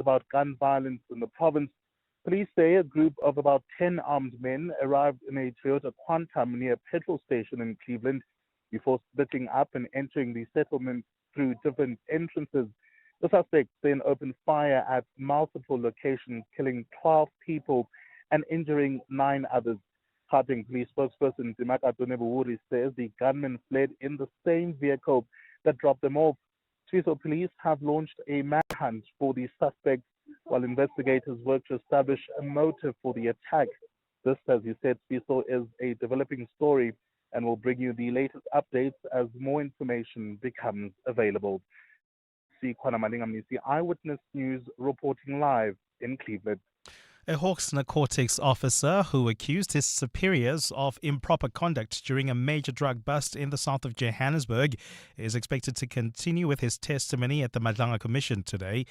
about gun violence in the province. Police say a group of about 10 armed men arrived in a Toyota Quantum near a petrol station in Cleveland before splitting up and entering the settlement through different entrances. The suspects then opened fire at multiple locations, killing 12 people and injuring 9 others. Gauteng Police spokesperson Dimaka Doneburi says the gunmen fled in the same vehicle that dropped them off. Swiso police have launched a manhunt for the suspects while investigators work to establish a motive for the attack. This, as you said, Swiso, is a developing story and will bring you the latest updates as more information becomes available. See Kwana Malingamnisi, Eyewitness News, reporting live in Cleveland. A Hawks Narcotics officer who accused his superiors of improper conduct during a major drug bust in the south of Johannesburg is expected to continue with his testimony at the Madlanga Commission today.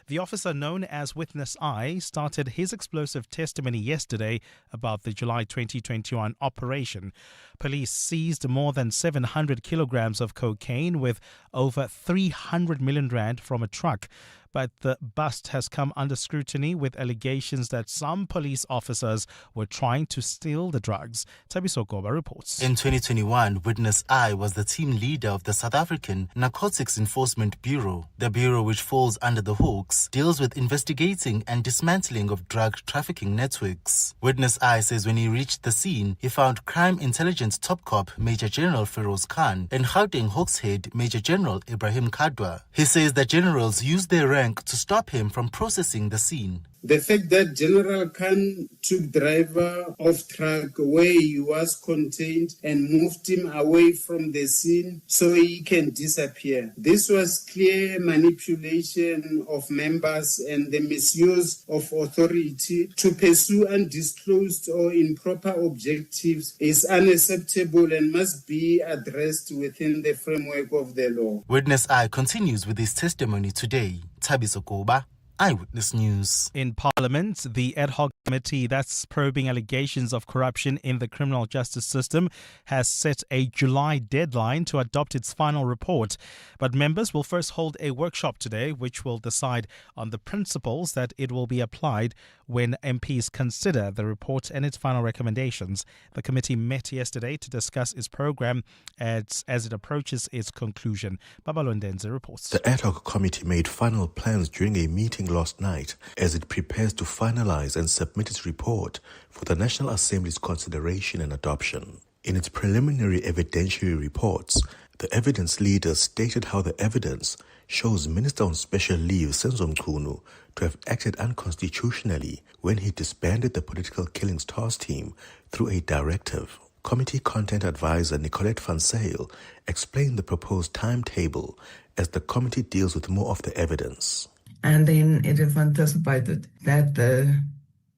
The officer, known as Witness I, started his explosive testimony yesterday about the July 2021 operation. Police seized more than 700 kilograms of cocaine with over 300 million rand from a truck. But the bust has come under scrutiny with allegations that some police officers were trying to steal the drugs. Tabiso Goba reports. In 2021, Witness I was the team leader of the South African Narcotics Enforcement Bureau. The bureau, which falls under the Hawks, deals with investigating and dismantling of drug trafficking networks. Witness I says when he reached the scene, he found Crime Intelligence Top Cop Major General Feroz and Gauteng Hawks Head Major General Ibrahim Kadwa. He says that generals used their rank to stop him from processing the scene. The fact that General Khan took driver of truck where he was contained and moved him away from the scene so he can disappear. This was clear manipulation of members and the misuse of authority to pursue undisclosed or improper objectives is unacceptable and must be addressed within the framework of the law. Witness I continues with his testimony today. Tabiso Koba, Eyewitness News. In Parliament, the ad hoc committee that's probing allegations of corruption in the criminal justice system has set a July deadline to adopt its final report. But members will first hold a workshop today, which will decide on the principles that it will be applied when MPs consider the report and its final recommendations. The committee met yesterday to discuss its program as it approaches its conclusion. Babalondenze reports. The ad hoc committee made final plans during a meeting last night as it prepares to finalize and submit its report for the National Assembly's consideration and adoption. In its preliminary evidentiary reports, the evidence leaders stated how the evidence shows Minister on Special Leave Senzo Mchunu to have acted unconstitutionally when he disbanded the Political Killings Task Team through a directive. Committee Content Advisor Nicolette Van Zyl explained the proposed timetable as the committee deals with more of the evidence. And then it is anticipated that the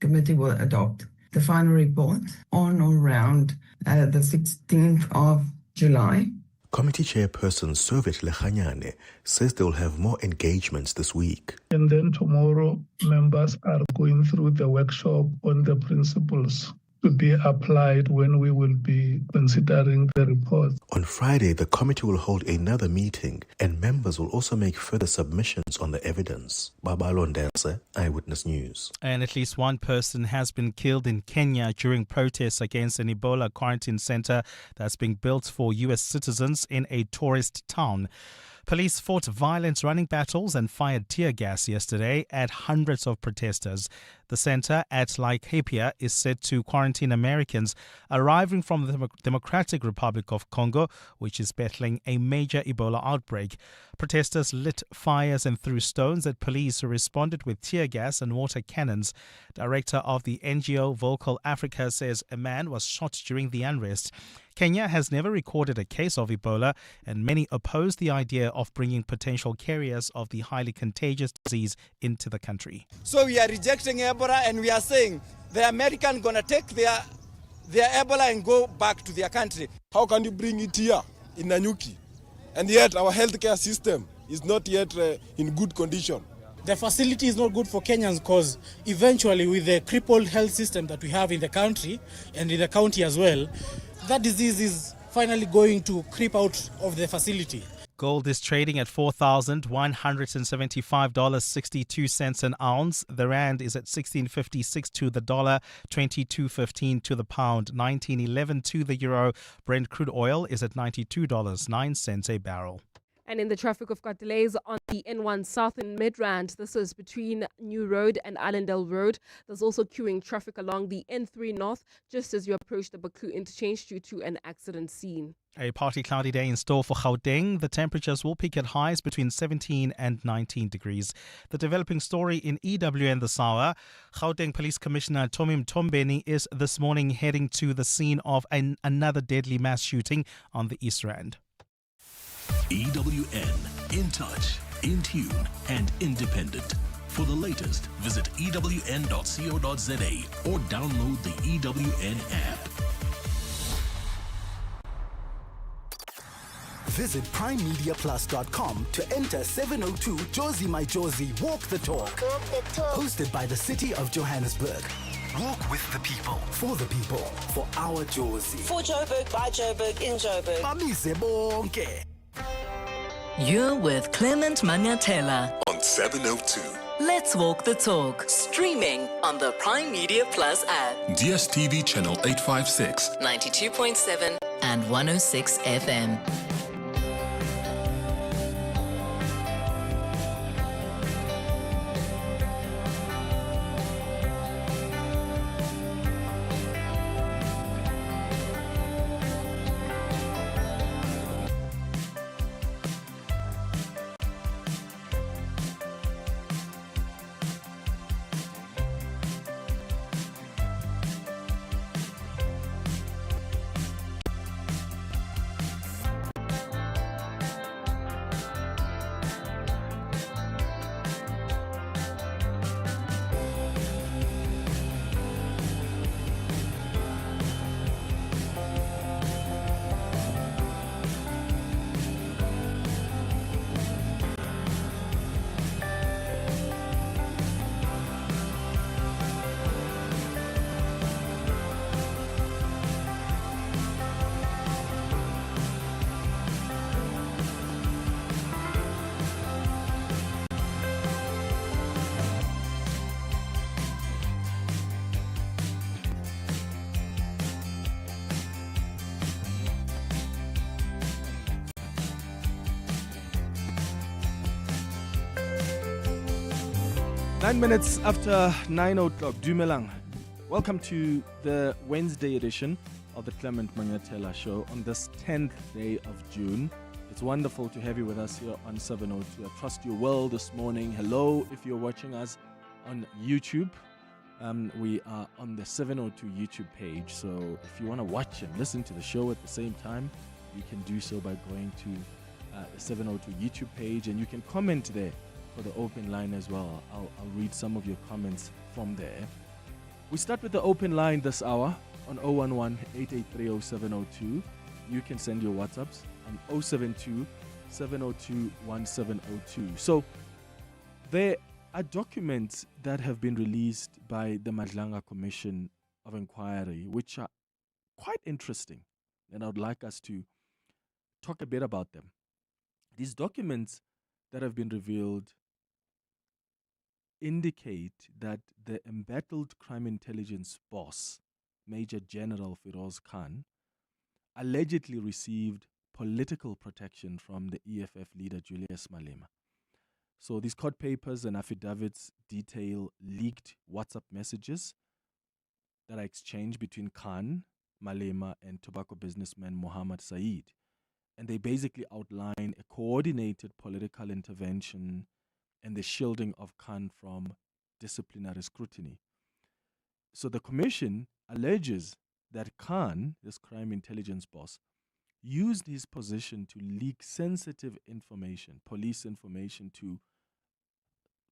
committee will adopt the final report on or around the 16th of July. Committee Chairperson Soviet Lechanyane says they will have more engagements this week. And then tomorrow, members are going through the workshop on the principles to be applied when we will be considering the report. On Friday, the committee will hold another meeting and members will also make further submissions on the evidence. Babalondense, Eyewitness News. And at least one person has been killed in Kenya during protests against an Ebola quarantine center that's being built for U.S. citizens in a tourist town. Police fought violent running battles and fired tear gas yesterday at hundreds of protesters. The center at Laikipia is set to quarantine Americans arriving from the Democratic Republic of Congo, which is battling a major Ebola outbreak. Protesters lit fires and threw stones at police who responded with tear gas and water cannons. Director of the NGO Vocal Africa says a man was shot during the unrest. Kenya has never recorded a case of Ebola, and many oppose the idea of bringing potential carriers of the highly contagious disease into the country. So we are rejecting Ebola, and we are saying the Americans going to take their Ebola and go back to their country. How can you bring it here in Nanyuki? And yet our healthcare system is not yet in good condition. The facility is not good for Kenyans because eventually with the crippled health system that we have in the country and in the county as well, that disease is finally going to creep out of the facility. Gold is trading at $4,175.62 an ounce. The rand is at 16.56 to the dollar, 22.15 to the pound, 19.11 to the euro. Brent crude oil is at $92.09 a barrel. And in the traffic, we've got delays on the N1 South in Midrand. This is between New Road and Allendale Road. There's also queuing traffic along the N3 North just as you approach the Baku interchange due to an accident scene. A partly cloudy day in store for Gauteng. The temperatures will peak at highs between 17 and 19 degrees. The developing story in EWN this hour. Gauteng Police Commissioner Tommy Mtombeni is this morning heading to the scene of another deadly mass shooting on the East Rand. EWN, in touch, in tune, and independent. For the latest, visit ewn.co.za or download the EWN app. Visit primemediaplus.com to enter 702 Josie My Josie Walk the Talk. Hosted by the City of Johannesburg. Walk with the people, for the people, for our Josie. For Joburg, by Joburg, in Joburg. Bamise bonke. You're with Clement Manyathela on 702. Let's walk the talk. Streaming on the Prime Media Plus app. DSTV channel 856, 92.7 and 106 FM. Nine minutes after 9 o'clock, Dumelang. Welcome to the Wednesday edition of the Clement Manyathela Show on this 10th day of June. It's wonderful to have you with us here on 702. I trust you're well this morning. Hello, if you're watching us on YouTube. We are on the 702 YouTube page. So if you want to watch and listen to the show at the same time, you can do so by going to the 702 YouTube page, and you can comment there for the open line as well. I'll read some of your comments from there. We start with the open line this hour on 011-883-0702. You can send your WhatsApps on 072-702-1702. So there are documents that have been released by the Madlanga Commission of Inquiry, which are quite interesting, and I would like us to talk a bit about them. These documents that have been revealed indicate that the embattled crime intelligence boss, Major General Feroz Khan, allegedly received political protection from the EFF leader Julius Malema. So these court papers and affidavits detail leaked WhatsApp messages that are exchanged between Khan, Malema, and tobacco businessman Mohammed Saeed. And they basically outline a coordinated political intervention and the shielding of Khan from disciplinary scrutiny. So the commission alleges that Khan, this crime intelligence boss, used his position to leak sensitive information, police information, to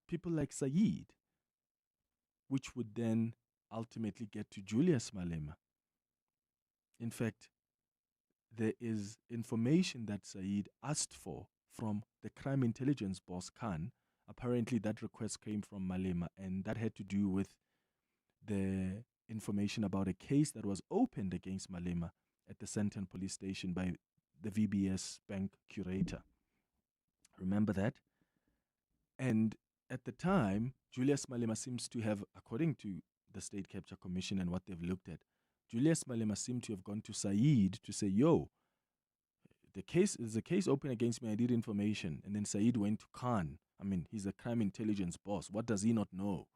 people like Saeed, which would then ultimately get to Julius Malema. In fact, there is information that Saeed asked for from the crime intelligence boss Khan. Apparently that request came from Malema, and that had to do with the information about a case that was opened against Malema at the Sandton police station by the VBS bank curator. Remember that? And at the time, Julius Malema seems to have, according to the State Capture Commission and what they've looked at, Julius Malema seemed to have gone to Said to say, yo, there's a case open against me, I need information. And then Said went to Khan. I mean, he's a crime intelligence boss. What does he not know?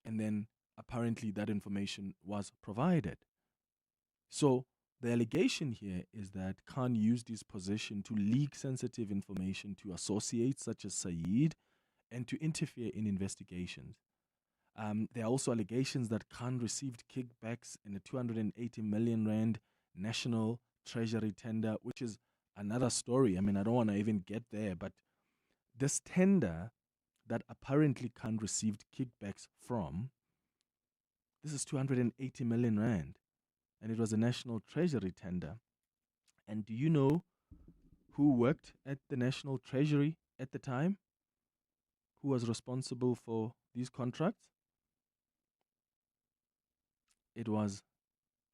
And then apparently that information was provided. So the allegation here is that Khan used his position to leak sensitive information to associates such as Said and to interfere in investigations. There are also allegations that Khan received kickbacks in a 280 million rand national treasury tender, which is another story. I mean, I don't want to even get there, but this tender that apparently Khan received kickbacks from, this is 280 million rand, and it was a national treasury tender. And do you know who worked at the national treasury at the time? Who was responsible for these contracts? It was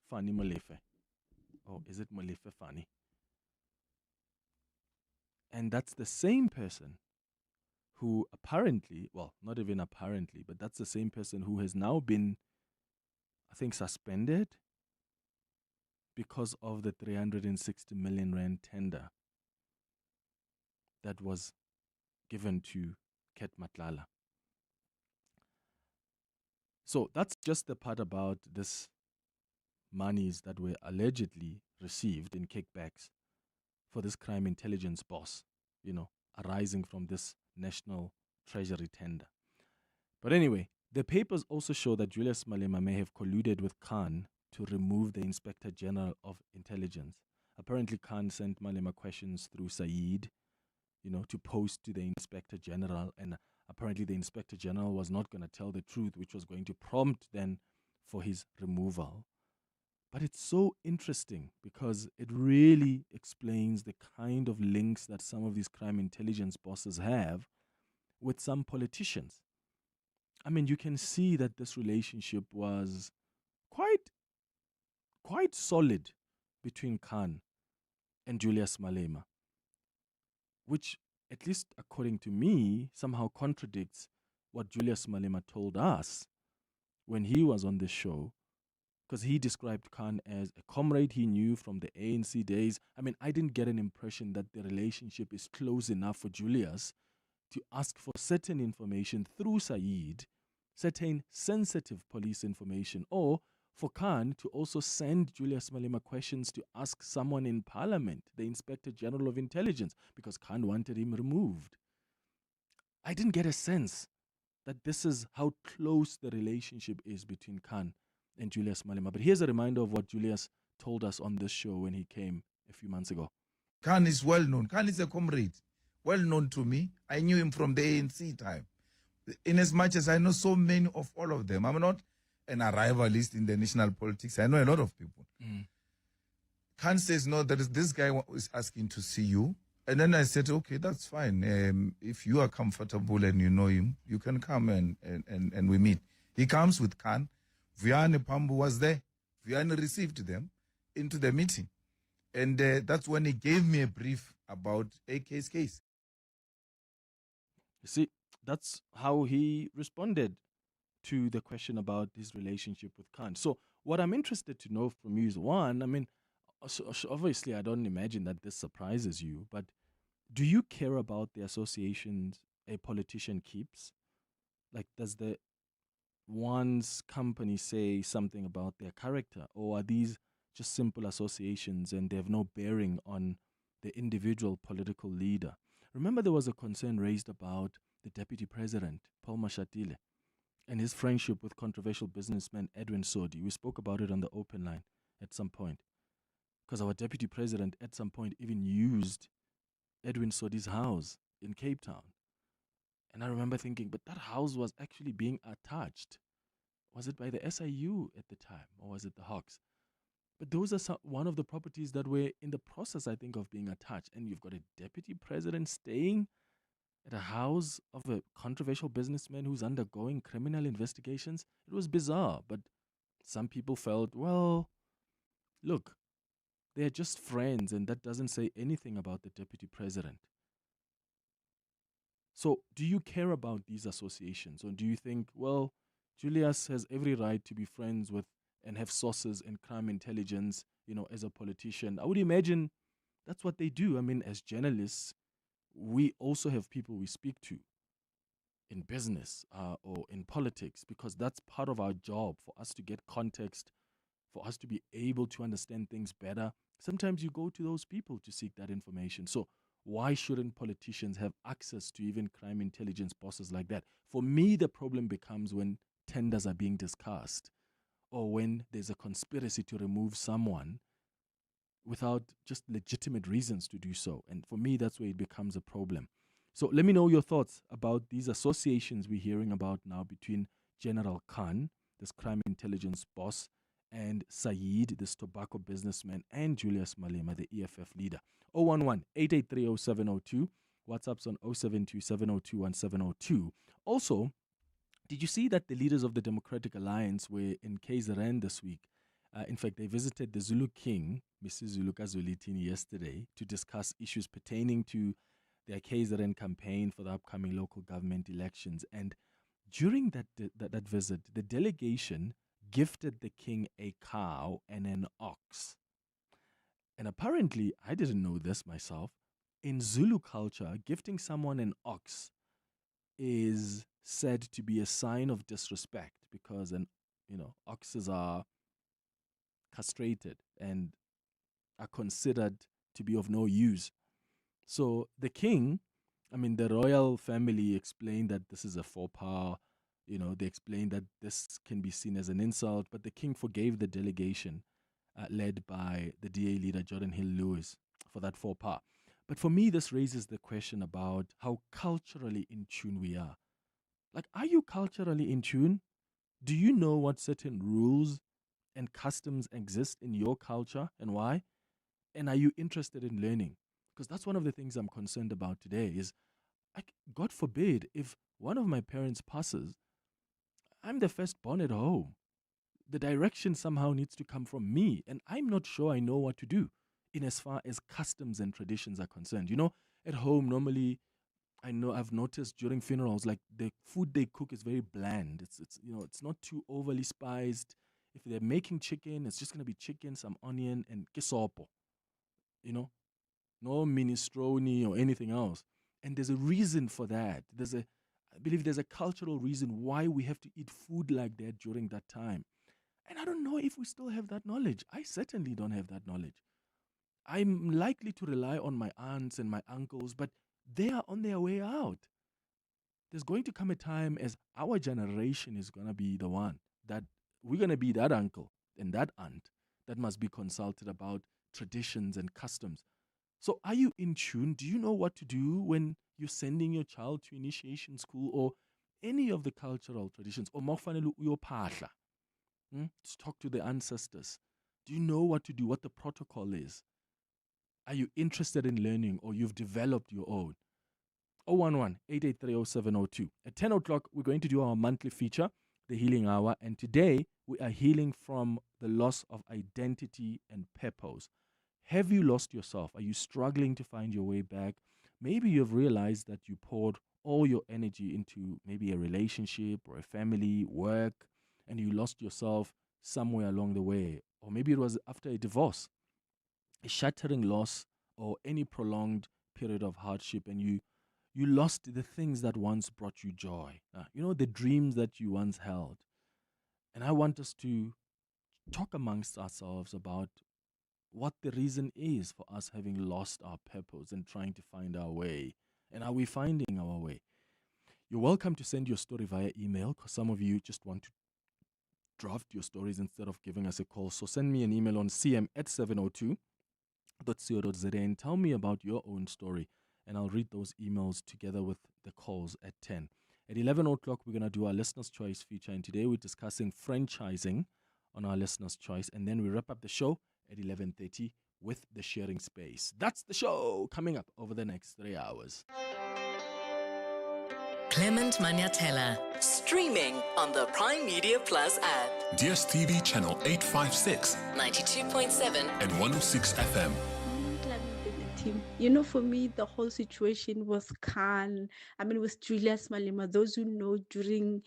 Fani Molefe. Or is it Molefe Fani? And that's the same person who apparently, well, not even apparently, but that's the same person who has now been, I think, suspended because of the 360 million rand tender that was given to Ket Matlala. So that's just the part about this monies that were allegedly received in kickbacks for this crime intelligence boss, arising from this national treasury tender. But anyway, the papers also show that Julius Malema may have colluded with Khan to remove the Inspector General of Intelligence. Apparently, Khan sent Malema questions through Said, to post to the Inspector General, and apparently the Inspector General was not going to tell the truth, which was going to prompt then for his removal. But it's so interesting because it really explains the kind of links that some of these crime intelligence bosses have with some politicians. I mean, you can see that this relationship was quite solid between Khan and Julius Malema, which, at least according to me, somehow contradicts what Julius Malema told us when he was on the show, because he described Khan as a comrade he knew from the ANC days. I mean, I didn't get an impression that the relationship is close enough for Julius to ask for certain information through Said, certain sensitive police information, or for Khan to also send Julius Malema questions to ask someone in parliament, the Inspector General of Intelligence, because Khan wanted him removed. I didn't get a sense that this is how close the relationship is between Khan and Julius Malema. But here's a reminder of what Julius told us on this show when he came a few months ago. Khan is well known. Khan is a comrade, well known to me. I knew him from the ANC time. In as much as I know so many of all of them, I'm not an arrivalist in the national politics. I know a lot of people. Khan says, no, there is this guy who is asking to see you. And then I said, okay, that's fine. If you are comfortable and you know him, you can come and we meet. He comes with Khan. Vianney Pambu was there. Vianney received them into the meeting. And that's when he gave me a brief about AK's case. You see, that's how he responded to the question about his relationship with Khan. So what I'm interested to know from you is, one, I mean, obviously I don't imagine that this surprises you, but do you care about the associations a politician keeps? Like, does the one's company say something about their character, or are these just simple associations and they have no bearing on the individual political leader? Remember, there was a concern raised about the Deputy President, Paul Mashatile, and his friendship with controversial businessman Edwin Sodi. We spoke about it on the open line at some point, because our Deputy President at some point even used Edwin Sodi's house in Cape Town. And I remember thinking, but that house was actually being attached. Was it by the SIU at the time, or was it the Hawks? But those are one of the properties that were in the process, I think, of being attached. And you've got a deputy president staying at a house of a controversial businessman who's undergoing criminal investigations. It was bizarre, but some people felt, well, look, they're just friends, and that doesn't say anything about the deputy president. So do you care about these associations, or do you think, well, Julius has every right to be friends with and have sources in crime intelligence, as a politician? I would imagine that's what they do. I mean, as journalists, we also have people we speak to in business or in politics, because that's part of our job, for us to get context, for us to be able to understand things better. Sometimes you go to those people to seek that information. So why shouldn't politicians have access to even crime intelligence bosses like that? For me, the problem becomes when tenders are being discussed, or when there's a conspiracy to remove someone without just legitimate reasons to do so. And for me, that's where it becomes a problem. So let me know your thoughts about these associations we're hearing about now between General Khan, this crime intelligence boss, and Saeed, this tobacco businessman, and Julius Malema, the EFF leader. 011-883-0702. WhatsApp's on 072-702-1702. Also, did you see that the leaders of the Democratic Alliance were in KZN this week? In fact, they visited the Zulu King, Mrs. Zulu Kazolitini, yesterday to discuss issues pertaining to their KZN campaign for the upcoming local government elections. And during that visit, the delegation gifted the king a cow and an ox. And apparently, I didn't know this myself, in Zulu culture, gifting someone an ox is said to be a sign of disrespect, because oxes are castrated and are considered to be of no use. So the king, the royal family explained that this is a faux pas. They explained that this can be seen as an insult, but the king forgave the delegation led by the DA leader, Jordan Hill-Lewis, for that faux pas. But for me, this raises the question about how culturally in tune we are. Like, are you culturally in tune? Do you know what certain rules and customs exist in your culture and why? And are you interested in learning? Because that's one of the things I'm concerned about today is, God forbid, if one of my parents passes, I'm the firstborn at home. The direction somehow needs to come from me, and I'm not sure I know what to do in as far as customs and traditions are concerned. At home, normally, I've noticed during funerals, like, the food they cook is very bland. It's not too overly spiced. If they're making chicken, it's just going to be chicken, some onion, and kisopo. No minestrone or anything else. And there's a reason for that. I believe there's a cultural reason why we have to eat food like that during that time. And I don't know if we still have that knowledge. I certainly don't have that knowledge. I'm likely to rely on my aunts and my uncles, but they are on their way out. There's going to come a time as our generation is going to be the one that we're going to be that uncle and that aunt that must be consulted about traditions and customs. So are you in tune? Do you know what to do when you're sending your child to initiation school or any of the cultural traditions? Or mofanelu uyophahla, to talk to the ancestors. Do you know what to do, what the protocol is? Are you interested in learning, or you've developed your own? 011-883-0702. At 10 o'clock, we're going to do our monthly feature, The Healing Hour. And today, we are healing from the loss of identity and purpose. Have you lost yourself? Are you struggling to find your way back? Maybe you've realized that you poured all your energy into maybe a relationship or a family, work, and you lost yourself somewhere along the way. Or maybe it was after a divorce, a shattering loss, or any prolonged period of hardship, and you lost the things that once brought you joy. The dreams that you once held. And I want us to talk amongst ourselves about what the reason is for us having lost our purpose and trying to find our way. And are we finding our way? You're welcome to send your story via email, because some of you just want to draft your stories instead of giving us a call. So send me an email on cm@702.co.za and tell me about your own story. And I'll read those emails together with the calls at 10. At 11 o'clock, we're going to do our Listener's Choice feature. And today we're discussing franchising on our Listener's Choice. And then we wrap up the show at 11:30 with the sharing space. That's the show coming up over the next 3 hours. Clement Manyathela, streaming on the Prime Media Plus app. DSTV channel 856, 92.7 and 106 FM. Team. You know, for me, the whole situation was Khan. I mean, with Julius Malema, those who know during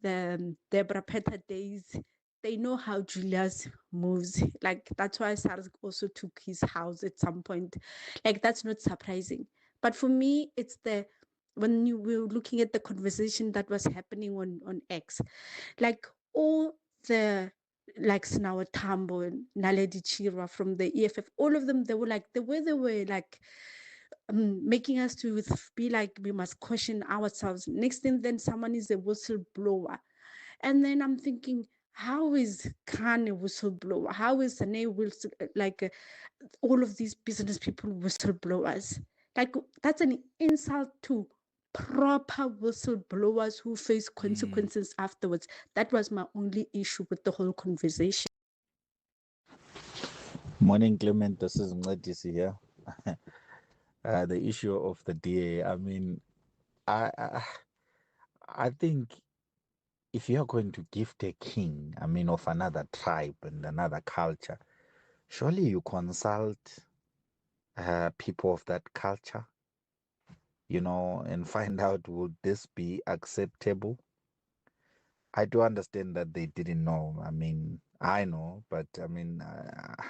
the Deborah Petter days, they know how Julius moves. Like, that's why SARS also took his house at some point. Like, that's not surprising. But for me, it's when you were looking at the conversation that was happening on X, like all the like Snawa Tambo and Naledi Chirwa from the EFF, all of them, they were like, the way they were like making us to be like, we must question ourselves. Next thing, then someone is a whistleblower. And then I'm thinking, how is Khan a whistleblower? How is Sane all of these business people whistleblowers? Like, that's an insult to proper whistleblowers who face consequences afterwards. That was my only issue with the whole conversation. Morning, Clement. This is Mladisi here. The issue of the DA. I mean, I think if you are going to gift a king, I mean, of another tribe and another culture, surely you consult people of that culture, and find out, would this be acceptable? I do understand that they didn't know. I mean, I know, but I mean,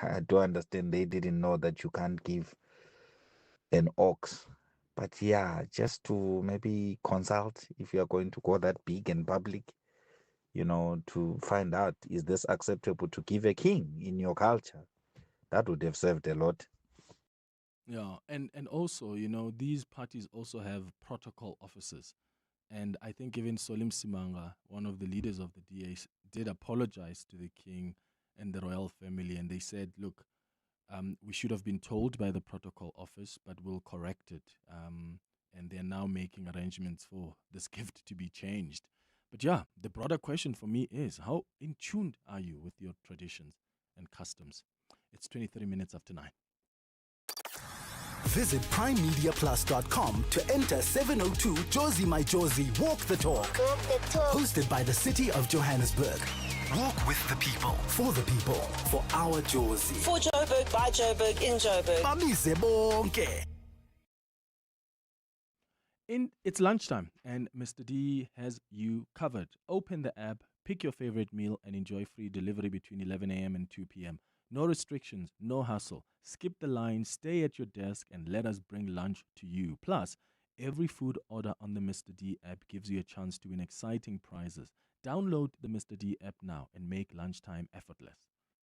I do understand they didn't know that you can't give an ox. But yeah, just to maybe consult if you're going to go that big and public, to find out, is this acceptable to give a king in your culture? That would have served a lot. Yeah, and also, these parties also have protocol officers. And I think even Solim Simanga, one of the leaders of the DA, did apologize to the king and the royal family. And they said, look, we should have been told by the protocol office, but we'll correct it. And they're now making arrangements for this gift to be changed. But yeah, the broader question for me is, how in tune are you with your traditions and customs? It's 23 minutes after 9. Visit primemediaplus.com to enter 702 Josie My Josie Walk the Talk. Hosted by the City of Johannesburg. Walk with the people, for our Josie. For Joburg, by Joburg, in Joburg. Bamise bonke. It's lunchtime, and Mr. D has you covered. Open the app, pick your favorite meal, and enjoy free delivery between 11 a.m. and 2 p.m. No restrictions, no hassle. Skip the line, stay at your desk, and let us bring lunch to you. Plus, every food order on the Mr. D app gives you a chance to win exciting prizes. Download the Mr. D app now and make lunchtime effortless.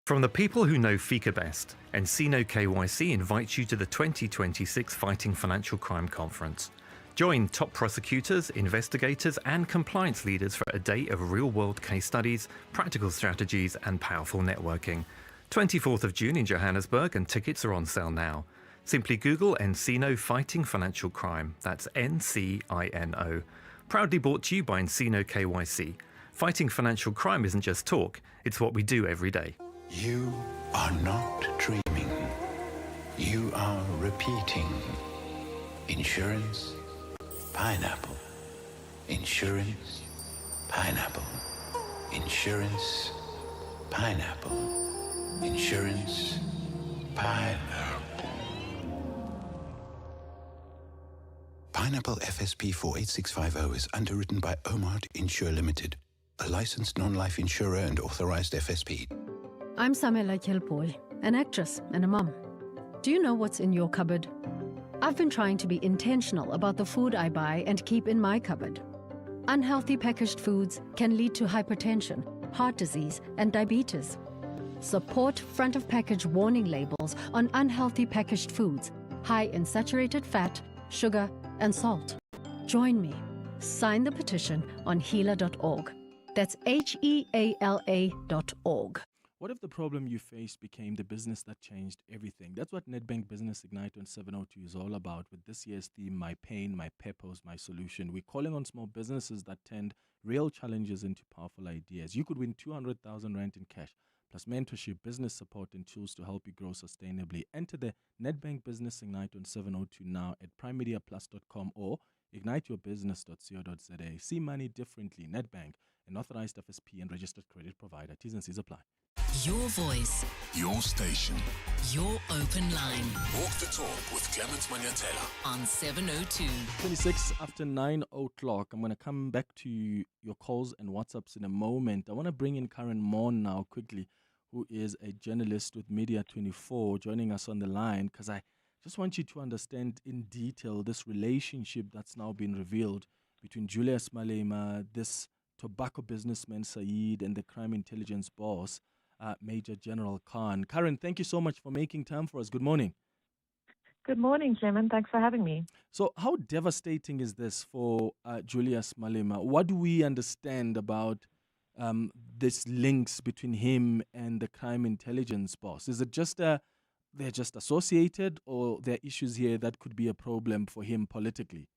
From the people who know Fika best, Encino KYC invites you to the 2026 Fighting Financial Crime Conference. Join top prosecutors, investigators, and compliance leaders for a day of real-world case studies, practical strategies, and powerful networking. 24th of June in Johannesburg, and tickets are on sale now. Simply Google Encino Fighting Financial Crime. That's NCINO. Proudly brought to you by Encino KYC. Fighting financial crime isn't just talk, it's what we do every day. You are not dreaming. You are repeating. Insurance, pineapple. Insurance, pineapple. Insurance, pineapple. Insurance, pineapple. Pineapple FSP 48650 is underwritten by Omart Insure Limited, a licensed non-life insurer and authorized FSP. I'm Samela Kelpoy, an actress and a mum. Do you know what's in your cupboard? I've been trying to be intentional about the food I buy and keep in my cupboard. Unhealthy packaged foods can lead to hypertension, heart disease, and diabetes. Support front-of-package warning labels on unhealthy packaged foods, high in saturated fat, sugar, and salt. Join me. Sign the petition on healer.org. That's HEALA.org. What if the problem you faced became the business that changed everything? That's what Nedbank Business Ignite on 702 is all about, with this year's theme, My Pain, My Purpose, My Solution. We're calling on small businesses that turned real challenges into powerful ideas. You could win 200,000 Rand in cash, plus mentorship, business support, and tools to help you grow sustainably. Enter the Nedbank Business Ignite on 702 now at primemediaplus.com or igniteyourbusiness.co.za. See money differently. Nedbank, an authorized FSP and registered credit provider. T's and C's apply. Your voice, Your station. your open line Walk the talk with Clement Manyathela. on 702. 26 after 9 o'clock. I'm going to come back to your calls and WhatsApps in a moment. I want to bring in Karen Mon now quickly, who is a journalist with Media 24, joining us on the line, because I just want you to understand in detail this relationship that's now been revealed between Julius Malema, this tobacco businessman Saeed, and the crime intelligence boss, Major General Khan. Karen, thank you so much for making time for us. Good morning. Good morning, Clement. Thanks for having me. So how devastating is this for Julius Malema? What do we understand about this links between him and the crime intelligence boss? Is it just they're just associated, or there are issues here that could be a problem for him politically?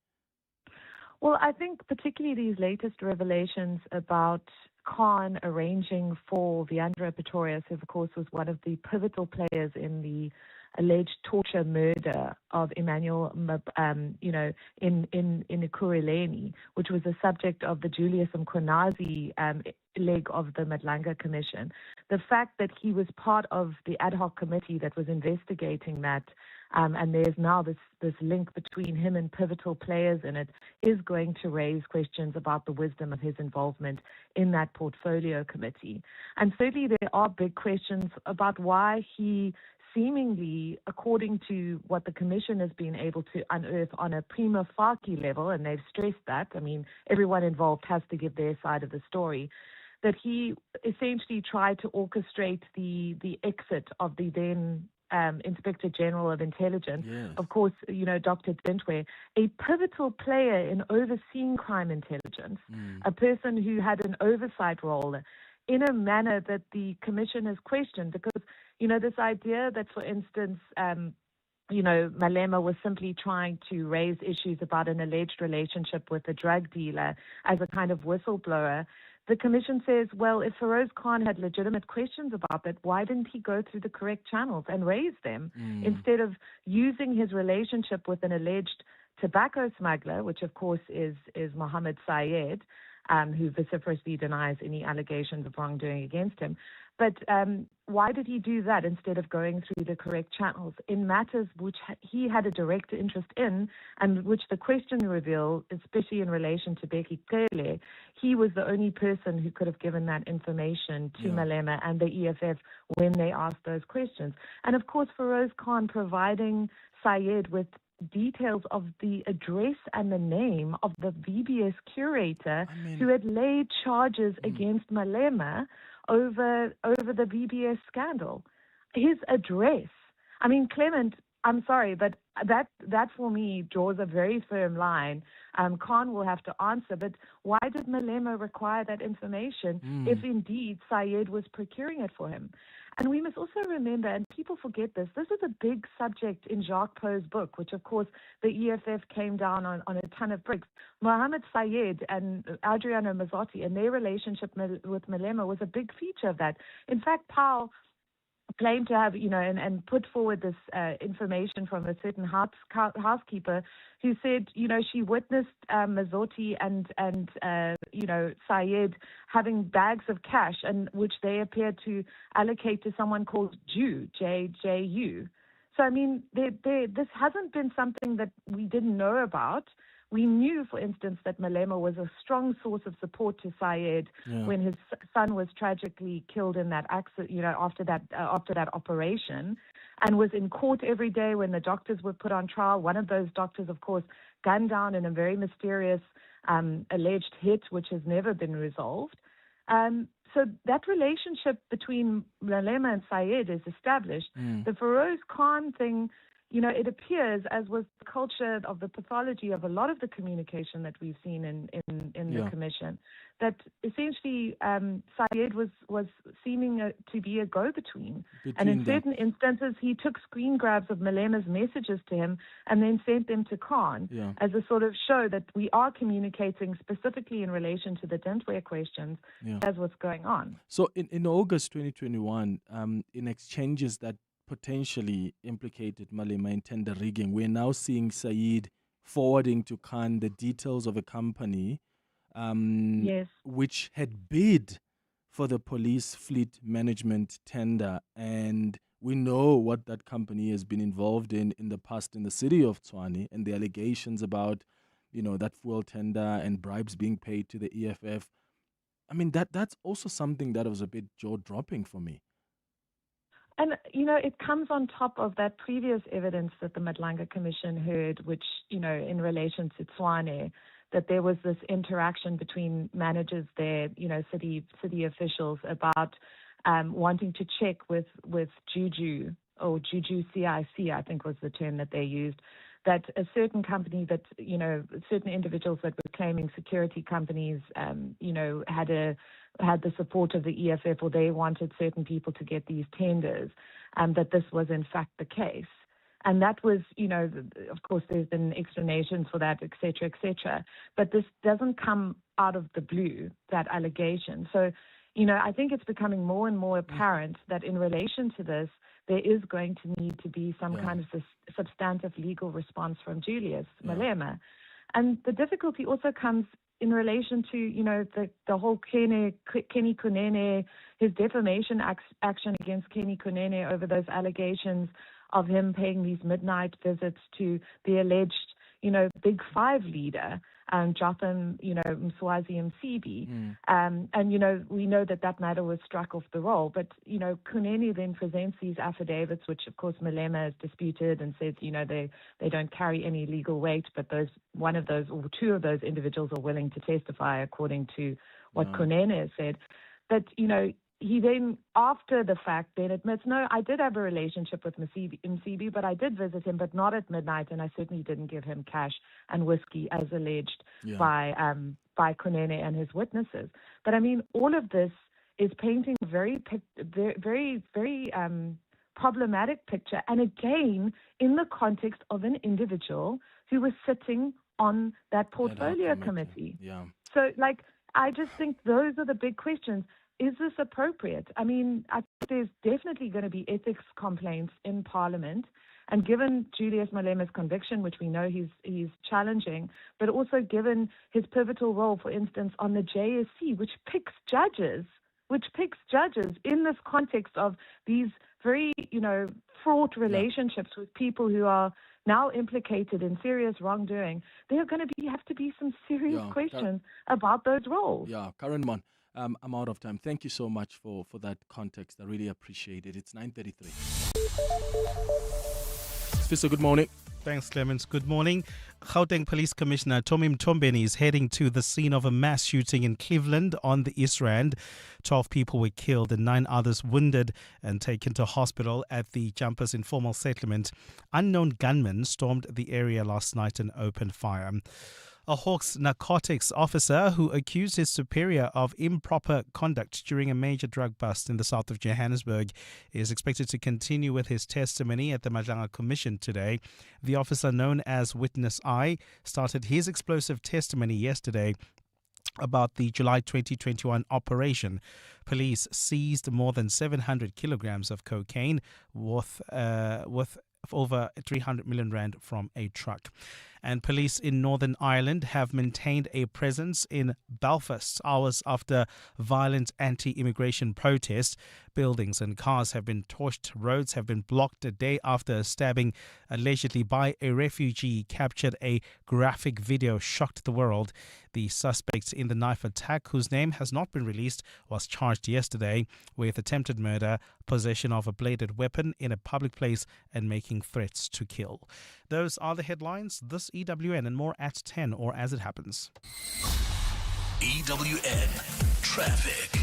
Well, I think particularly these latest revelations about Khan arranging for Viandra Pretorius, who of course was one of the pivotal players in the alleged torture murder of Emmanuel, in Ekurhuleni, which was the subject of the Julius Mkhwanazi leg of the Madlanga Commission. The fact that he was part of the ad hoc committee that was investigating that, and there's now this link between him and pivotal players in it, is going to raise questions about the wisdom of his involvement in that portfolio committee. And certainly there are big questions about why he seemingly, according to what the Commission has been able to unearth on a prima facie level, and they've stressed that, I mean, everyone involved has to give their side of the story, that he essentially tried to orchestrate the exit of the then Inspector General of Intelligence, Yes. of course, Dr. Dintwe, a pivotal player in overseeing crime intelligence, a person who had an oversight role in a manner that the Commission has questioned, because, this idea that, for instance, Malema was simply trying to raise issues about an alleged relationship with a drug dealer as a kind of whistleblower. The Commission says, well, if Feroz Khan had legitimate questions about that, why didn't he go through the correct channels and raise them instead of using his relationship with an alleged tobacco smuggler, which of course is Mohammed Sayed, who vociferously denies any allegations of wrongdoing against him. But why did he do that instead of going through the correct channels in matters which he had a direct interest in, and which the question revealed, especially in relation to Becky Cele, he was the only person who could have given that information to Malema and the EFF when they asked those questions. And of course, Feroz Khan providing Sayed with details of the address and the name of the VBS curator who had laid charges against Malema over the VBS scandal. His address. I mean, Clement, I'm sorry, but that for me draws a very firm line. Khan will have to answer, but why did Malema require that information if indeed Sayed was procuring it for him? And we must also remember, and people forget this is a big subject in Jacques Poe's book, which of course the EFF came down on a ton of bricks. Mohammed Sayed and Adriano Mazzotti and their relationship with Malema was a big feature of that. In fact, Powell claimed to have, and put forward this information from a certain housekeeper who said, she witnessed Mazzotti and Sayed having bags of cash, and which they appeared to allocate to someone called Jew, J-J-U. So, I mean, this hasn't been something that we didn't know about. We knew, for instance, that Malema was a strong source of support to Sayed when his son was tragically killed in that accident, after that operation, and was in court every day when the doctors were put on trial. One of those doctors, of course, gunned down in a very mysterious alleged hit, which has never been resolved. So that relationship between Malema and Sayed is established. The Feroz Khan thing, it appears, as was the culture of the pathology of a lot of the communication that we've seen in the Commission, that essentially Sayed was seeming to be a go-between. And in certain instances, he took screen grabs of Malema's messages to him and then sent them to Khan as a sort of show that we are communicating specifically in relation to the Dintwe questions as what's going on. So in August 2021, in exchanges that potentially implicated Malema in tender rigging, we're now seeing Sayed forwarding to Khan the details of a company Yes. which had bid for the police fleet management tender. And we know what that company has been involved in the past in the city of Tshwane, and the allegations about, that fuel tender and bribes being paid to the EFF. I mean, that's also something that was a bit jaw-dropping for me. And, it comes on top of that previous evidence that the Madlanga Commission heard, which, in relation to Tshwane, that there was this interaction between managers there, city officials about wanting to check with Juju, or Juju CIC, I think was the term that they used, that a certain company that, certain individuals that were claiming security companies, had the support of the EFF, or they wanted certain people to get these tenders, that this was in fact the case. And that was, of course, there's been explanations for that, et cetera, et cetera. But this doesn't come out of the blue, that allegation. So, I think it's becoming more and more apparent that in relation to this, there is going to need to be some kind of substantive legal response from Julius Malema. And the difficulty also comes in relation to, the whole Kenny Kunene, his defamation action against Kenny Kunene over those allegations of him paying these midnight visits to the alleged, Big Five leader, Jotham, Mswazi Msibi. And, we know that matter was struck off the roll. But, Kunene then presents these affidavits, which, of course, Malema has disputed and says, they don't carry any legal weight. But one of those or two of those individuals are willing to testify, according to what Kunene has said. But, he then, after the fact, then admits, no, I did have a relationship with Msibi, but I did visit him, but not at midnight, and I certainly didn't give him cash and whiskey as alleged by Kunene and his witnesses. But I mean, all of this is painting a very, very, very problematic picture, and again, in the context of an individual who was sitting on that portfolio committee. So, I just think those are the big questions. Is this appropriate? I mean, I think there's definitely going to be ethics complaints in Parliament. And given Julius Malema's conviction, which we know he's challenging, but also given his pivotal role, for instance, on the JSC, which picks judges in this context of these very, fraught relationships with people who are now implicated in serious wrongdoing, there are going to have to be some serious questions about those roles. Yeah, Karen Mon. I'm out of time. Thank you so much for that context. I really appreciate it. It's 9:33. Fiso, good morning. Thanks, Clement. Good morning. Gauteng Police Commissioner Tommy Mtombeni is heading to the scene of a mass shooting in Cleveland on the East Rand. 12 people were killed and 9 others wounded and taken to hospital at the Jumpers Informal Settlement. Unknown gunmen stormed the area last night and opened fire. A Hawks narcotics officer who accused his superior of improper conduct during a major drug bust in the south of Johannesburg is expected to continue with his testimony at the Madlanga Commission today. The officer, known as Witness I, started his explosive testimony yesterday about the July 2021 operation. Police seized more than 700 kilograms of cocaine worth over 300 million rand from a truck. And police in Northern Ireland have maintained a presence in Belfast hours after violent anti-immigration protests. Buildings and cars have been torched. Roads have been blocked a day after a stabbing allegedly by a refugee captured. A graphic video shocked the world. The suspect in the knife attack, whose name has not been released, was charged yesterday with attempted murder, possession of a bladed weapon in a public place, and making threats to kill. Those are the headlines. This EWN and more at 10 or as it happens. EWN Traffic.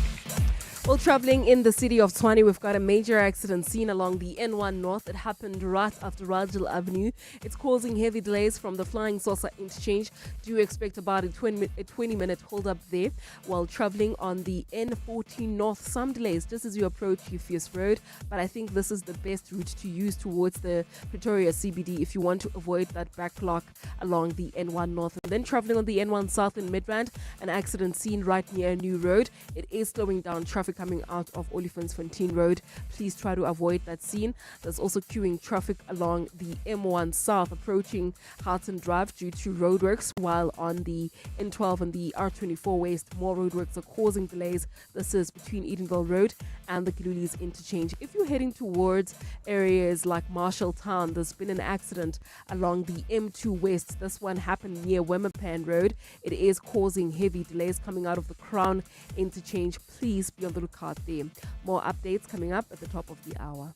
Well, traveling in the city of Tshwane, we've got a major accident seen along the N1 North. It happened right after Rajal Avenue. It's causing heavy delays from the Flying Saucer interchange. Do expect about a 20-minute hold-up there while traveling on the N14 North. Some delays just as you approach Julius Road, but I think this is the best route to use towards the Pretoria CBD if you want to avoid that backlog along the N1 North. And then traveling on the N1 South in Midrand, an accident seen right near New Road. It is slowing down traffic especially coming out of Olifantsfontein Road. Please try to avoid that scene. There's also queuing traffic along the M1 South approaching Harton Drive due to roadworks, while on the N12 and the R24 West, more roadworks are causing delays. This is between Edenville Road and the Giluli's interchange. If you're heading towards areas like Marshalltown, there's been an accident along the M2 West. This one happened near Wemmerpan Road. It is causing heavy delays coming out of the Crown interchange. Please be on the lookout there. More updates coming up at the top of the hour.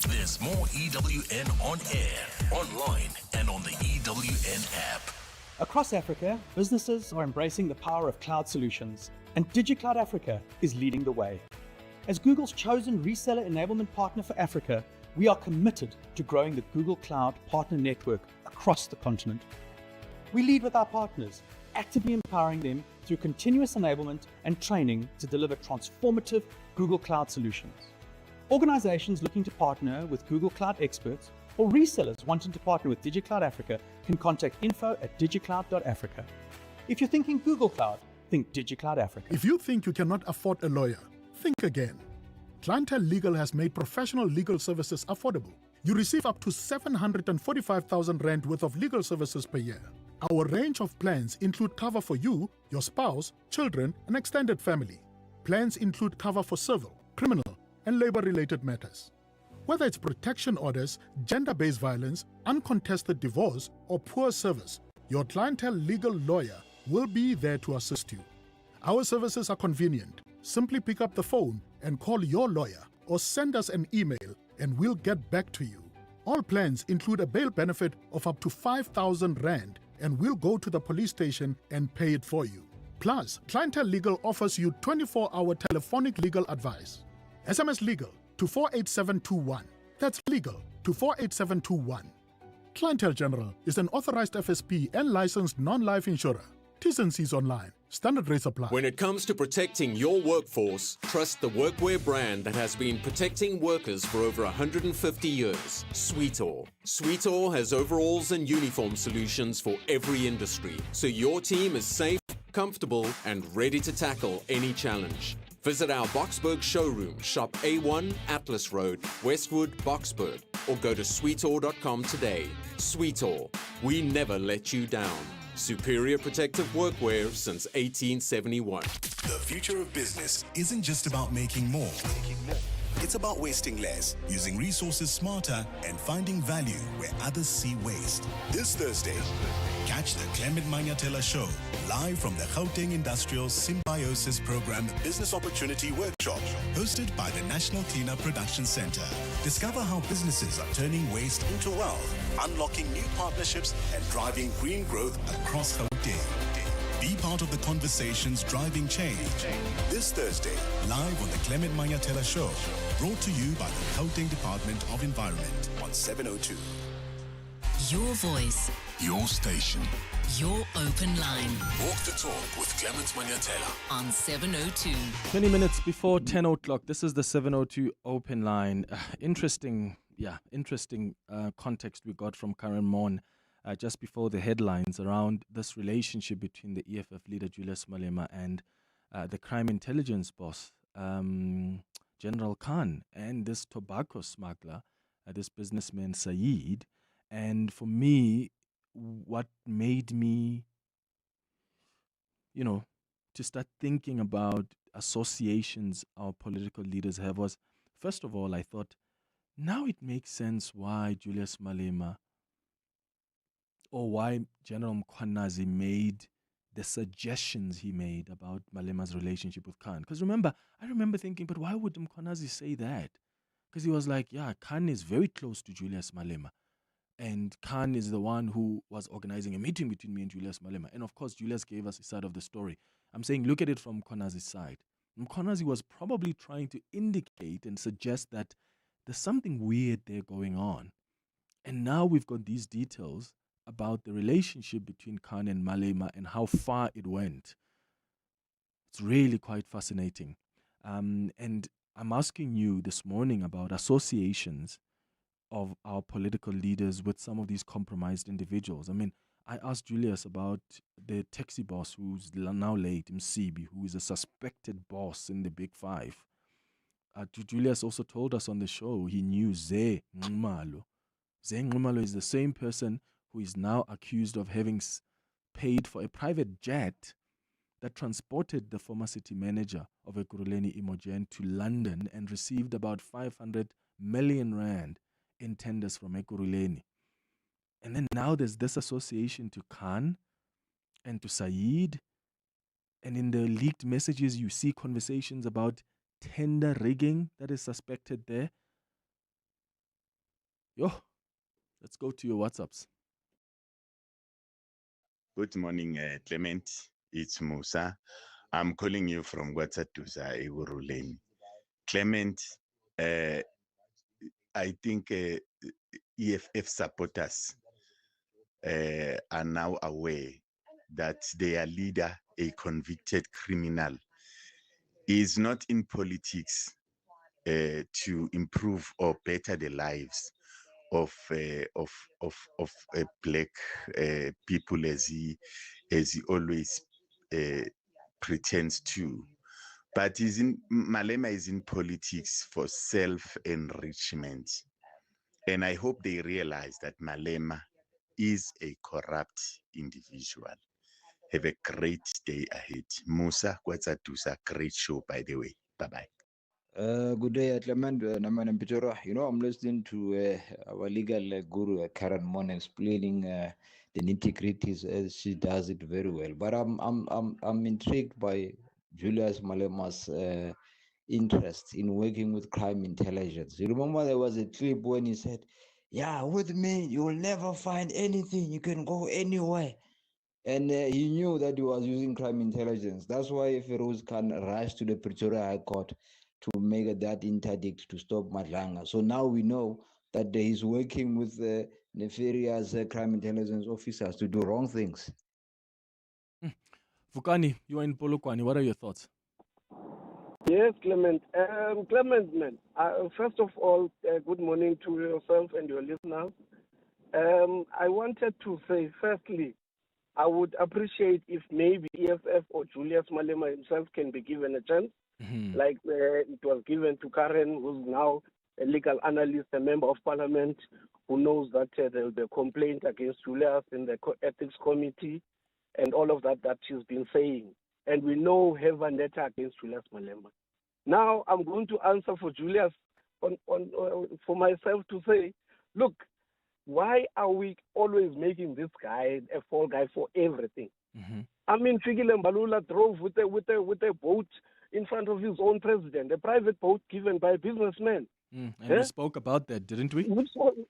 There's more EWN on air, online, and on the EWN app. Across Africa, businesses are embracing the power of cloud solutions, and DigiCloud Africa is leading the way. As Google's chosen reseller enablement partner for Africa, we are committed to growing the Google Cloud Partner Network across the continent. We lead with our partners, actively empowering them through continuous enablement and training to deliver transformative Google Cloud solutions. Organizations looking to partner with Google Cloud experts or resellers wanting to partner with DigiCloud Africa can contact info@digicloud.africa. If you're thinking Google Cloud, think DigiCloud Africa. If you think you cannot afford a lawyer, think again. Clientele Legal has made professional legal services affordable. You receive up to 745,000 Rand worth of legal services per year. Our range of plans include cover for you, your spouse, children, and extended family. Plans include cover for civil, criminal, and labor-related matters. Whether it's protection orders, gender-based violence, uncontested divorce, or poor service, your Clientele Legal lawyer will be there to assist you. Our services are convenient. Simply pick up the phone and call your lawyer or send us an email and we'll get back to you. All plans include a bail benefit of up to 5,000 Rand and we'll go to the police station and pay it for you. Plus, Clientele Legal offers you 24-hour telephonic legal advice. SMS Legal to 48721. That's legal to 48721. Clientele General is an authorized FSP and licensed non-life insurer. T's and C's online. Standard rates apply. When it comes to protecting your workforce, trust the workwear brand that has been protecting workers for over 150 years, Sweetall. Sweetall has overalls and uniform solutions for every industry, so your team is safe, comfortable, and ready to tackle any challenge. Visit our Boksburg showroom, shop A1 Atlas Road, Westwood, Boksburg, or go to sweetall.com today. Sweetall, we never let you down. Superior protective workwear since 1871. The future of business isn't just about making more. It's about wasting less, using resources smarter, and finding value where others see waste. This Thursday, catch the Clement Manyathela Show live from the Gauteng Industrial Symbiosis Program Business Opportunity Workshop, hosted by the National Cleaner Production Center. Discover how businesses are turning waste into wealth, unlocking new partnerships, and driving green growth across Gauteng. Be part of the conversations driving change. This Thursday, live on the Clement Manyathela Show, brought to you by the Gauteng Department of Environment on 702. Your voice. Your station. Your open line. Walk the talk with Clement Manyathela on 702. 20 minutes before 10 o'clock. This is the 702 open line. Interesting context we got from Karen Mon. Just before the headlines around this relationship between the EFF leader Julius Malema and the crime intelligence boss, General Khan, and this tobacco smuggler, this businessman Saeed. And for me, what made me, to start thinking about associations our political leaders have was, first of all, I thought, now it makes sense why Julius Malema or why General Mkhwanazi made the suggestions he made about Malema's relationship with Khan. Because I remember thinking, but why would Mkhwanazi say that? Because he was like, yeah, Khan is very close to Julius Malema. And Khan is the one who was organizing a meeting between me and Julius Malema. And of course, Julius gave us his side of the story. I'm saying, look at it from Mkhwanazi's side. Mkhwanazi was probably trying to indicate and suggest that there's something weird there going on. And now we've got these details about the relationship between Khan and Malema and how far it went. It's really quite fascinating. And I'm asking you this morning about associations of our political leaders with some of these compromised individuals. I mean, I asked Julius about the taxi boss who's now late, Msibi, who is a suspected boss in the Big Five. Julius also told us on the show he knew Ze Ngumalo. Ze Ngumalo is the same person who is now accused of having paid for a private jet that transported the former city manager of Ekurhuleni Imogen to London and received about 500 million rand in tenders from Ekurhuleni. And then now there's this association to Khan and to Saeed. And in the leaked messages, you see conversations about tender rigging that is suspected there. Yo, let's go to your WhatsApps. Good morning, Clement. It's Musa. I'm calling you from Gwatatuza, Ekurhuleni. Clement, I think EFF supporters are now aware that their leader, a convicted criminal, is not in politics to improve or better the lives of black people as he always pretends to. But Malema is in politics for self-enrichment. And I hope they realize that Malema is a corrupt individual. Have a great day ahead. Musa Kwatatusa, great show, by the way. Bye-bye. Good day, Clement. I'm listening to our legal guru, Karen Mon, explaining the nitty-gritties as she does it very well. But I'm intrigued by Julius Malema's interest in working with crime intelligence. You remember there was a clip when he said, "Yeah, with me, you will never find anything. You can go anywhere." And he knew that he was using crime intelligence. That's why Feroz can rush to the Pretoria High Court to make that interdict to stop Madlanga. So now we know that he's working with nefarious crime intelligence officers to do wrong things. Vukani, you are in Polokwane. What are your thoughts? Yes, Clement. Clement, man. First of all, good morning to yourself and your listeners. I wanted to say, firstly, I would appreciate if maybe EFF or Julius Malema himself can be given a chance, like it was given to Karen, who's now a legal analyst, a member of parliament, who knows that there will be a complaint against Julius in the ethics committee and all of that she's been saying. And we know have a vendetta against Julius Malema. Now I'm going to answer for Julius for myself to say, look, why are we always making this guy a fall guy for everything? I mean, Fikile Mbalula drove with a boat in front of his own president, a private boat given by a businessman. And we spoke about that, didn't we?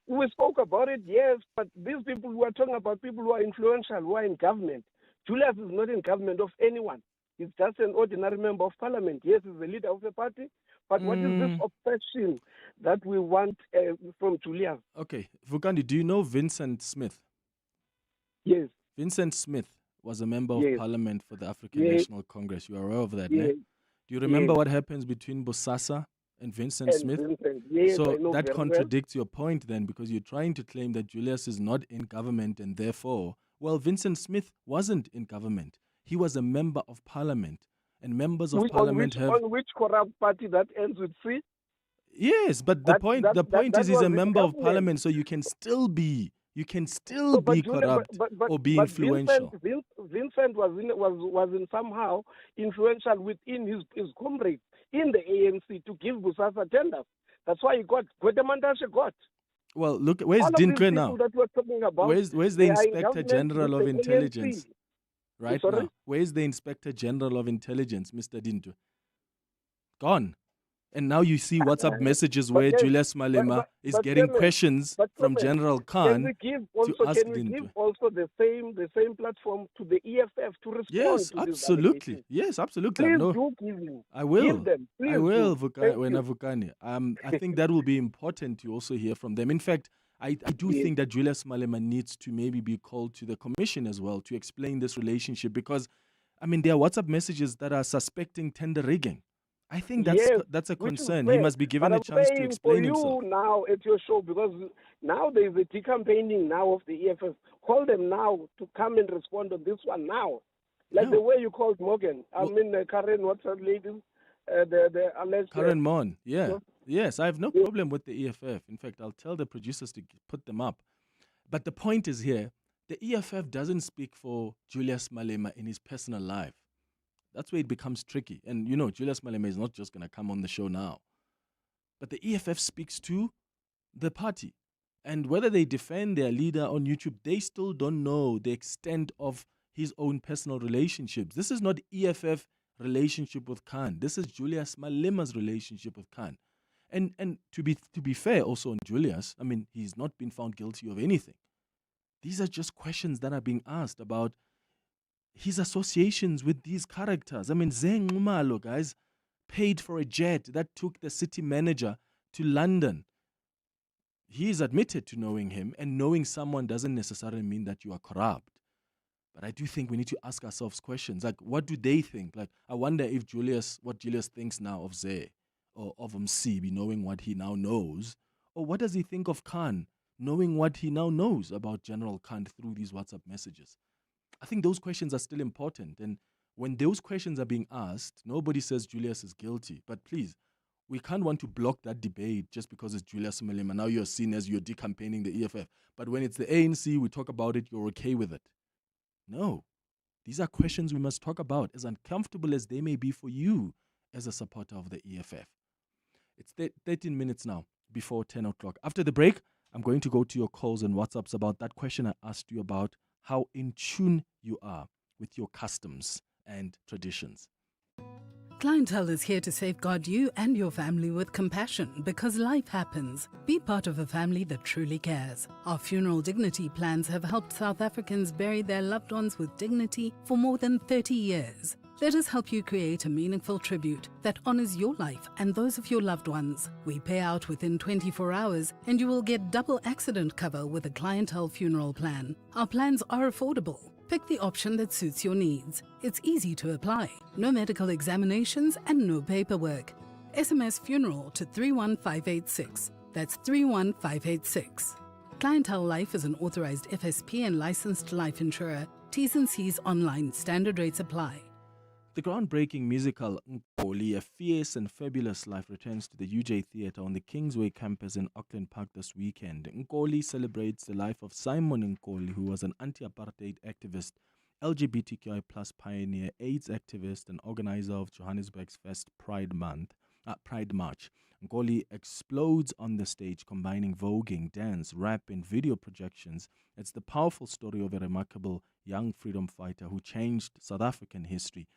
We spoke about it, yes, but these people who are talking about people who are influential, who are in government. Julius is not in government of anyone. He's just an ordinary member of parliament. Yes, he's the leader of the party, but what is this obsession that we want from Julius? Okay, Vukandi, do you know Vincent Smith? Yes. Vincent Smith was a member of parliament for the African Yes. National Congress. You are aware of that, Yes. ne? Do you remember Yes. what happens between Bosasa and Vincent And Smith? Vincent, yes, I So know that very well. contradicts your point then, because you're trying to claim that Julius is not in government and therefore, well, Vincent Smith wasn't in government. He was a member of parliament, and members of parliament have... On which corrupt party that ends with C? Yes, but the point is he's was a in member of government. parliament, so you can still be So, but Julius- corrupt or be but influential. Vincent was in somehow influential within his comrades in the ANC to give Busasa tenders. That's why he got Gwedemantashe got. Well, look, where's All of these Dinkre now? people that we're talking about, Where's the they are in Inspector government General with of the Intelligence ANC. right Sorry? now? Where's the Inspector General of Intelligence, Mr. Dinto? Gone. And now you see WhatsApp messages But where then- Julius Malema is getting Clement, questions but from Clement, General Can Khan we give to ask give Dinto. also the same platform to the EFF to respond Yes, to these absolutely. allegations? Yes, absolutely. Please No, do give him. I will. Give them. Please I will, do. Thank you. Vukani. I think that will be important to also hear from them. In fact, I do think that Julius Malema needs to maybe be called to the commission as well to explain this relationship because, I mean, there are WhatsApp messages that are suspecting tender rigging. I think Yes, that's a which is concern. fair. He must be given But a chance to I'm explain saying himself. for you now at your show, because now there is a decampaigning now of the EFF. Call them now to come and respond on this one now. Like the way you called Morgan. Karen, what's her lady? The alleged... Karen Mon, yeah. Yes, I have no problem with the EFF. In fact, I'll tell the producers to put them up. But the point is here, the EFF doesn't speak for Julius Malema in his personal life. That's where it becomes tricky. And, you know, Julius Malema is not just going to come on the show now. But the EFF speaks to the party. And whether they defend their leader on YouTube, they still don't know the extent of his own personal relationships. This is not EFF relationship with Khan. This is Julius Malema's relationship with Khan. And to be fair also on Julius, I mean, he's not been found guilty of anything. These are just questions that are being asked about his associations with these characters. I mean, Zeng Umalo, guys, paid for a jet that took the city manager to London. He is admitted to knowing him, and knowing someone doesn't necessarily mean that you are corrupt. But I do think we need to ask ourselves questions like, what do they think? Like, I wonder if what Julius thinks now of Zeh or of Msibi, knowing what he now knows, or what does he think of Khan, knowing what he now knows about General Khan through these WhatsApp messages? I think those questions are still important. And when those questions are being asked, nobody says Julius is guilty. But please, we can't want to block that debate just because it's Julius Malema. Now you're seen as you're decampaigning the EFF. But when it's the ANC, we talk about it, you're okay with it. No. These are questions we must talk about, as uncomfortable as they may be for you as a supporter of the EFF. It's 13 minutes now before 10 o'clock. After the break, I'm going to go to your calls and WhatsApps about that question I asked you about how in tune you are with your customs and traditions. Clientele is here to safeguard you and your family with compassion because life happens. Be part of a family that truly cares. Our funeral dignity plans have helped South Africans bury their loved ones with dignity for more than 30 years. Let us help you create a meaningful tribute that honors your life and those of your loved ones. We pay out within 24 hours and you will get double accident cover with a Clientele funeral plan. Our plans are affordable. Pick the option that suits your needs. It's easy to apply. No medical examinations and no paperwork. SMS funeral to 31586. That's 31586. Clientele Life is an authorized FSP and licensed life insurer. T's and C's online. Standard rates apply. The groundbreaking musical Nkoli, A Fierce and Fabulous Life returns to the UJ Theatre on the Kingsway campus in Auckland Park this weekend. Nkoli celebrates the life of Simon Nkoli, who was an anti-apartheid activist, LGBTQI+ pioneer, AIDS activist, and organizer of Johannesburg's first Pride March. Nkoli explodes on the stage, combining voguing, dance, rap, and video projections. It's the powerful story of a remarkable young freedom fighter who changed South African history.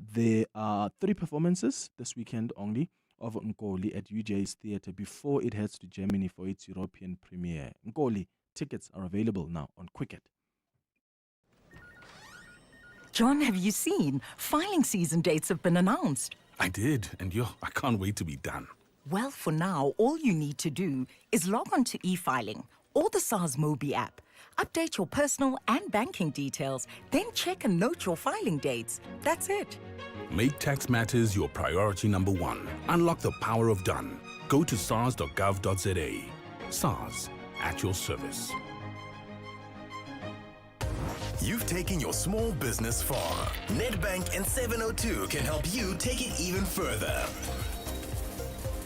There are 3 performances this weekend only of Nkoli at UJ's theatre before it heads to Germany for its European premiere. Nkoli tickets are available now on Quicket. John, have you seen? Filing season dates have been announced. I did, and I can't wait to be done. Well, for now, all you need to do is log on to e-filing or the SARS Mobi app. Update your personal and banking details, then check and note your filing dates. That's it. Make tax matters your priority number 1. Unlock the power of done. Go to sars.gov.za. SARS, at your service. You've taken your small business far. Nedbank and 702 can help you take it even further.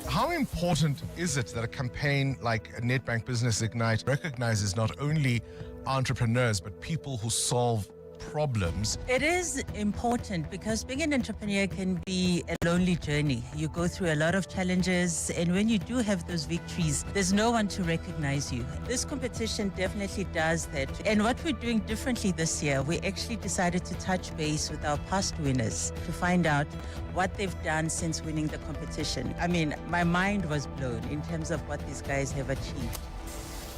How important is it that a campaign like Nedbank Business Ignite recognizes not only entrepreneurs, but people who solve problems? It is important because being an entrepreneur can be a lonely journey. You go through a lot of challenges, and when you do have those victories, there's no one to recognize you. This competition definitely does that. And what we're doing differently this year, we actually decided to touch base with our past winners to find out what they've done since winning the competition. I mean, my mind was blown in terms of what these guys have achieved.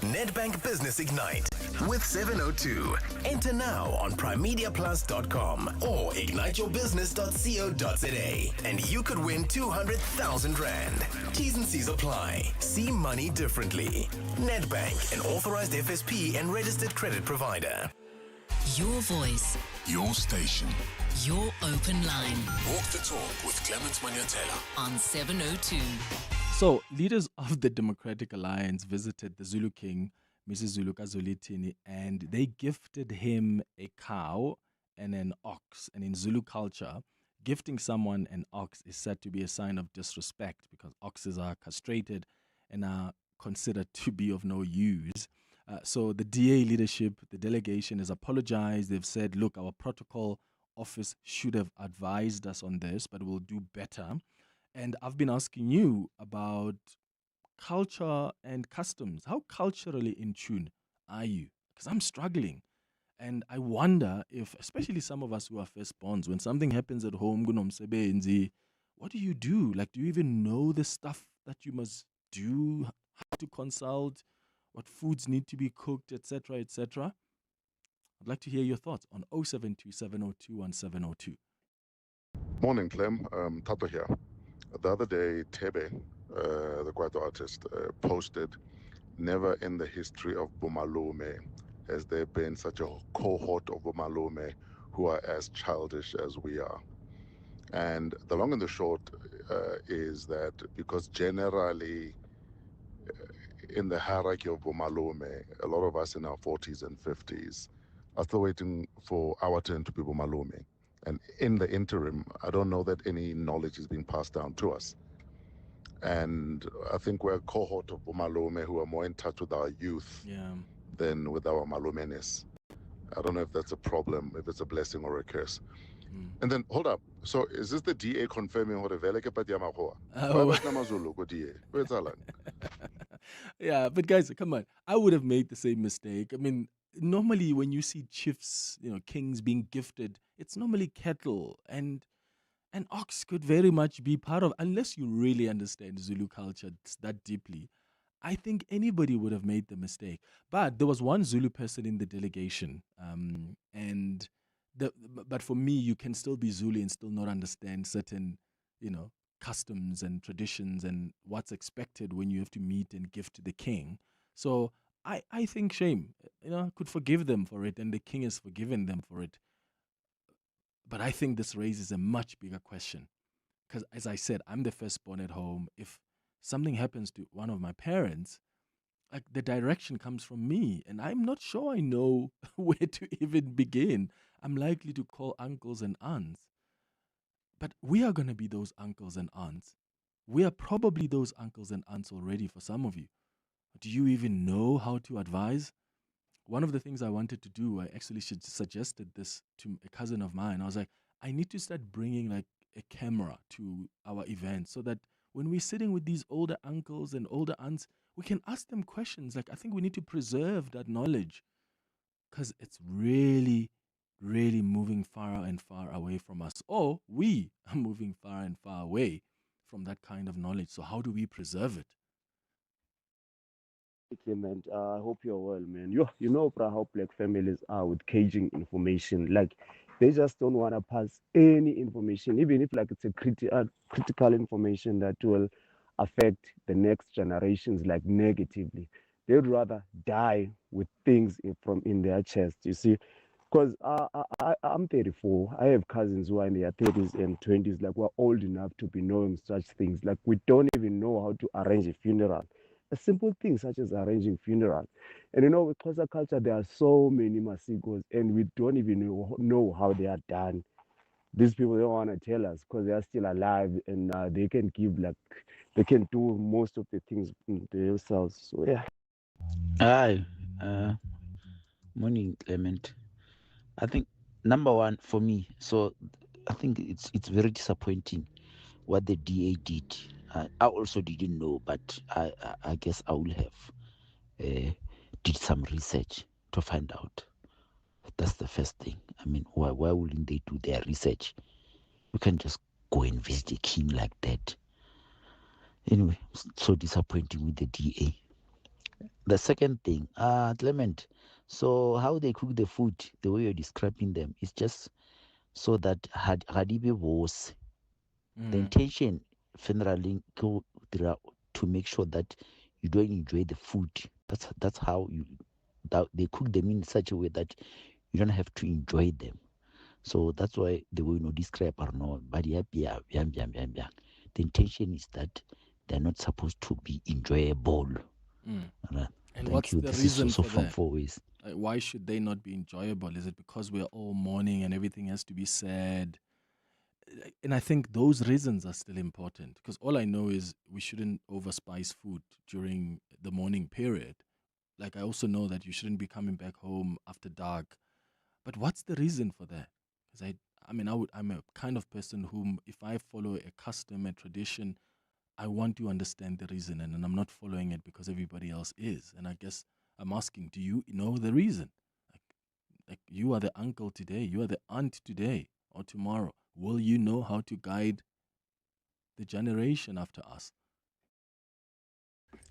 Nedbank Business Ignite with 702. Enter now on primemediaplus.com or igniteyourbusiness.co.za and you could win 200,000 Rand. T's and C's apply. See money differently. Nedbank, an authorized FSP and registered credit provider. Your voice. Your station. Your open line. Walk the talk with Clement Manyathela on 702. So, leaders of the Democratic Alliance visited the Zulu King, Mrs. Zulu Kazolithini, and they gifted him a cow and an ox. And in Zulu culture, gifting someone an ox is said to be a sign of disrespect because oxes are castrated and are considered to be of no use. So the DA leadership, the delegation has apologized. They've said, look, our protocol office should have advised us on this, but we'll do better. And I've been asking you about culture and customs. How culturally in tune are you? Because I'm struggling. And I wonder if, especially some of us who are firstborns, when something happens at home, what do you do? Like, do you even know the stuff that you must do, how to consult, what foods need to be cooked, etc., etc.? I'd like to hear your thoughts on 072 702 1702. Morning, Clem. Tato here. The other day, Tebe, the Kwaito artist, posted, never in the history of Bomalume has there been such a cohort of Bomalume who are as childish as we are. And the long and the short is that because generally in the hierarchy of Bomalume, a lot of us in our 40s and 50s are still waiting for our turn to be Bomalume. And in the interim, I don't know that any knowledge is being passed down to us. And I think we're a cohort of Bomalume who are more in touch with our youth than with our Malumeness. I don't know if that's a problem, if it's a blessing or a curse. And then, hold up. So is this the DA confirming what Yeah, but guys, come on. I would have made the same mistake. I mean, normally when you see chiefs, kings being gifted, it's normally cattle, and an ox could very much be part of, unless you really understand Zulu culture that deeply. I think anybody would have made the mistake. But there was one Zulu person in the delegation, but for me, you can still be Zulu and still not understand certain, customs and traditions and what's expected when you have to meet and gift the king. So I think shame, could forgive them for it, and the king has forgiven them for it. But I think this raises a much bigger question. Because as I said, I'm the firstborn at home. If something happens to one of my parents, like the direction comes from me, and I'm not sure I know where to even begin. I'm likely to call uncles and aunts. But we are going to be those uncles and aunts. We are probably those uncles and aunts already for some of you. Do you even know how to advise? One of the things I wanted to do, I actually suggested this to a cousin of mine. I was like, I need to start bringing like a camera to our event so that when we're sitting with these older uncles and older aunts, we can ask them questions. Like, I think we need to preserve that knowledge because it's really, really moving far and far away from us. Or we are moving far and far away from that kind of knowledge. So how do we preserve it? Clement, I hope you're well, man. You know how black families are with caging information. Like, they just don't want to pass any information, even if like it's a critical information that will affect the next generations, like negatively. They'd rather die with things from in their chest, you see. Because I'm 34. I have cousins who are in their 30s and 20s, like we're old enough to be knowing such things. Like, we don't even know how to arrange a funeral. A simple thing such as arranging funeral. And with Xhosa culture, there are so many masikos, and we don't even know how they are done. These people don't want to tell us because they are still alive, and they can do most of the things themselves. So yeah. Hi, morning, Clement. I think number one for me, so I think it's very disappointing what the DA did. I also didn't know, but I guess I will have did some research to find out. That's the first thing. I mean, why wouldn't they do their research? You can just go and visit a king like that. Anyway, so disappointing with the DA. The second thing, Clement, so how they cook the food, the way you're describing them, is just so that Hadibe was the intention generally to make sure that you don't enjoy the food. That's how they cook them in such a way that You don't have to enjoy them. So that's why the way describe or no, but the intention is that they're not supposed to be enjoyable. And Thank what's you. the This reason is also for from that? 4 ways. Why should they not be enjoyable? Is it because we're all mourning and everything has to be said? And I think those reasons are still important, because all I know is we shouldn't overspice food during the mourning period. Like, I also know that you shouldn't be coming back home after dark. But what's the reason for that? Because I'm a kind of person whom, if I follow a custom, a tradition, I want to understand the reason, and I'm not following it because everybody else is. And I guess I'm asking, do you know the reason? Like you are the uncle today, you are the aunt today or tomorrow. Will you know how to guide the generation after us?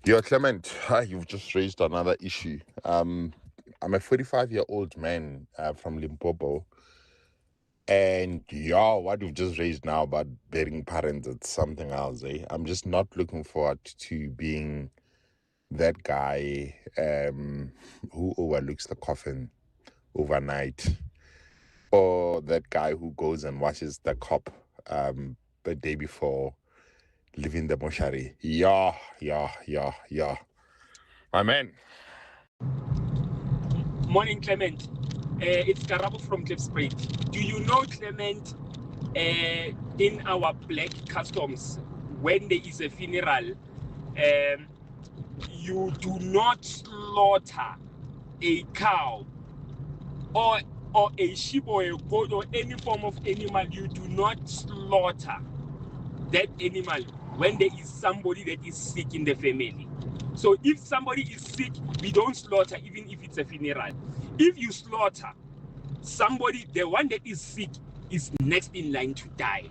Yeah, Clement, you've just raised another issue. I'm a 45-year-old man from Limpopo. And yeah, what you've just raised now about burying parents, it's something else, eh? I'm just not looking forward to being that guy who overlooks the coffin overnight, or that guy who goes and watches the cop the day before leaving the mortuary. Yeah. My man. Morning, Clement. It's Karabo from Cliffspring. Do you know, Clement, in our black customs, when there is a funeral, you do not slaughter a cow or a sheep or a goat or any form of animal. You do not slaughter that animal when there is somebody that is sick in the family. So if somebody is sick, we don't slaughter even if it's a funeral. If you slaughter somebody, the one that is sick is next in line to die.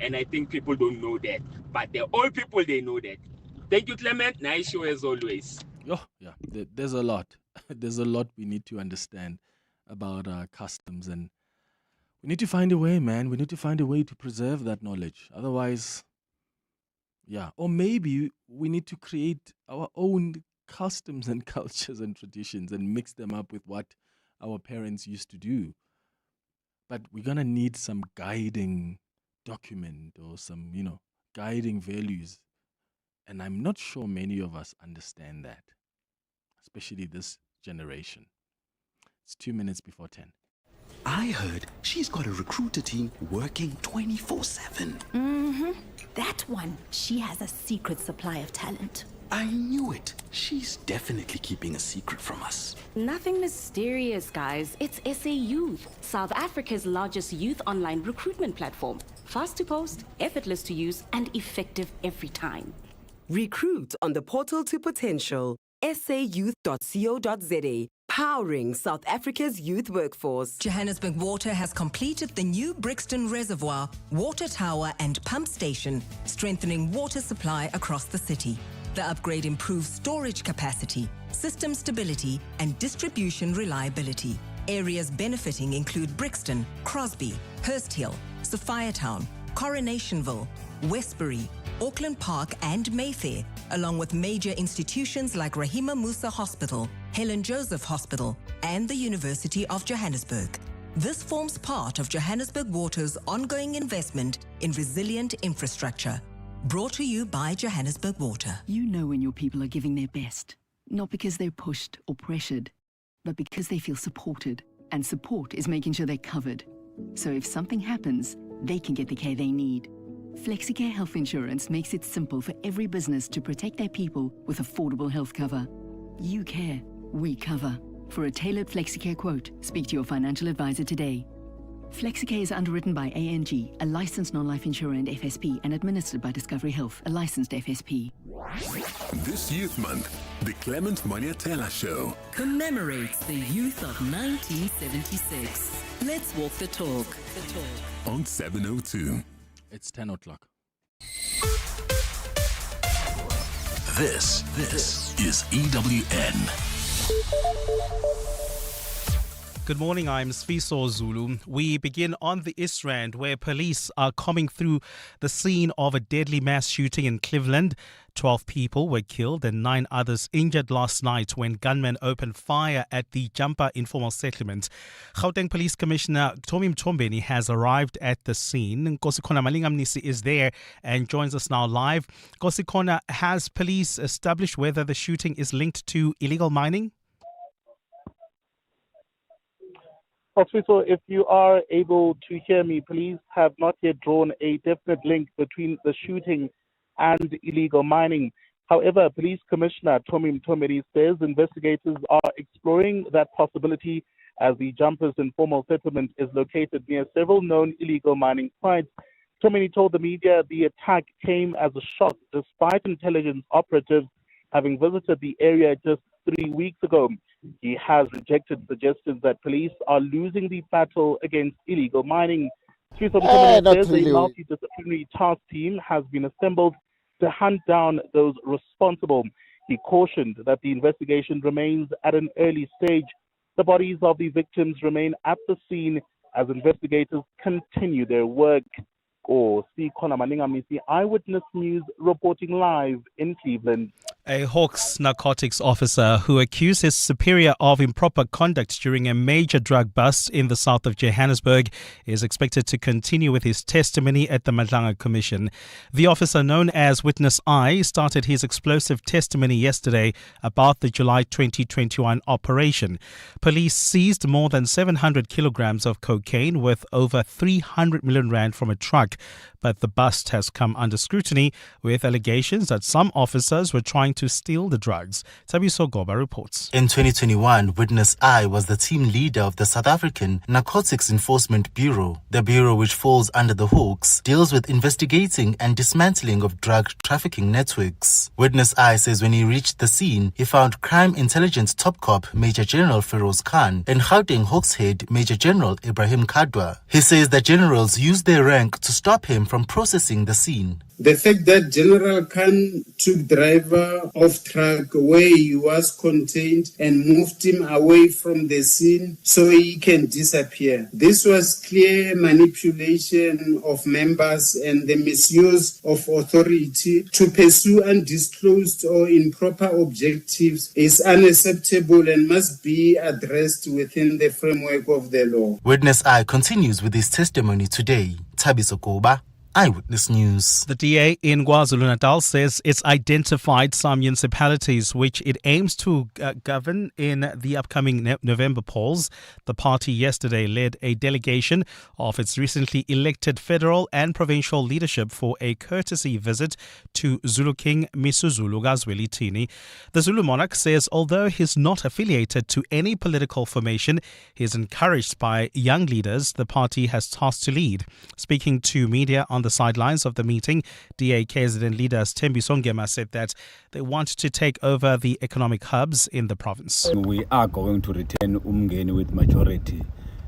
And I think people don't know that. But the old people, they know that. Thank you, Clement. Nice show as always. Oh, yeah. There's a lot. There's a lot we need to understand about our customs. And we need to find a way, man. We need to find a way to preserve that knowledge. Otherwise, yeah. Or maybe we need to create our own customs and cultures and traditions and mix them up with what our parents used to do. But we're going to need some guiding document or some, guiding values. And I'm not sure many of us understand that, especially this generation. It's 2 minutes before 10. I heard she's got a recruiter team working 24/7. Mm-hmm. That one, she has a secret supply of talent. I knew it. She's definitely keeping a secret from us. Nothing mysterious, guys. It's SA Youth, South Africa's largest youth online recruitment platform. Fast to post, effortless to use, and effective every time. Recruit on the portal to potential. sayouth.co.za. Powering South Africa's youth workforce. Johannesburg Water has completed the new Brixton Reservoir, water tower and pump station, strengthening water supply across the city. The upgrade improves storage capacity, system stability and distribution reliability. Areas benefiting include Brixton, Crosby, Hurst Hill, Sophiatown, Coronationville, Westbury, Auckland Park and Mayfair, along with major institutions like Rahima Musa Hospital, Helen Joseph Hospital, and the University of Johannesburg. This forms part of Johannesburg Water's ongoing investment in resilient infrastructure. Brought to you by Johannesburg Water. You know when your people are giving their best, not because they're pushed or pressured, but because they feel supported. And support is making sure they're covered. So if something happens, they can get the care they need. FlexiCare Health Insurance makes it simple for every business to protect their people with affordable health cover. You care, we cover. For a tailored FlexiCare quote, speak to your financial advisor today. FlexiCare is underwritten by ANG, a licensed non-life insurer and FSP, and administered by Discovery Health, a licensed FSP. This Youth Month, the Clement Manyathela Show Commemorates the youth of 1976. Let's walk the talk. on 702. It's 10 o'clock. This is EWN. Good morning, I'm Sfiso Zulu. We begin on the East Rand, where police are combing through the scene of a deadly mass shooting in Cleveland. 12 people were killed and 9 others injured last night when gunmen opened fire at the Jumper informal settlement. Gauteng Police Commissioner Tommy Mtombeni has arrived at the scene. Nkosikhona Malingamnisi is there and joins us now live. Nkosikhona, has police established whether the shooting is linked to illegal mining? So if you are able to hear me, police have not yet drawn a definite link between the shooting and illegal mining. However, Police Commissioner Tommy Mtombeni says investigators are exploring that possibility as the Jumpers informal settlement is located near several known illegal mining sites. Mtombeni told the media the attack came as a shock despite intelligence operatives having visited the area just 3 weeks ago. He has rejected suggestions that police are losing the battle against illegal mining. Says a multidisciplinary task team has been assembled to hunt down those responsible. He cautioned that the investigation remains at an early stage. The bodies of the victims remain at the scene as investigators continue their work. Eyewitness News reporting live in Cleveland. A Hawks narcotics officer who accused his superior of improper conduct during a major drug bust in the south of Johannesburg is expected to continue with his testimony at the Madlanga Commission. The officer, known as Witness I, started his explosive testimony yesterday about the July 2021 operation. Police seized more than 700 kilograms of cocaine worth over 300 million rand from a truck. But the bust has come under scrutiny with allegations that some officers were trying to steal the drugs. Tabiso Goba reports. In 2021, Witness I was the team leader of the South African Narcotics Enforcement Bureau. The bureau, which falls under the Hawks, deals with investigating and dismantling of drug trafficking networks. Witness I says when he reached the scene, he found Crime Intelligence Top Cop Major General Feroz and Gauteng Hawks Head Major General Ibrahim Kadwa. He says the generals used their rank to stop him from processing the scene. The fact that General Khan took driver of truck where he was contained and moved him away from the scene so he can disappear. This was clear manipulation of members and the misuse of authority to pursue undisclosed or improper objectives is unacceptable and must be addressed within the framework of the law. Witness I continues with his testimony today. Tabiso Koba, Eyewitness News. The DA in KwaZulu-Natal says it's identified some municipalities which it aims to govern in the upcoming November polls. The party yesterday led a delegation of its recently elected federal and provincial leadership for a courtesy visit to Zulu King Misuzulu Gazwelithini. The Zulu monarch says although he's not affiliated to any political formation, he's encouraged by young leaders the party has tasked to lead. Speaking to media on the sidelines of the meeting, DA KZN leaders Thembiso Ngema said that they want to take over the economic hubs in the province. We are going to return Umgeni with majority.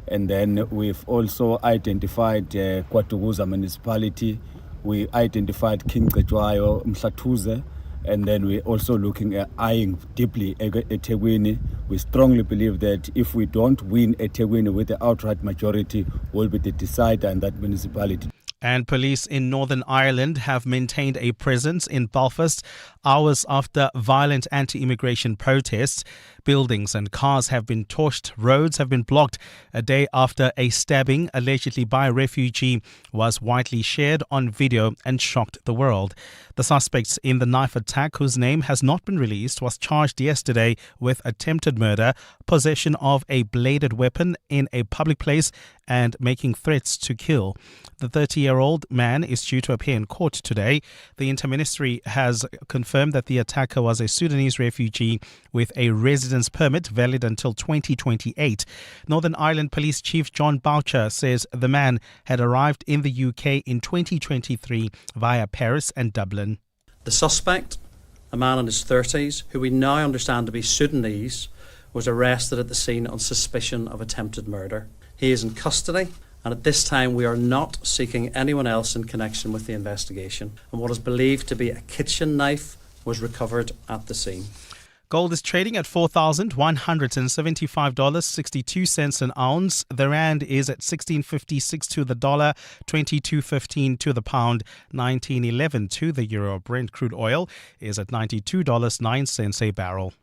And then we've also identified Kwatuguza municipality. We identified King Cetshwayo, Mhlatuze. And then we're also looking at eyeing deeply eThekwini. We strongly believe that if we don't win eThekwini with the outright majority, we'll be the decider in that municipality. And police in Northern Ireland have maintained a presence in Belfast hours after violent anti-immigration protests. Buildings and cars have been torched, roads have been blocked a day after a stabbing allegedly by a refugee was widely shared on video and shocked the world. The suspect in the knife attack, whose name has not been released, was charged yesterday with attempted murder, possession of a bladed weapon in a public place, and making threats to kill. The 30-year-old man is due to appear in court today. The interministry has confirmed that the attacker was a Sudanese refugee with a residence permit valid until 2028. Northern Ireland Police Chief John Boucher says the man had arrived in the UK in 2023 via Paris and Dublin. The suspect, a man in his 30s, who we now understand to be Sudanese, was arrested at the scene on suspicion of attempted murder. He is in custody, and at this time we are not seeking anyone else in connection with the investigation. And what is believed to be a kitchen knife was recovered at the scene. Gold is trading at $4,175.62 an ounce. The rand is at 16.56 to the dollar, 22.15 to the pound, 19.11 to the euro. Brent crude oil is at $92.09 a barrel.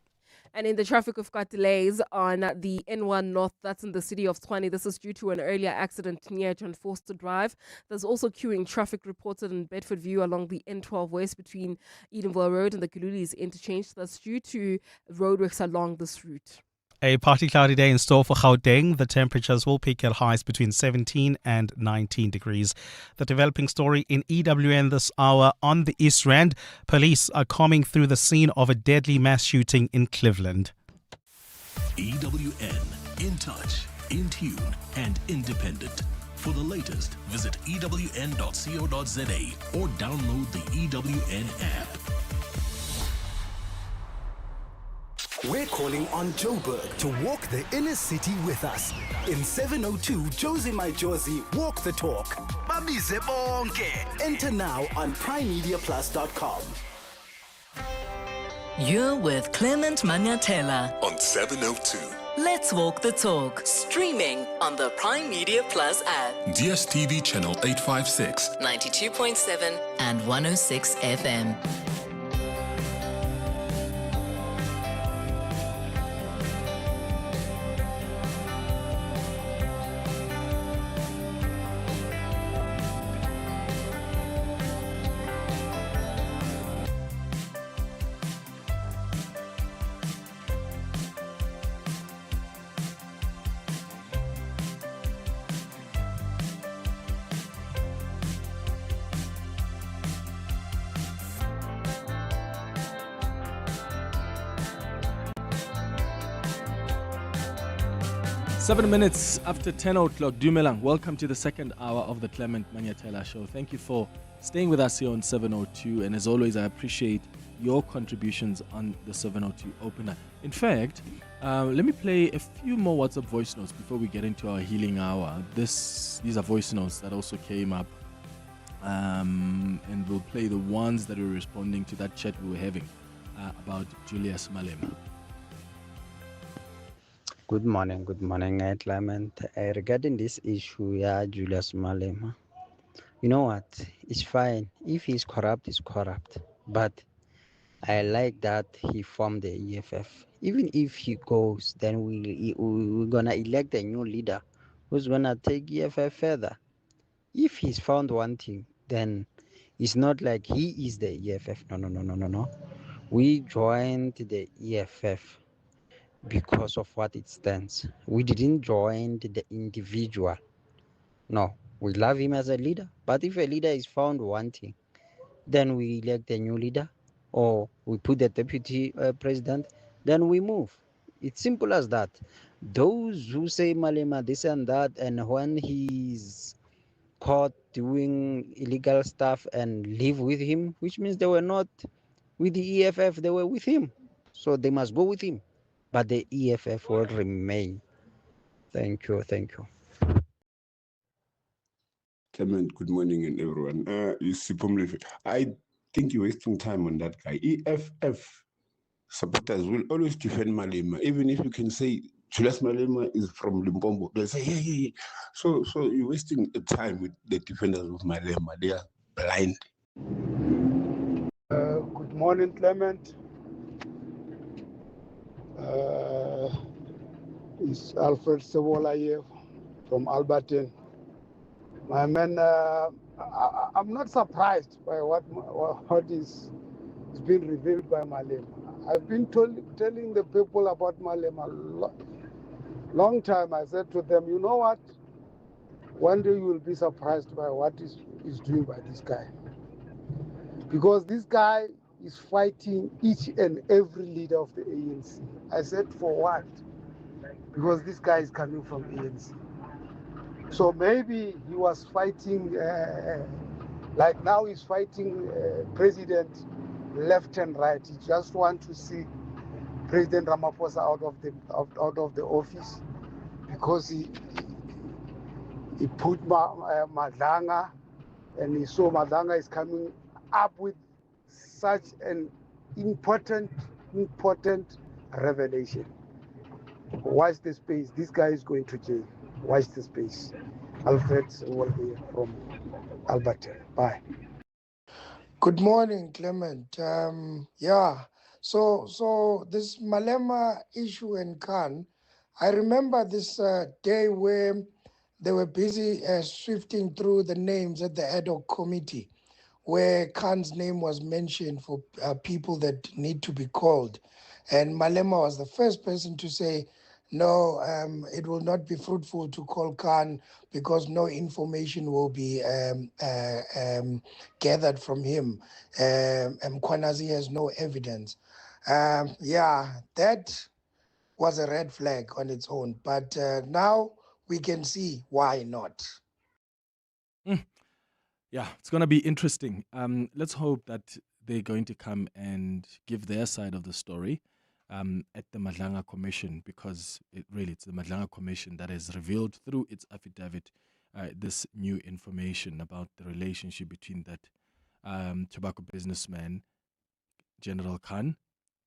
And in the traffic, we've got delays on the N1 North, that's in the city of Tshwane. This is due to an earlier accident near John Forster Drive. There's also queuing traffic reported in Bedford View along the N12 West between Edenville Road and the Kululis interchange. That's due to roadworks along this route. A partly cloudy day in store for Gauteng. The temperatures will peak at highs between 17 and 19 degrees. The developing story in EWN this hour on the East Rand. Police are combing through the scene of a deadly mass shooting in Cleveland. EWN, in touch, in tune, and independent. For the latest, visit ewn.co.za or download the EWN app. We're calling on Joburg to walk the inner city with us. In 702 Josie My Josie Walk the Talk. Babize bonke. Enter now on primemediaplus.com. You're with Clement Manyathela on 702. Let's walk the talk. Streaming on the Prime Media Plus app. DSTV channel 856. 92.7 and 106 FM. Seven minutes after 10 o'clock, Dumelang, welcome to the second hour of the Clement Manyathela Show. Thank you for staying with us here on 702. And as always, I appreciate your contributions on the 702 opener. In fact, let me play a few more WhatsApp voice notes before we get into our healing hour. These are voice notes that also came up. And we'll play the ones that were responding to that chat we were having about Julius Malema. Good morning, Clement. Regarding this issue, Julius Malema, you know what? It's fine. If he's corrupt, he's corrupt. But I like that he formed the EFF. Even if he goes, then we're going to elect a new leader who's going to take EFF further. If he's found wanting, then it's not like he is the EFF. No. We joined the EFF because of what it stands. We didn't join the individual. No, we love him as a leader. But if a leader is found wanting, then we elect a new leader or we put the deputy president, then we move. It's simple as that. Those who say Malema this and that, and when he's caught doing illegal stuff and live with him, which means they were not with the EFF, they were with him. So they must go with him. But the EFF will remain. Thank you. Clement, good morning and everyone. I think you're wasting time on that guy. EFF supporters will always defend Malema, even if you can say Julius Malema is from Limpopo. They'll say, yeah. So you're wasting time with the defenders of Malema. They are blind. Good morning, Clement. It's Alfred Sebola here from Alberton. My man, I'm not surprised by what is being revealed by Malema. I've been telling the people about Malema long time. I said to them, you know what? One day you will be surprised by what is doing by this guy. Because this guy is fighting each and every leader of the ANC. I said, for what? Because this guy is coming from ANC. So maybe he was fighting, like now he's fighting President left and right. He just wants to see President Ramaphosa out of the office because he put Madlanga, and he saw Madlanga is coming up with such an important important revelation. Watch the space. This guy is going to jail. Watch the space. Alfred will be from Alberta. Bye. Good morning, Clement. So this Malema issue in Khan, I remember this day where they were busy sifting through the names at the ad hoc committee, where Khan's name was mentioned for people that need to be called. And Malema was the first person to say, no, it will not be fruitful to call Khan because no information will be gathered from him. Kwanazi has no evidence. That was a red flag on its own. But now we can see why not. Yeah, it's going to be interesting. Let's hope that they're going to come and give their side of the story at the Madlanga Commission, because it's the Madlanga Commission that has revealed through its affidavit this new information about the relationship between that tobacco businessman, General Khan,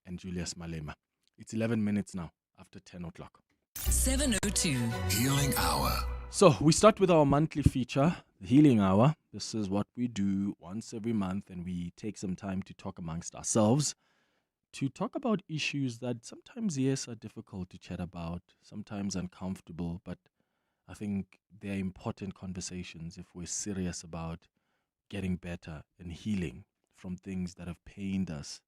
and Julius Malema. It's 11 minutes now after 10 o'clock. 702 Healing Hour. So we start with our monthly feature, the Healing Hour. This is what we do once every month, and we take some time to talk amongst ourselves, to talk about issues that sometimes, yes, are difficult to chat about, sometimes uncomfortable, but I think they're important conversations if we're serious about getting better and healing from things that have pained us.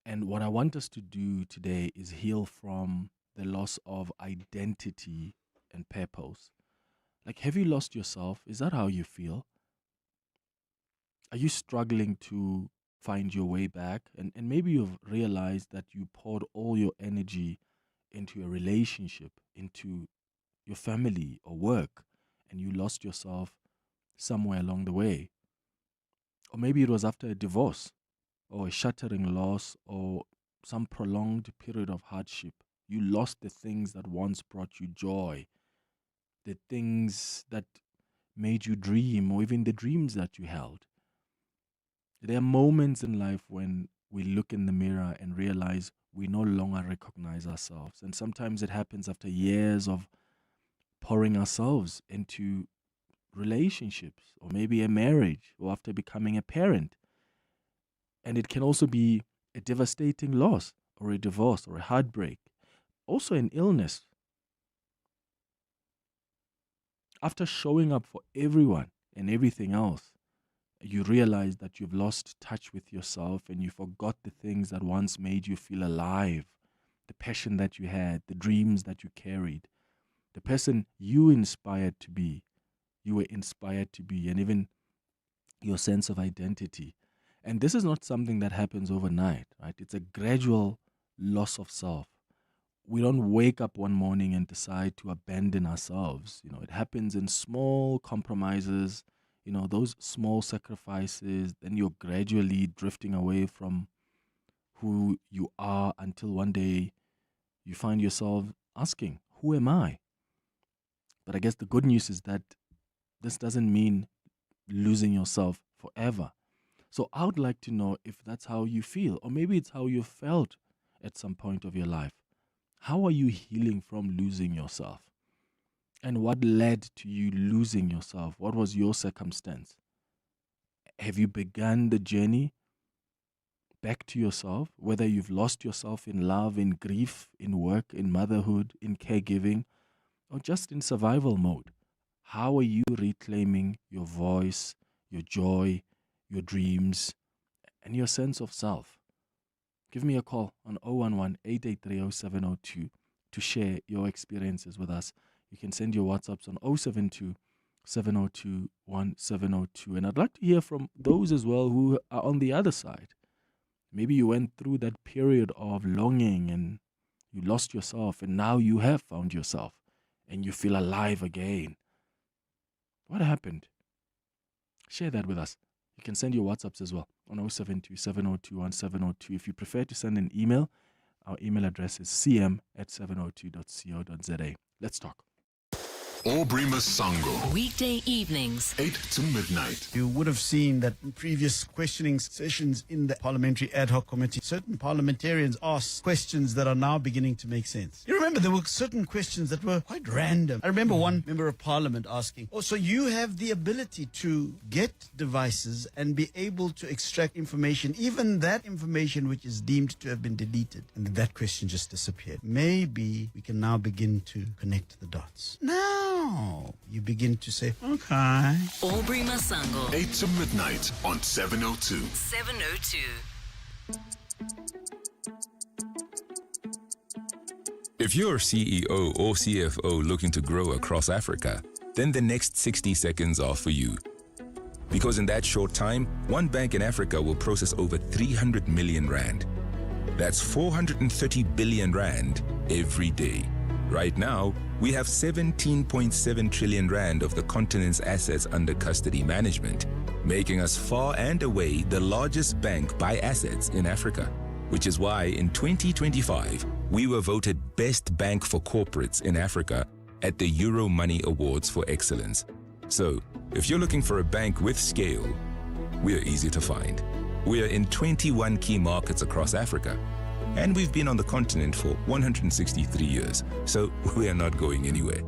And what I want us to do today is heal from the loss of identity and purpose. Like, have you lost yourself? Is that how you feel? Are you struggling to find your way back? And maybe you've realized that you poured all your energy into a relationship, into your family or work, and you lost yourself somewhere along the way. Or maybe it was after a divorce or a shattering loss or some prolonged period of hardship. You lost the things that once brought you joy, the things that made you dream, or even the dreams that you held. There are moments in life when we look in the mirror and realize we no longer recognize ourselves. And sometimes it happens after years of pouring ourselves into relationships, or maybe a marriage, or after becoming a parent. And it can also be a devastating loss, or a divorce, or a heartbreak, also an illness. After showing up for everyone and everything else, you realize that you've lost touch with yourself, and you forgot the things that once made you feel alive, the passion that you had, the dreams that you carried, the person you inspired to be, you were inspired to be, and even your sense of identity. And this is not something that happens overnight, right? It's a gradual loss of self. We don't wake up one morning and decide to abandon ourselves. It happens in small compromises, those small sacrifices. Then you're gradually drifting away from who you are until one day you find yourself asking, who am I? But I guess the good news is that this doesn't mean losing yourself forever. So I would like to know if that's how you feel, or maybe it's how you felt at some point of your life. How are you healing from losing yourself? And what led to you losing yourself? What was your circumstance? Have you begun the journey back to yourself, whether you've lost yourself in love, in grief, in work, in motherhood, in caregiving, or just in survival mode? How are you reclaiming your voice, your joy, your dreams, and your sense of self? Give me a call on 011-883-0702 to share your experiences with us. You can send your WhatsApps on 072-702-1702. And I'd like to hear from those as well who are on the other side. Maybe you went through that period of longing and you lost yourself, and now you have found yourself and you feel alive again. What happened? Share that with us. You can send your WhatsApps as well on 072-702-1702. If you prefer to send an email, our email address is cm@702.co.za. Let's talk. Aubrey Masango. Weekday evenings, 8 to midnight. You would have seen that in previous questioning sessions in the Parliamentary Ad Hoc Committee, certain parliamentarians asked questions that are now beginning to make sense. You remember there were certain questions that were quite random. I remember one member of Parliament asking, so you have the ability to get devices and be able to extract information, even that information which is deemed to have been deleted. And that question just disappeared. Maybe we can now begin to connect the dots. Now you begin to say, okay. Aubrey Masango. 8 to midnight on 702. 702. If you're CEO or CFO looking to grow across Africa, then the next 60 seconds are for you. Because in that short time, one bank in Africa will process over 300 million rand. That's 430 billion rand every day. Right now, we have 17.7 trillion rand of the continent's assets under custody management, making us far and away the largest bank by assets in Africa, which is why in 2025, we were voted Best Bank for Corporates in Africa at the Euro Money Awards for Excellence. So, if you're looking for a bank with scale, we're easy to find. We're in 21 key markets across Africa, and we've been on the continent for 163 years, so we are not going anywhere.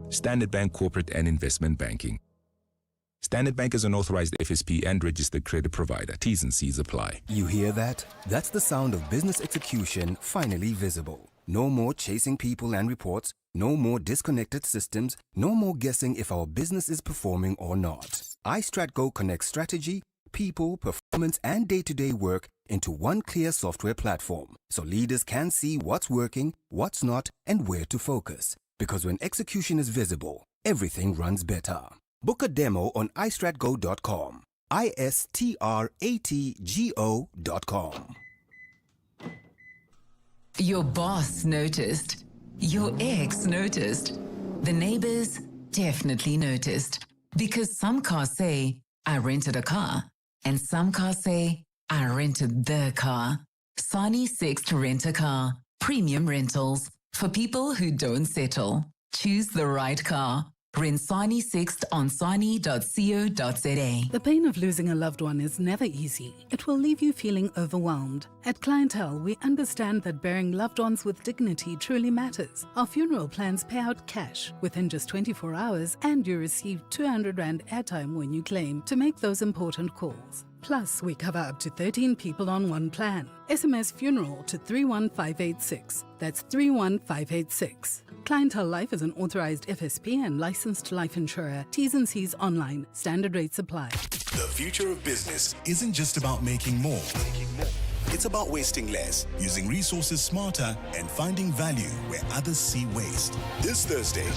Standard Bank Corporate and Investment Banking. Standard Bank is an authorized FSP and registered credit provider. T's and C's apply. You hear that? That's the sound of business execution finally visible. No more chasing people and reports, no more disconnected systems, no more guessing if our business is performing or not. iStratGo connects strategy, people, performance, and day-to-day work into one clear software platform, so leaders can see what's working, what's not, and where to focus. Because when execution is visible, everything runs better. Book a demo on istratgo.com. istratgo.com. Your boss noticed. Your ex noticed. The neighbors definitely noticed. Because some cars say, I rented a car. And some cars say, I rented the car. Sani Sixt Rent a Car. Premium rentals. For people who don't settle. Choose the right car. Rent Sani Sixt on sani.co.za. The pain of losing a loved one is never easy. It will leave you feeling overwhelmed. At Clientele, we understand that burying loved ones with dignity truly matters. Our funeral plans pay out cash within just 24 hours, and you receive 200 Rand airtime when you claim to make those important calls. Plus, we cover up to 13 people on one plan. SMS funeral to 31586. That's 31586. Clientele Life is an authorized FSP and licensed life insurer. T's and C's online. Standard rates apply. The future of business isn't just about making more. It's about wasting less, using resources smarter, and finding value where others see waste. This Thursday,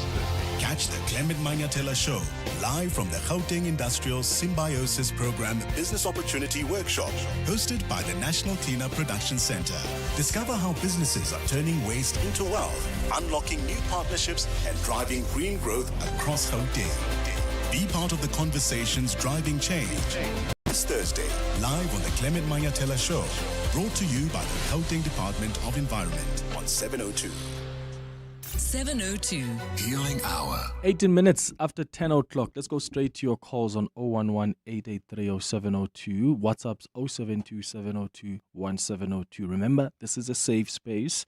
catch the Clement Manyathela Show, live from the Gauteng Industrial Symbiosis Program Business Opportunity Workshop, hosted by the National Cleanup Production Center. Discover how businesses are turning waste into wealth, unlocking new partnerships, and driving green growth across Gauteng. Be part of the conversations driving change. This Thursday, live on the Clement Manyathela Show, brought to you by the Gauteng Department of Environment on 702. 702. Healing Hour. 18 minutes after 10 o'clock. Let's go straight to your calls on 011-883-0702. WhatsApp's 072-702-1702. Remember, this is a safe space.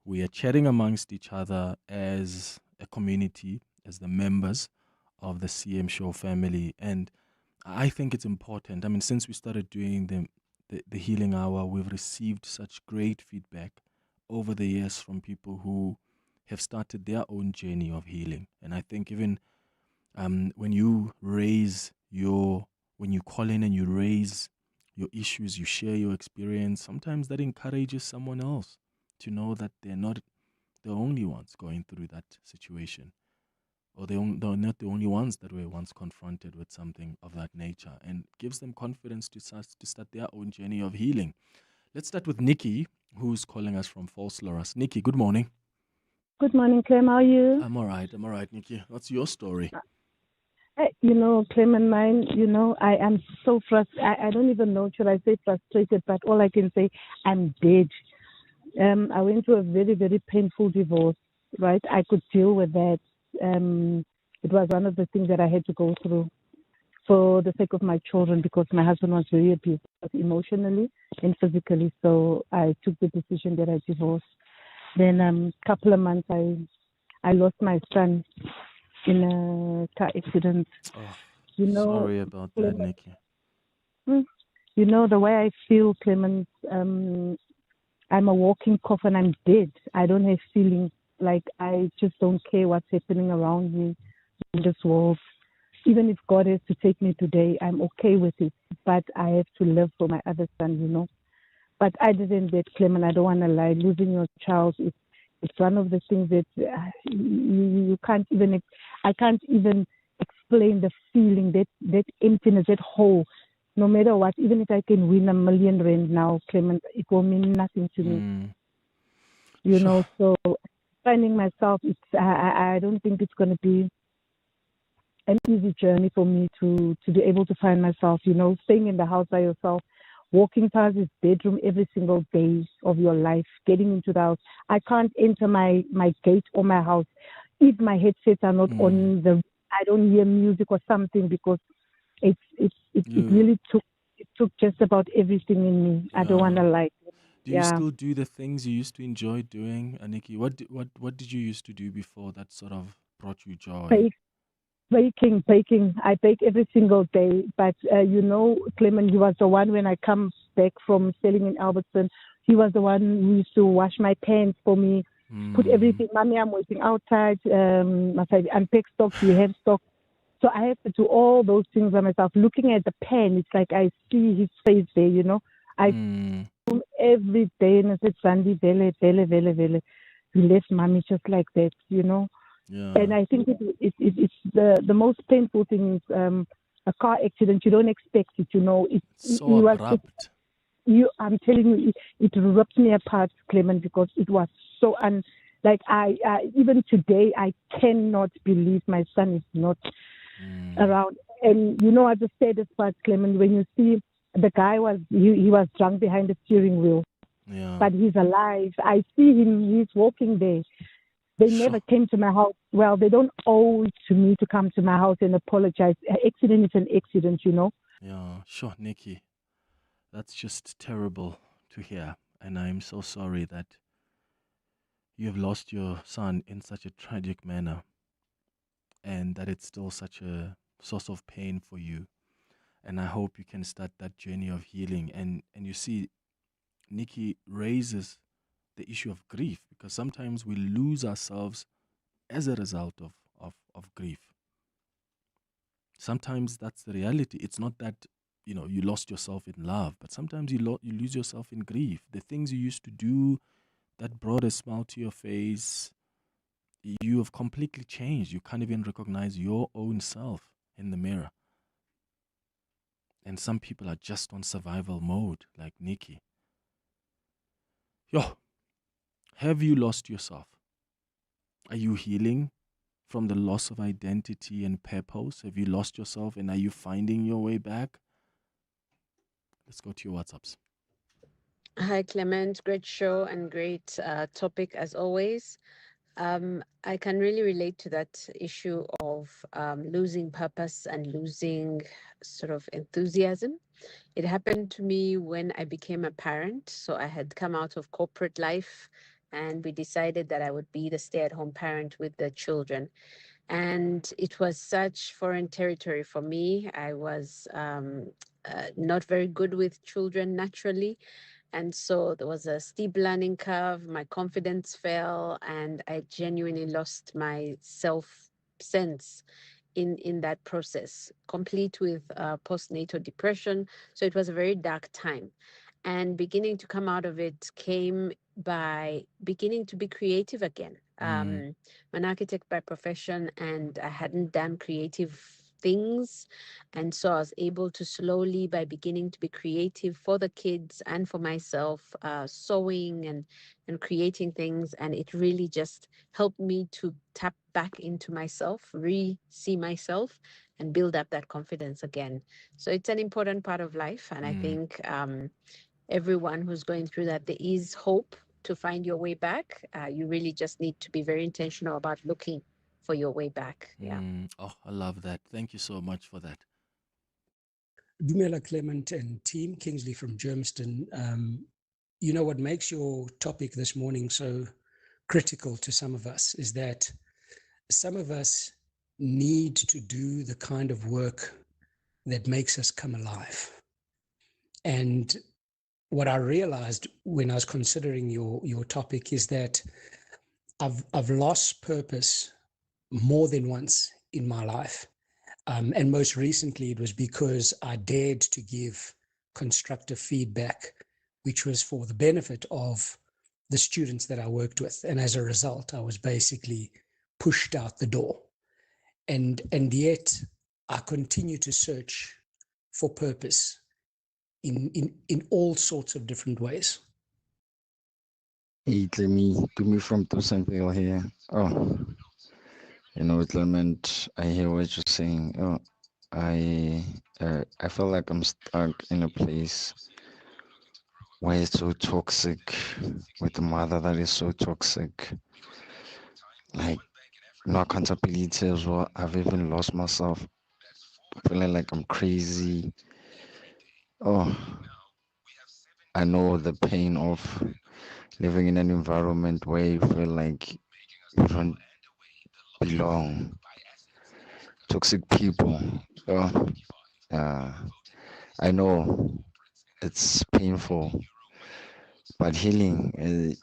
We are chatting amongst each other as a community, as the members of the CM Show family. And I think it's important. I mean, since we started doing the Healing Hour, we've received such great feedback over the years from people who have started their own journey of healing. And I think even when you call in and you raise your issues, you share your experience, sometimes that encourages someone else to know that they're not the only ones going through that situation. Or they're not the only ones that were once confronted with something of that nature, and gives them confidence to start their own journey of healing. Let's start with Nikki, who's calling us from Vosloorus. Nikki, good morning. Good morning, Clem. How are you? I'm all right, Nikki. What's your story? Clem and mine, I am so frustrated. I don't even know, should I say frustrated, but all I can say, I'm dead. I went through a very, very painful divorce, right? I could deal with that. it was one of the things that I had to go through for the sake of my children, because my husband was very abusive emotionally and physically. So I took the decision that I divorced. Then couple of months, I lost my son in a car accident. Oh, You know, sorry about that, Nikki. You know, the way I feel, Clement, I'm a walking coffin. I'm dead. I don't have feelings. Like, I just don't care what's happening around me in this world. Even if God has to take me today, I'm okay with it. But I have to live for my other son, you know. But other than that, Clement, I don't want to lie. Losing your child is it's one of the things that you can't even. I can't even explain the feeling, that emptiness, that hole. No matter what, even if I can win R1 million now, Clement, it will mean nothing to me. You know, so finding myself, I don't think it's going to be an easy journey for me to be able to find myself, you know, staying in the house by yourself, walking past this bedroom every single day of your life, getting into the house. I can't enter my gate or my house if my headsets are not on I don't hear music or something, because it really took just about everything in me. I don't want to lie. Do you still do the things you used to enjoy doing, Nikki? What did you used to do before that sort of brought you joy? Baking. I bake every single day. But, you know, Clement, he was the one when I come back from selling in Albertson. He was the one who used to wash my pants for me, put everything. Mommy, I'm waiting outside. Must I unpack stock? Do you have stock? So I have to do all those things by myself. Looking at the pen, it's like I see his face there, you know. I see him every day, and I said, Sandy, vele. You left mommy just like that, you know. Yeah. And I think it's the most painful thing is a car accident. You don't expect it, you know. So abrupt. I'm telling you, it ripped me apart, Clement, because it was so like I even today I cannot believe my son is not around. And you know what the saddest part, Clement, when you see the guy he was drunk behind the steering wheel, but he's alive. I see him; he's walking there. They never came to my house. Well, they don't owe it to me to come to my house and apologize. An accident is an accident, you know. Yeah, sure, Nikki. That's just terrible to hear, and I'm so sorry that you have lost your son in such a tragic manner, and that it's still such a source of pain for you. And I hope you can start that journey of healing. And you see, Nikki raises the issue of grief, because sometimes we lose ourselves as a result of grief. Sometimes that's the reality. It's not that, you know, you lost yourself in love, but sometimes you lose yourself in grief. The things you used to do that brought a smile to your face, you have completely changed. You can't even recognize your own self in the mirror. And some people are just on survival mode, like Nikki. Have you lost yourself? Are you healing from the loss of identity and purpose? Have you lost yourself, and are you finding your way back? Let's go to your WhatsApps. Hi, Clement. Great show and great topic as always. I can really relate to that issue of losing purpose and losing sort of enthusiasm. It happened to me when I became a parent. So I had come out of corporate life, and we decided that I would be the stay-at-home parent with the children. And it was such foreign territory for me. I was not very good with children naturally. And so there was a steep learning curve. My confidence fell, and I genuinely lost my self-sense in that process, complete with postnatal depression. So it was a very dark time. And beginning to come out of it came by beginning to be creative again. I'm an architect by profession, and I hadn't done creative things. And so I was able to slowly, by beginning to be creative for the kids and for myself, sewing and creating things. And it really just helped me to tap back into myself, re-see myself, and build up that confidence again. So it's an important part of life. And I think everyone who's going through that, there is hope to find your way back. You really just need to be very intentional about looking for your way back. Yeah. Oh, I love that. Thank you so much for that. Dumela Clement and team, Kingsley from Germiston. You know what makes your topic this morning so critical to some of us is that some of us need to do the kind of work that makes us come alive. And what I realized when I was considering your topic is that I've lost purpose more than once in my life. And most recently, it was because I dared to give constructive feedback, which was for the benefit of the students that I worked with. And as a result, I was basically pushed out the door. And yet I continue to search for purpose in all sorts of different ways. Hey, Clemmy from Tosanville here. Oh, you know, Clement, I hear what you're saying. Oh, I feel like I'm stuck in a place where it's so toxic, with a mother that is so toxic. Like, no accountability as well. I've even lost myself, feeling like I'm crazy. Oh, I know the pain of living in an environment where you feel like you don't belong. Toxic people. Oh, I know it's painful, but healing,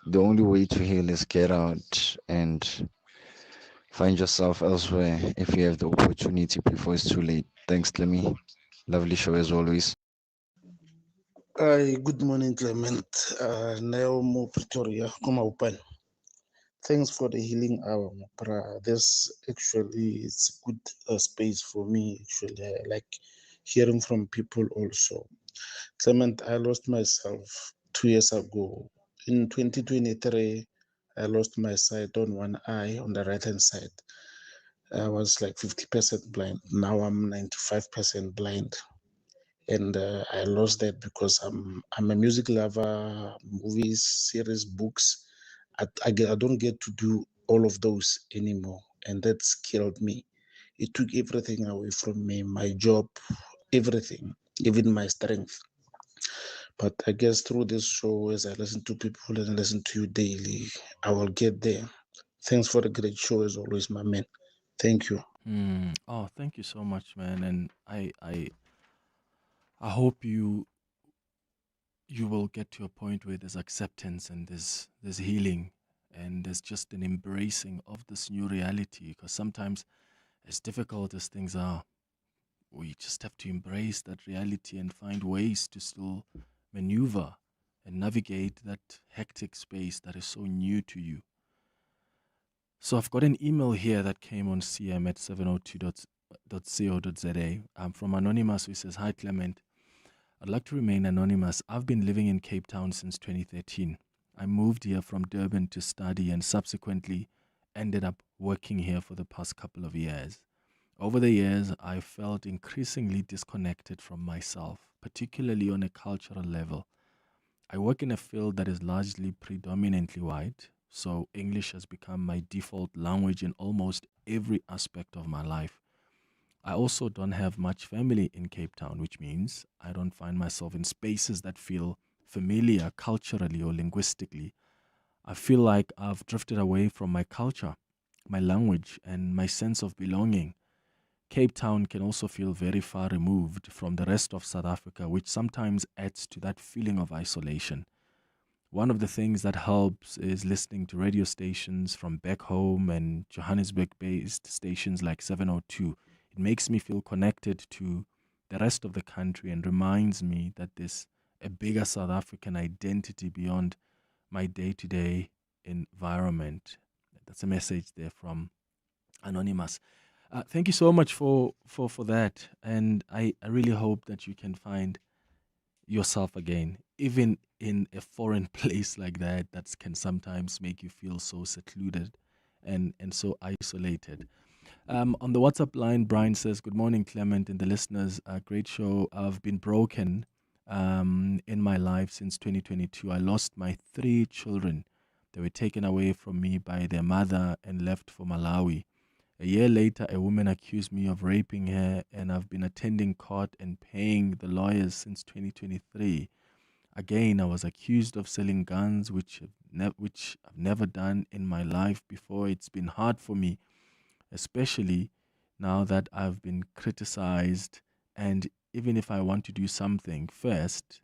the only way to heal is get out and find yourself elsewhere if you have the opportunity before it's too late. Thanks, Clemmy. Lovely show as always. Hi, good morning, Clement. Naomo Pretoria, come open. Thanks for the healing hour, Mopra. This actually is a good space for me. Actually, I like hearing from people also. Clement, I lost myself 2 years ago. In 2023, I lost my sight on one eye, on the right hand side. I was like 50% blind. Now I'm 95% blind. And I lost that because I'm a music lover, movies, series, books. I don't get to do all of those anymore, and that's killed me. It took everything away from me, my job, everything, even my strength. But I guess through this show, as I listen to people and I listen to you daily, I will get there. Thanks for the great show as always, my man. Thank you. Oh, thank you so much, man. And I hope you will get to a point where there's acceptance and there's healing and there's just an embracing of this new reality. Because sometimes, as difficult as things are, we just have to embrace that reality and find ways to still maneuver and navigate that hectic space that is so new to you. So I've got an email here that came on cm at 702.co.za from Anonymous, who says, "Hi Clement, I'd like to remain anonymous. I've been living in Cape Town since 2013. I moved here from Durban to study and subsequently ended up working here for the past couple of years. Over the years, I felt increasingly disconnected from myself, particularly on a cultural level. I work in a field that is largely predominantly white, so English has become my default language in almost every aspect of my life. I also don't have much family in Cape Town, which means I don't find myself in spaces that feel familiar culturally or linguistically. I feel like I've drifted away from my culture, my language, and my sense of belonging. Cape Town can also feel very far removed from the rest of South Africa, which sometimes adds to that feeling of isolation. One of the things that helps is listening to radio stations from back home and Johannesburg-based stations like 702. It makes me feel connected to the rest of the country and reminds me that there's a bigger South African identity beyond my day-to-day environment." That's a message there from Anonymous. Thank you so much for that. And I really hope that you can find yourself again, even in a foreign place like that can sometimes make you feel so secluded and so isolated. On the WhatsApp line, Brian says, "Good morning, Clement and the listeners. Great show. I've been broken in my life since 2022. I lost my 3 children. They were taken away from me by their mother and left for Malawi. A year later, a woman accused me of raping her, and I've been attending court and paying the lawyers since 2023. Again, I was accused of selling guns, which I've never done in my life before. It's been hard for me, especially now that I've been criticized. And even if I want to do something first,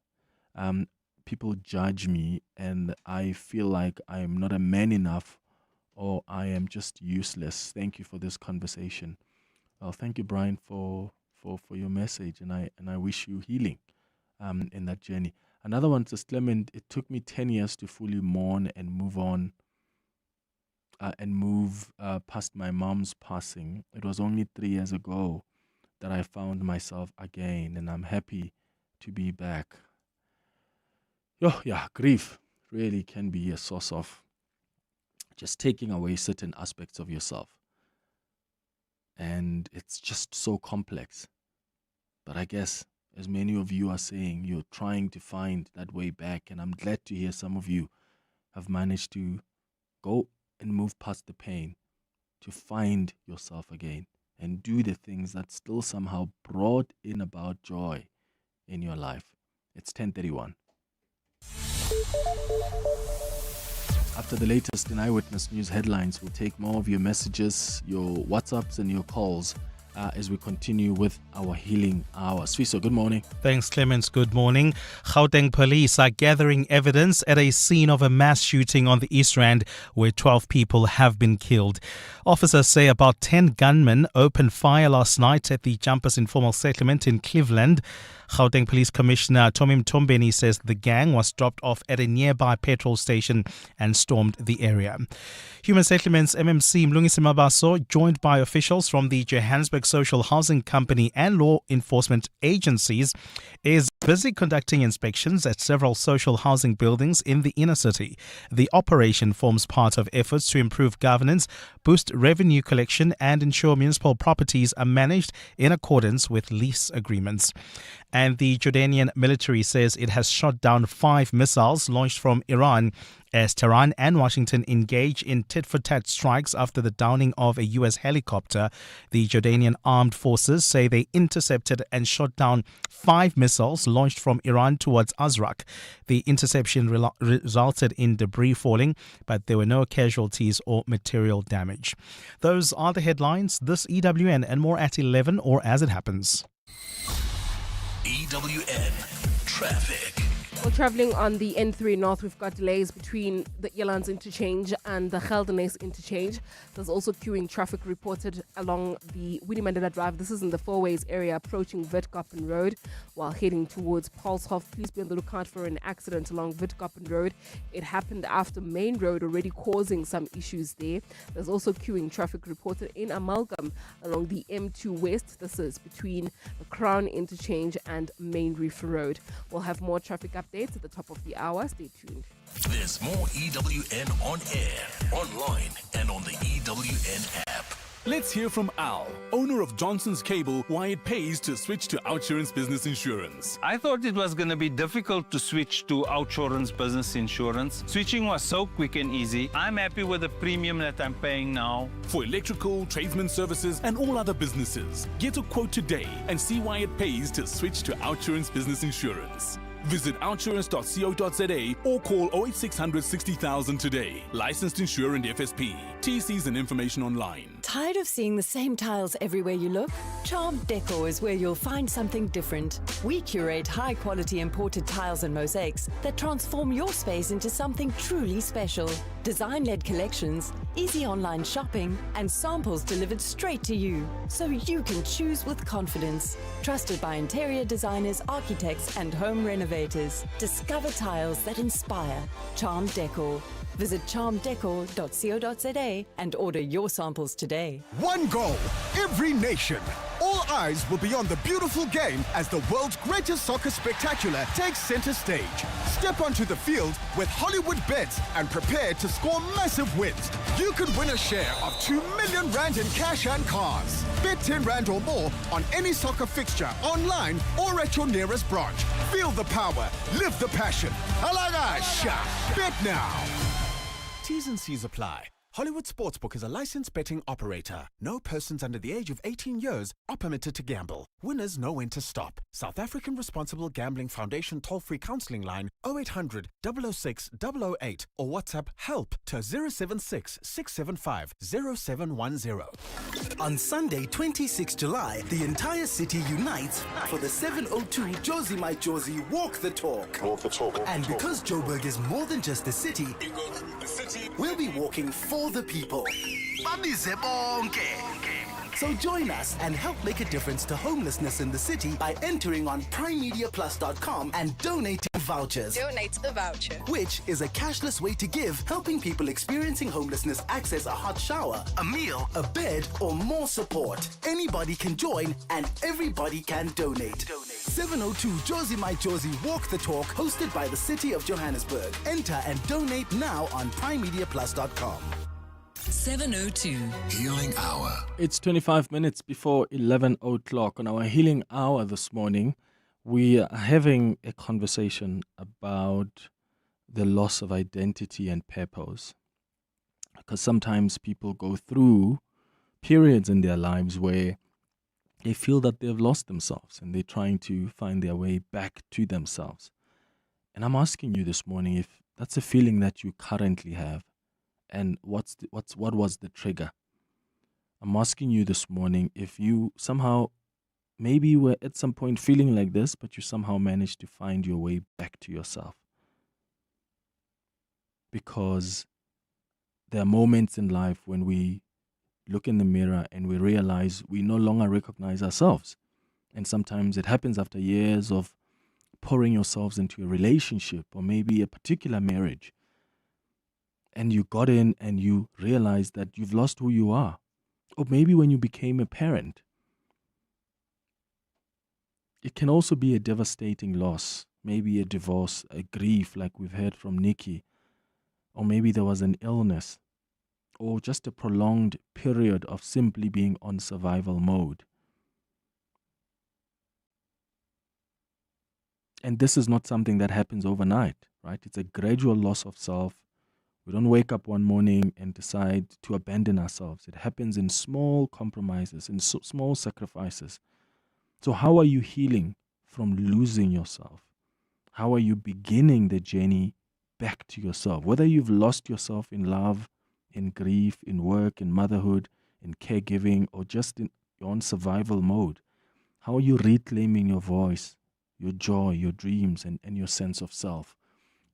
people judge me, and I feel like I am not a man enough, or I am just useless. Thank you for this conversation. Well, thank you, Brian, for your message, and I wish you healing in that journey. Another one says, Clement, it took me 10 years to fully mourn and move on and move past my mom's passing. It was only 3 years ago that I found myself again, and I'm happy to be back. Yeah, grief really can be a source of just taking away certain aspects of yourself. And it's just so complex. But I guess, as many of you are saying, you're trying to find that way back. And I'm glad to hear some of you have managed to go and move past the pain to find yourself again and do the things that still somehow brought in about joy in your life. It's 10:31. After the latest in Eyewitness News headlines, we'll take more of your messages, your WhatsApps and your calls as we continue with our healing hour. Swiso, good morning. Thanks, Clements. Good morning. Gauteng police are gathering evidence at a scene of a mass shooting on the East Rand where 12 people have been killed. Officers say about 10 gunmen opened fire last night at the Jumpers Informal Settlement in Cleveland. Gauteng Police Commissioner Tommy Mtombeni says the gang was dropped off at a nearby petrol station and stormed the area. Human Settlements MMC Mlungisi Mabaso, joined by officials from the Johannesburg Social Housing Company and law enforcement agencies, is busy conducting inspections at several social housing buildings in the inner city. The operation forms part of efforts to improve governance, boost revenue collection and ensure municipal properties are managed in accordance with lease agreements. And the Jordanian military says it has shot down 5 missiles launched from Iran as Tehran and Washington engage in tit-for-tat strikes after the downing of a U.S. helicopter. The Jordanian armed forces say they intercepted and shot down 5 missiles launched from Iran towards Azraq. The interception resulted in debris falling, but there were no casualties or material damage. Those are the headlines. This EWN and more at 11 or as it happens. EWN Traffic. Well, travelling on the N3 North, we've got delays between the Elands interchange and the Geldenes interchange. There's also queuing traffic reported along the Winnie Mandela Drive. This is in the Fourways area approaching Witkoppen Road while heading towards Paulshof. Please be on the lookout for an accident along Witkoppen Road. It happened after Main Road, already causing some issues there. There's also queuing traffic reported in Amalgam along the M2 West. This is between the Crown interchange and Main Reef Road. We'll have more traffic updates at the top of the hour. Stay tuned. There's more EWN on air, online, and on the EWN app. Let's hear from Al, owner of Johnson's Cable, why it pays to switch to OUTsurance Business Insurance. I thought it was going to be difficult to switch to OUTsurance Business Insurance. Switching was so quick and easy. I'm happy with the premium that I'm paying now. For electrical, tradesman services, and all other businesses, get a quote today and see why it pays to switch to OUTsurance Business Insurance. Visit outsurance.co.za or call 08600 60,000 today. Licensed insurer and FSP. TCs and information online. Tired of seeing the same tiles everywhere you look? Charmed Decor is where you'll find something different. We curate high-quality imported tiles and mosaics that transform your space into something truly special. Design-led collections, easy online shopping, and samples delivered straight to you, so you can choose with confidence. Trusted by interior designers, architects, and home renovators. Discover tiles that inspire. Charmed Decor. Visit charmeddecor.co.za and order your samples today. One goal, every nation. All eyes will be on the beautiful game as the world's greatest soccer spectacular takes center stage. Step onto the field with Hollywood bets and prepare to score massive wins. You could win a share of 2 million rand in cash and cars. Bet 10 rand or more on any soccer fixture, online or at your nearest branch. Feel the power, live the passion. Alaga Sha. Bet now. T's and C's apply. Hollywood Sportsbook is a licensed betting operator. No persons under the age of 18 years are permitted to gamble. Winners know when to stop. South African Responsible Gambling Foundation toll-free counseling line 0800 006 008 or WhatsApp HELP to 076 675 0710. On Sunday, 26 July, the entire city unites for the 702 Josie My Josie Walk the Talk. And because Joburg is more than just a city, we'll be walking for the people. So join us and help make a difference to homelessness in the city by entering on primemediaplus.com and donating vouchers. Donate the voucher. Which is a cashless way to give, helping people experiencing homelessness access a hot shower, a meal, a bed, or more support. Anybody can join and everybody can donate. 702 Josie My Josie Walk the Talk, hosted by the City of Johannesburg. Enter and donate now on primemediaplus.com. 702 Healing Hour. It's 25 minutes before 11 o'clock. On our Healing Hour this morning, we are having a conversation about the loss of identity and purpose. Because sometimes people go through periods in their lives where they feel that they've lost themselves and they're trying to find their way back to themselves. And I'm asking you this morning if that's a feeling that you currently have. And what was the trigger? I'm asking you this morning if you somehow, maybe you were at some point feeling like this, but you somehow managed to find your way back to yourself. Because there are moments in life when we look in the mirror and we realize we no longer recognize ourselves. And sometimes it happens after years of pouring yourselves into a relationship or maybe a particular marriage. And you got in and you realized that you've lost who you are. Or maybe when you became a parent. It can also be a devastating loss. Maybe a divorce, a grief like we've heard from Nikki. Or maybe there was an illness. Or just a prolonged period of simply being on survival mode. And this is not something that happens overnight, right? It's a gradual loss of self. We don't wake up one morning and decide to abandon ourselves. It happens in small compromises, in small sacrifices. So how are you healing from losing yourself? How are you beginning the journey back to yourself? Whether you've lost yourself in love, in grief, in work, in motherhood, in caregiving, or just in your own survival mode, how are you reclaiming your voice, your joy, your dreams, and your sense of self?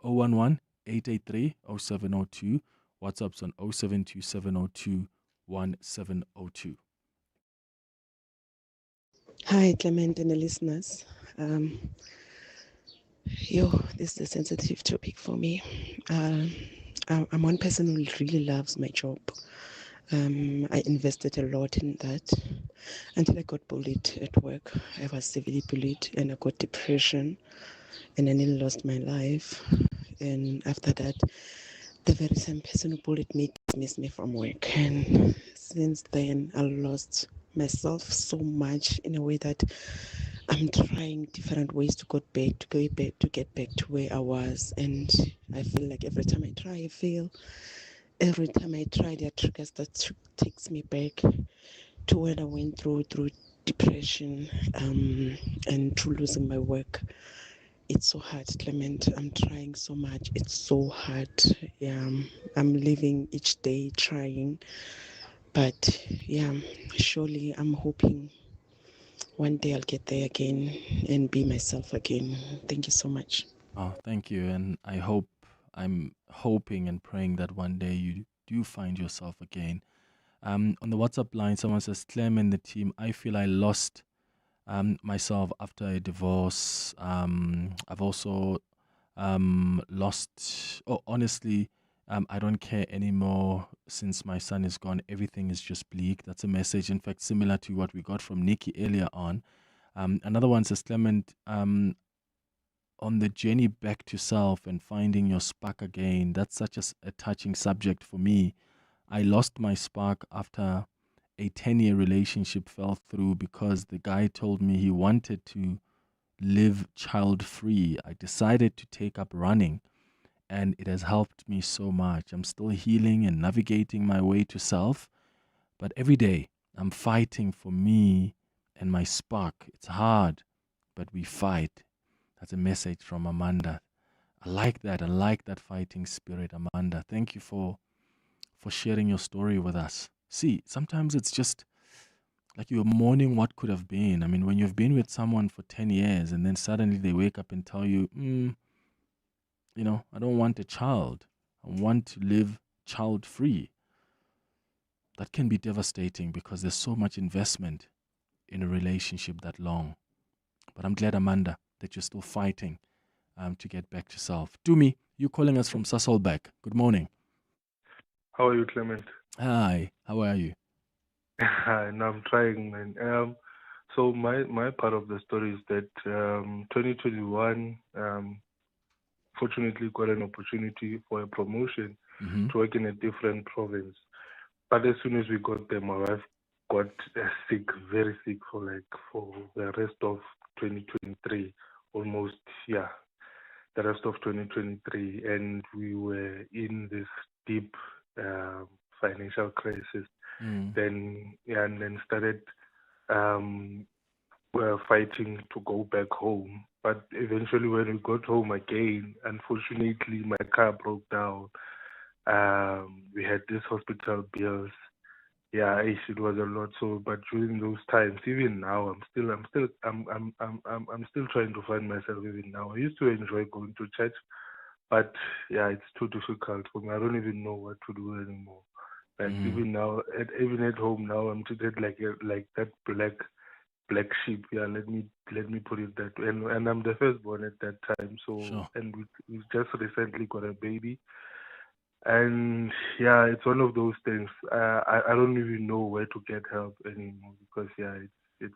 011 883 0702. WhatsApp's on 072 702 1702. Hi, Clement and the listeners. This is a sensitive topic for me. I'm one person who really loves my job. I invested a lot in that until I got bullied at work. I was severely bullied and I got depression and I nearly lost my life. And after that, the very same person who bullied me dismissed me from work. And since then, I lost myself so much in a way that I'm trying different ways to get back to where I was. And I feel like every time I try, I fail. Every time I try, there are triggers that takes me back to when I went through depression and through losing my work. It's so hard, Clement. I'm trying so much. It's so hard. Yeah, I'm living each day trying. But yeah, surely I'm hoping one day I'll get there again and be myself again. Thank you so much. Oh, thank you. And I'm hoping and praying that one day you do find yourself again. On the WhatsApp line, someone says, Clem and the team, I feel I lost myself after a divorce. I've also lost, honestly, I don't care anymore since my son is gone. Everything is just bleak. That's a message, in fact, similar to what we got from Nikki earlier on. Another one says, Clement, on the journey back to self and finding your spark again, that's such a touching subject for me. I lost my spark after a 10-year relationship fell through because the guy told me he wanted to live child-free. I decided to take up running, and it has helped me so much. I'm still healing and navigating my way to self, but every day I'm fighting for me and my spark. It's hard, but we fight. That's a message from Amanda. I like that. I like that fighting spirit, Amanda. Thank you for sharing your story with us. See, sometimes it's just like you're mourning what could have been. I mean, when you've been with someone for 10 years and then suddenly they wake up and tell you, I don't want a child. I want to live child free. That can be devastating because there's so much investment in a relationship that long. But I'm glad, Amanda, that you're still fighting to get back to self. Dumi, you calling us from Sasolburg. Good morning. How are you, Clement? Hi, how are you? And I'm trying, man. So my part of the story is that 2021, fortunately got an opportunity for a promotion to work in a different province. But as soon as we got there, my wife got sick, very sick for the rest of 2023, almost, the rest of 2023. And we were in this deep financial crisis. Then started fighting to go back home. But eventually when we got home again, unfortunately my car broke down. We had these hospital bills. It was a lot. So, but during those times, even now, I'm still trying to find myself. Even now, I used to enjoy going to church, but it's too difficult for me. I don't even know what to do anymore. Like even now, even at home now, I'm treated like that black sheep. Let me put it that way. And I'm the firstborn at that time. So Sure. And we just recently got a baby. And it's one of those things. I don't even know where to get help anymore because it's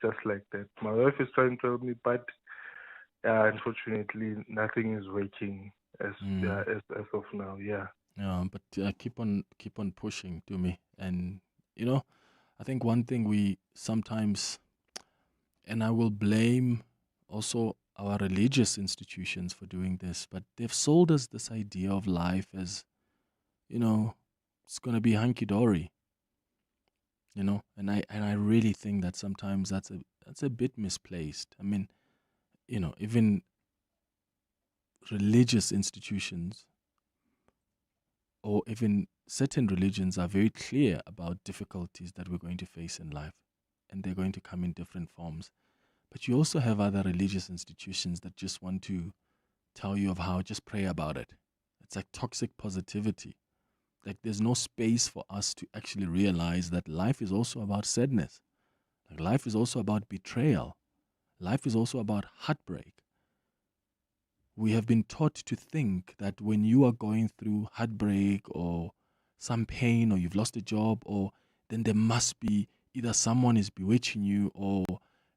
just like that. My wife is trying to help me, but unfortunately nothing is working as of now. But keep on pushing to me. And I think one thing we sometimes, and I will blame also our religious institutions for doing this, but they've sold us this idea of life as, it's going to be hunky-dory, and I really think that sometimes that's a bit misplaced. I mean, even religious institutions or even certain religions are very clear about difficulties that we're going to face in life, and they're going to come in different forms. But you also have other religious institutions that just want to tell you of how, just pray about it. It's like toxic positivity. Like there's no space for us to actually realize that life is also about sadness. Like life is also about betrayal. Life is also about heartbreak. We have been taught to think that when you are going through heartbreak or some pain, or you've lost a job, or then there must be either someone is bewitching you, or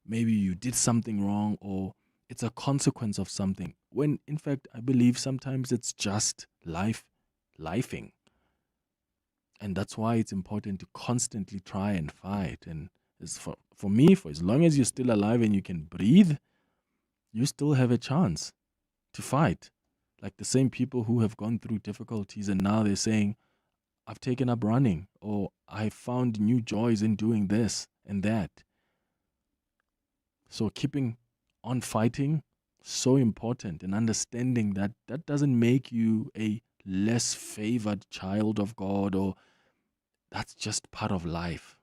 maybe you did something wrong, or it's a consequence of something. When in fact, I believe sometimes it's just lifing. And that's why it's important to constantly try and fight. And for me, for as long as you're still alive and you can breathe, you still have a chance to fight. Like the same people who have gone through difficulties and now they're saying, I've taken up running, or I found new joys in doing this and that. So keeping on fighting, so important, and understanding that that doesn't make you a less favored child of God, or that's just part of life.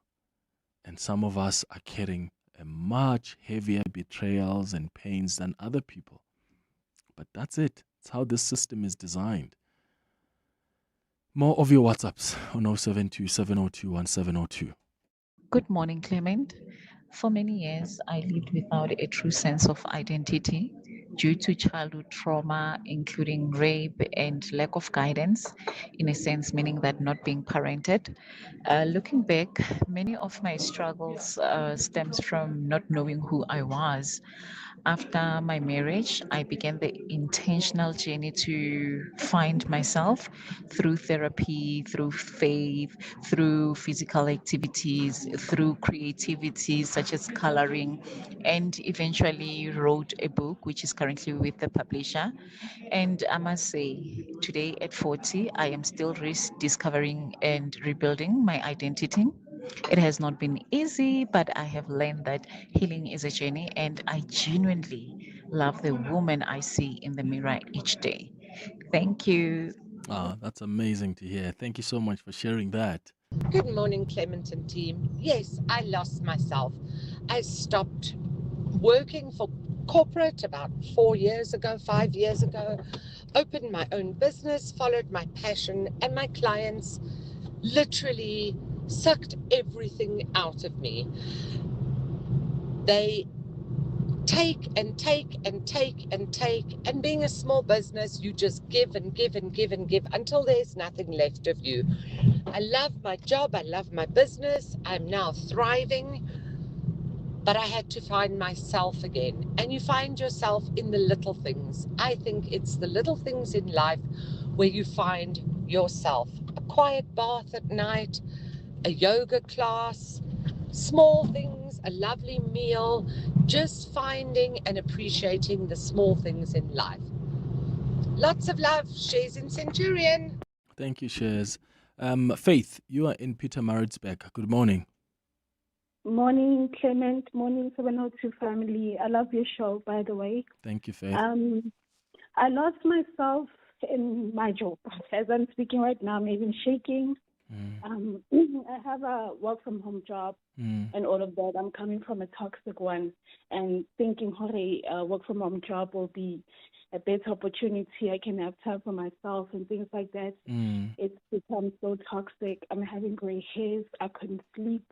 And some of us are carrying a much heavier betrayals and pains than other people. But that's it. It's how this system is designed. More of your WhatsApps on 072 702 1702. Good morning, Clement. For many years, I lived without a true sense of identity due to childhood trauma, including rape and lack of guidance, in a sense, meaning that not being parented. Looking back, many of my struggles stems from not knowing who I was. After my marriage, I began the intentional journey to find myself through therapy, through faith, through physical activities, through creativity such as coloring, and eventually wrote a book which is currently with the publisher. And I must say, today at 40, I am still discovering and rebuilding my identity. It has not been easy, but I have learned that healing is a journey, and I genuinely love the woman I see in the mirror each day. Thank you. Ah, that's amazing to hear. Thank you so much for sharing that. Good morning, Clement and team. Yes, I lost myself. I stopped working for corporate about 4 years ago, 5 years ago, opened my own business, followed my passion, and my clients literally sucked everything out of me. They take and take and take and take, and being a small business, you just give and give and give and give until there's nothing left of you. I love my job, I love my business, I'm now thriving, but I had to find myself again. And you find yourself in the little things. I think it's the little things in life where you find yourself. A quiet bath at night, a yoga class, small things, a lovely meal, just finding and appreciating the small things in life. Lots of love. Shares in Centurion. Thank you, Shares. Faith, you are in Pietermaritzburg. Good morning. Morning, Clement. Morning, 702 family. I love your show, by the way. Thank you, Faith. I lost myself in my job. As I'm speaking right now, I'm even shaking. I have a work from home job and all of that. I'm coming from a toxic one and thinking, hey, work from home job will be a better opportunity. I can have time for myself and things like that. It's become so toxic. I'm having gray hairs. I couldn't sleep.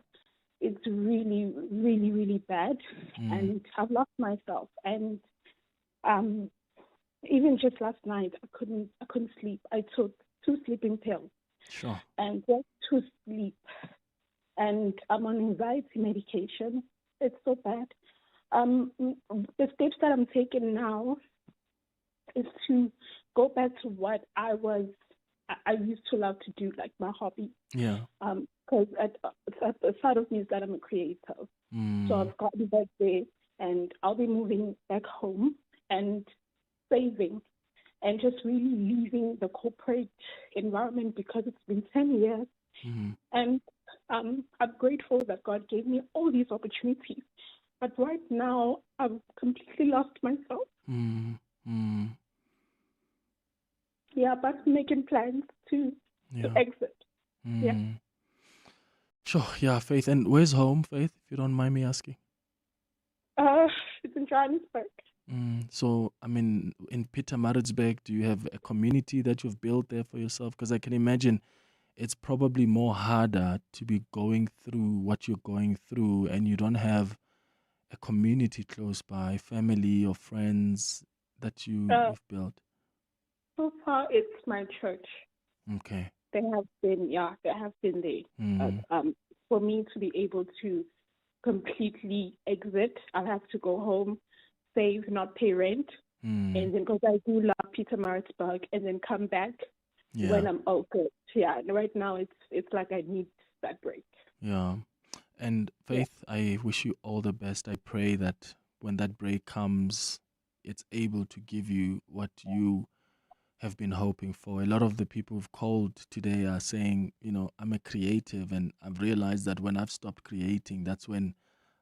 It's really, really, really bad. And I've lost myself. And even just last night, I couldn't sleep. I took 2 sleeping pills. Sure. And just to sleep. And I'm on anxiety medication. It's so bad. The steps that I'm taking now is to go back to what I used to love to do, like my hobby. Yeah. Because at the side of me is that I'm a creator. So I've gotten back there, and I'll be moving back home and saving and just really leaving the corporate environment because it's been 10 years. And I'm grateful that God gave me all these opportunities. But right now, I've completely lost myself. Yeah, but making plans to exit. Yeah. Sure, yeah, Faith. And where's home, Faith, if you don't mind me asking? It's in Johannesburg. So, I mean, in Pietermaritzburg, do you have a community that you've built there for yourself? Because I can imagine it's probably more harder to be going through what you're going through and you don't have a community close by, family or friends that you've built. So far, it's my church. Okay. They have been there. For me to be able to completely exit, I'll have to go home, save, not pay rent, and then because I do love Pietermaritzburg, and then come back when I'm all good. Yeah, and right now it's like I need that break. Yeah, and Faith, I wish you all the best. I pray that when that break comes, it's able to give you what you have been hoping for. A lot of the people who've called today are saying, I'm a creative, and I've realized that when I've stopped creating, that's when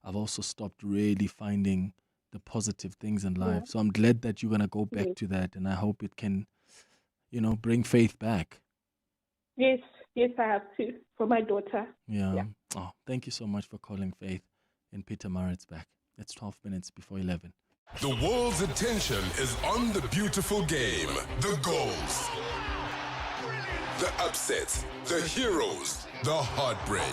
I've also stopped really finding the positive things in life. So I'm glad that you're going to go back to that, and I hope it can, bring faith back. Yes, I have to, for my daughter. Yeah. Oh, thank you so much for calling, Faith, in Pietermaritzburg. It's 12 minutes before 11. The world's attention is on the beautiful game, the goals, the upsets, the heroes, the heartbreak.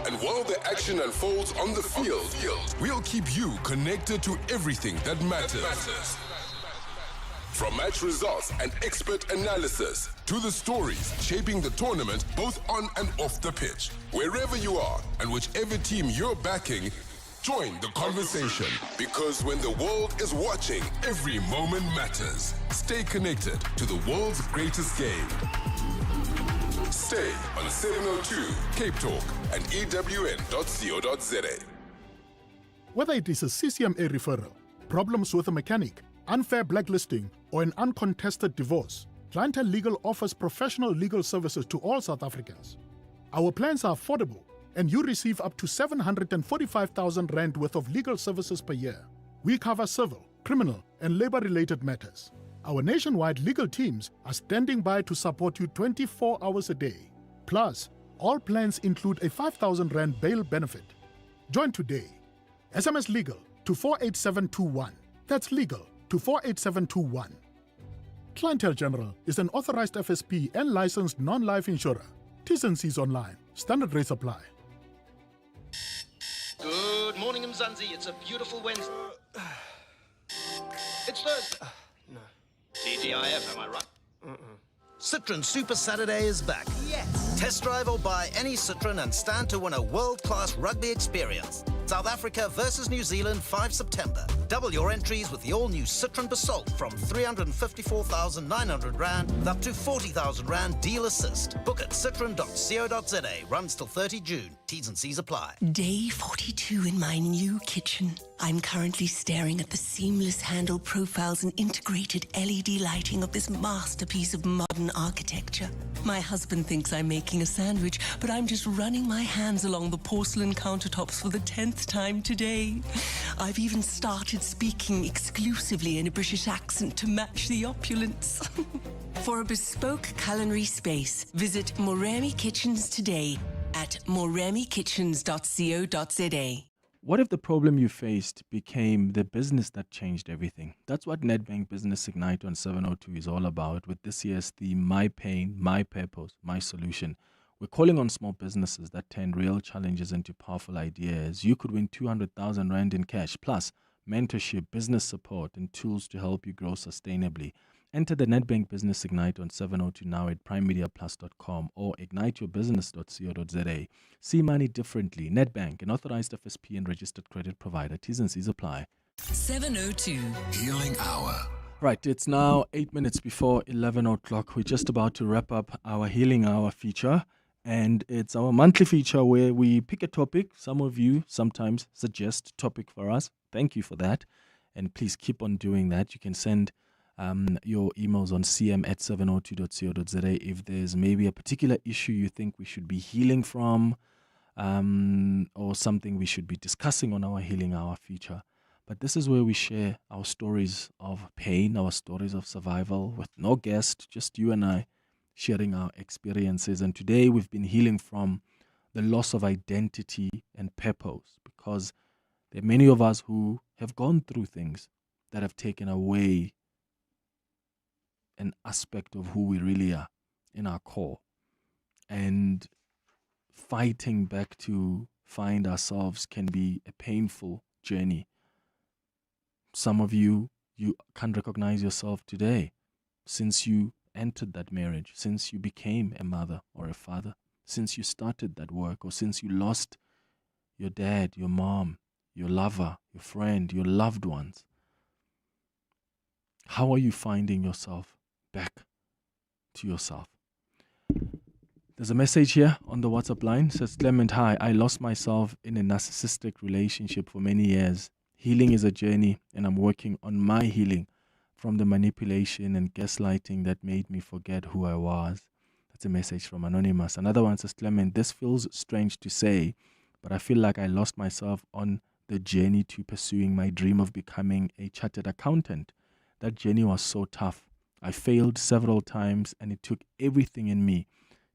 And while the action unfolds on the field, we'll keep you connected to everything that matters. From match results and expert analysis to the stories shaping the tournament both on and off the pitch. Wherever you are and whichever team you're backing, Join the conversation, because when the world is watching, every moment matters. Stay connected to the world's greatest game. Stay on 702 Cape Talk and EWN.co.za. Whether it is a CCMA referral, problems with a mechanic, unfair blacklisting, or an uncontested divorce, Clientele Legal offers professional legal services to all South Africans. Our plans are affordable, and you receive up to 745,000 Rand worth of legal services per year. We cover civil, criminal, and labor-related matters. Our nationwide legal teams are standing by to support you 24 hours a day. Plus, all plans include a 5,000 Rand bail benefit. Join today. SMS Legal to 48721. That's legal to 48721. Clientele General is an authorized FSP and licensed non-life insurer. T's and C's online. Standard rates apply. Good morning, Mzansi. It's a beautiful Wednesday. It's Thursday. No. TGIF, am I right? Citroen Super Saturday is back. Yes. Test drive or buy any Citroen and stand to win a world-class rugby experience. South Africa versus New Zealand, 5 September. Double your entries with the all-new Citroen Basalt from 354,900 Rand up to 40,000 Rand deal assist. Book at citroen.co.za. Runs till 30 June. T's and C's apply. Day 42 in my new kitchen. I'm currently staring at the seamless handle profiles and integrated LED lighting of this masterpiece of modern architecture. My husband thinks I'm making a sandwich, but I'm just running my hands along the porcelain countertops for the 10th time today. I've even started speaking exclusively in a British accent to match the opulence. For a bespoke culinary space, visit Moremi Kitchens today at moremikitchens.co.za. What if the problem you faced became the business that changed everything? That's what Nedbank Business Ignite on 702 is all about, with this year's theme, My Pain, My Purpose, My Solution. We're calling on small businesses that turn real challenges into powerful ideas. You could win 200,000 Rand in cash, plus mentorship, business support, and tools to help you grow sustainably. Enter the Nedbank Business Ignite on 702 now at primemediaplus.com or igniteyourbusiness.co.za. See money differently. Nedbank, an authorized FSP and registered credit provider. T's and C's apply. 702 Healing Hour. Right, it's now 8 minutes before 11 o'clock. We're just about to wrap up our Healing Hour feature. And it's our monthly feature where we pick a topic. Some of you sometimes suggest topic for us. Thank you for that. And please keep on doing that. You can send your emails on cm@702.co.za if there's maybe a particular issue you think we should be healing from, or something we should be discussing on our Healing Hour feature. But this is where we share our stories of pain, our stories of survival with no guest, just you and I sharing our experiences. And today we've been healing from the loss of identity and purpose, because there are many of us who have gone through things that have taken away an aspect of who we really are in our core, and fighting back to find ourselves can be a painful journey. Some of you can't recognize yourself today since you entered that marriage, since you became a mother or a father, since you started that work, or since you lost your dad, your mom, your lover, your friend, your loved ones. How are you finding yourself back to yourself? There's a message here on the WhatsApp line. It says, Clement, hi, I lost myself in a narcissistic relationship for many years. Healing is a journey, and I'm working on my healing from the manipulation and gaslighting that made me forget who I was. That's a message from Anonymous. Another one says, Clement, this feels strange to say, but I feel like I lost myself on the journey to pursuing my dream of becoming a chartered accountant. That journey was so tough. I failed several times, and it took everything in me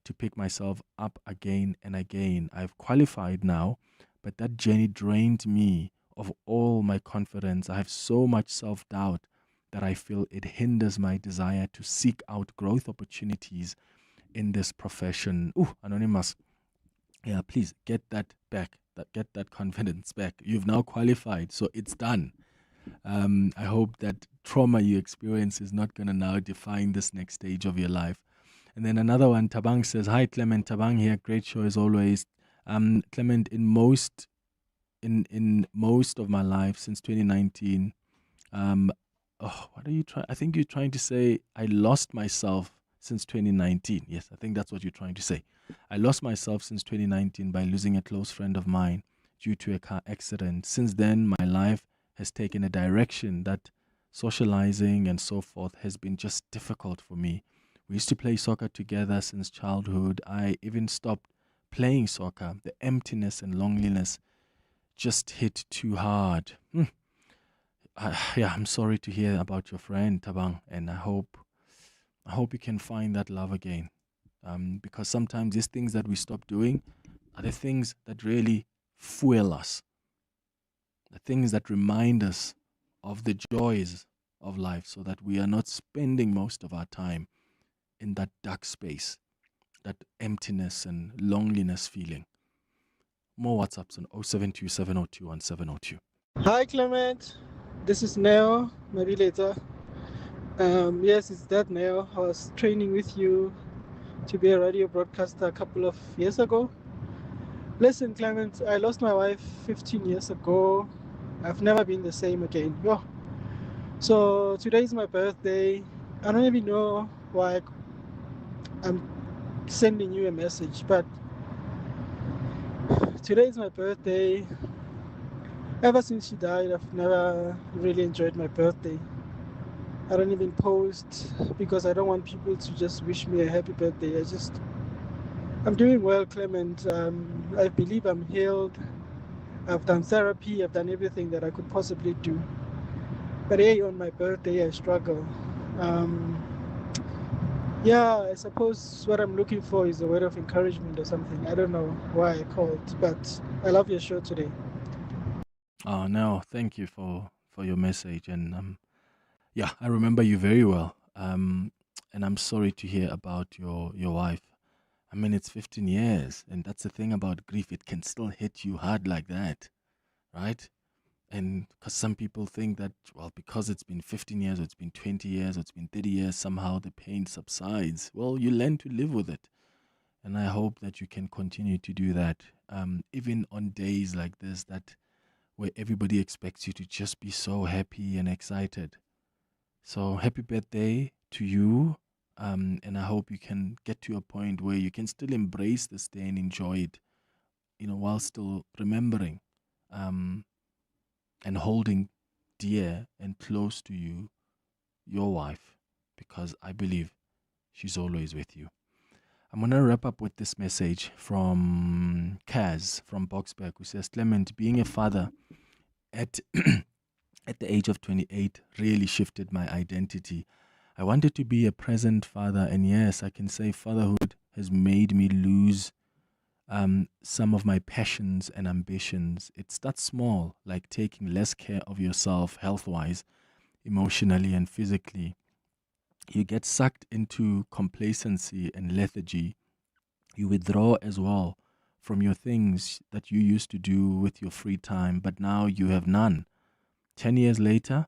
to pick myself up again and again. I've qualified now, but that journey drained me of all my confidence. I have so much self-doubt that I feel it hinders my desire to seek out growth opportunities in this profession. Ooh, Anonymous. Yeah, please get that back. Get that confidence back. You've now qualified, so it's done. I hope that trauma you experience is not going to now define this next stage of your life. And then another one, Tabang says, hi Clement, Tabang here, great show as always. Clement, in most in most of my life since 2019. What are you trying? I think you're trying to say I lost myself since 2019. Yes, I think that's what you're trying to say. I lost myself since 2019 by losing a close friend of mine due to a car accident. Since then, my life has taken a direction that socializing and so forth has been just difficult for me. We used to play soccer together since childhood. I even stopped playing soccer. The emptiness and loneliness just hit too hard. I'm sorry to hear about your friend, Tabang, and I hope you can find that love again. Because sometimes these things that we stop doing are the things that really fuel us, the things that remind us of the joys of life, so that we are not spending most of our time in that dark space, that emptiness and loneliness feeling. More WhatsApps on 072 702 1702. Hi Clement, this is Neo, maybe later. Yes, it's that Neo. I was training with you to be a radio broadcaster a couple of years ago. Listen, Clement, I lost my wife 15 years ago. I've never been the same again. Yo. So today is my birthday. I don't even know why I'm sending you a message, but today is my birthday. Ever since she died, I've never really enjoyed my birthday. I don't even post because I don't want people to just wish me a happy birthday. I'm doing well, Clement. I believe I'm healed. I've done therapy. I've done everything that I could possibly do. But hey, on my birthday, I struggle. I suppose what I'm looking for is a word of encouragement or something. I don't know why I called, but I love your show today. Oh, no, thank you for your message. And I remember you very well. And I'm sorry to hear about your wife. I mean, it's 15 years, and that's the thing about grief. It can still hit you hard like that, right? And because some people think that, well, because it's been 15 years, or it's been 20 years, or it's been 30 years, somehow the pain subsides. Well, you learn to live with it. And I hope that you can continue to do that, even on days like this, where everybody expects you to just be so happy and excited. So happy birthday to you. And I hope you can get to a point where you can still embrace this day and enjoy it, while still remembering and holding dear and close to you your wife, because I believe she's always with you. I'm going to wrap up with this message from Kaz from Boksburg, who says, Clement, being a father at the age of 28 really shifted my identity. I wanted to be a present father, and yes, I can say fatherhood has made me lose some of my passions and ambitions. It starts small, like taking less care of yourself health-wise, emotionally and physically. You get sucked into complacency and lethargy. You withdraw as well from your things that you used to do with your free time, but now you have none. 10 years later,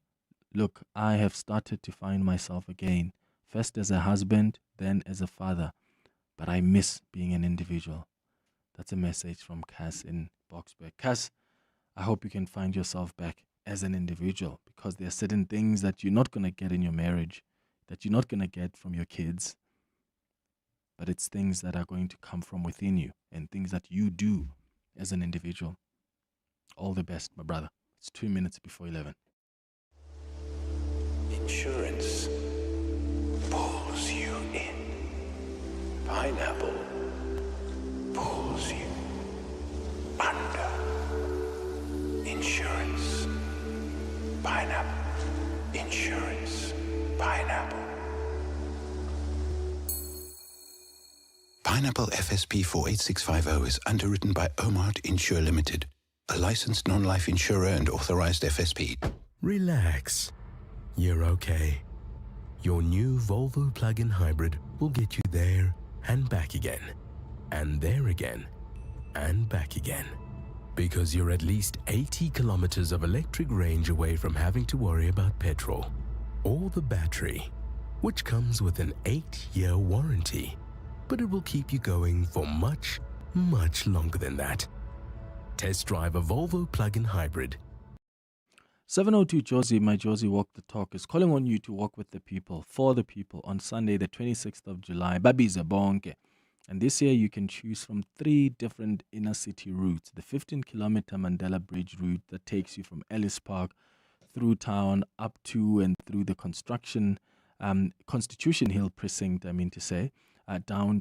look, I have started to find myself again, first as a husband, then as a father, but I miss being an individual. That's a message from Cass in Boksburg. Cass, I hope you can find yourself back as an individual, because there are certain things that you're not going to get in your marriage, that you're not going to get from your kids, but it's things that are going to come from within you and things that you do as an individual. All the best, my brother. It's 2 minutes before 11. Insurance pulls you in. Pineapple pulls you under. Insurance. Pineapple. Insurance. Pineapple. Pineapple FSP 48650 is underwritten by Omart Insure Limited, a licensed non-life insurer and authorized FSP. Relax. You're okay. Your new Volvo plug-in hybrid will get you there and back again, and there again, and back again. Because you're at least 80 kilometers of electric range away from having to worry about petrol or the battery, which comes with an 8-year warranty. But it will keep you going for much, much longer than that. Test drive a Volvo plug-in hybrid. 702 Josie, my Josie Walk the Talk, is calling on you to walk with the people, for the people, on Sunday, the 26th of July. Babiza bonke. And this year you can choose from 3 different inner city routes. The 15-kilometer Mandela Bridge route that takes you from Ellis Park through town up to and through the Constitution Hill precinct, down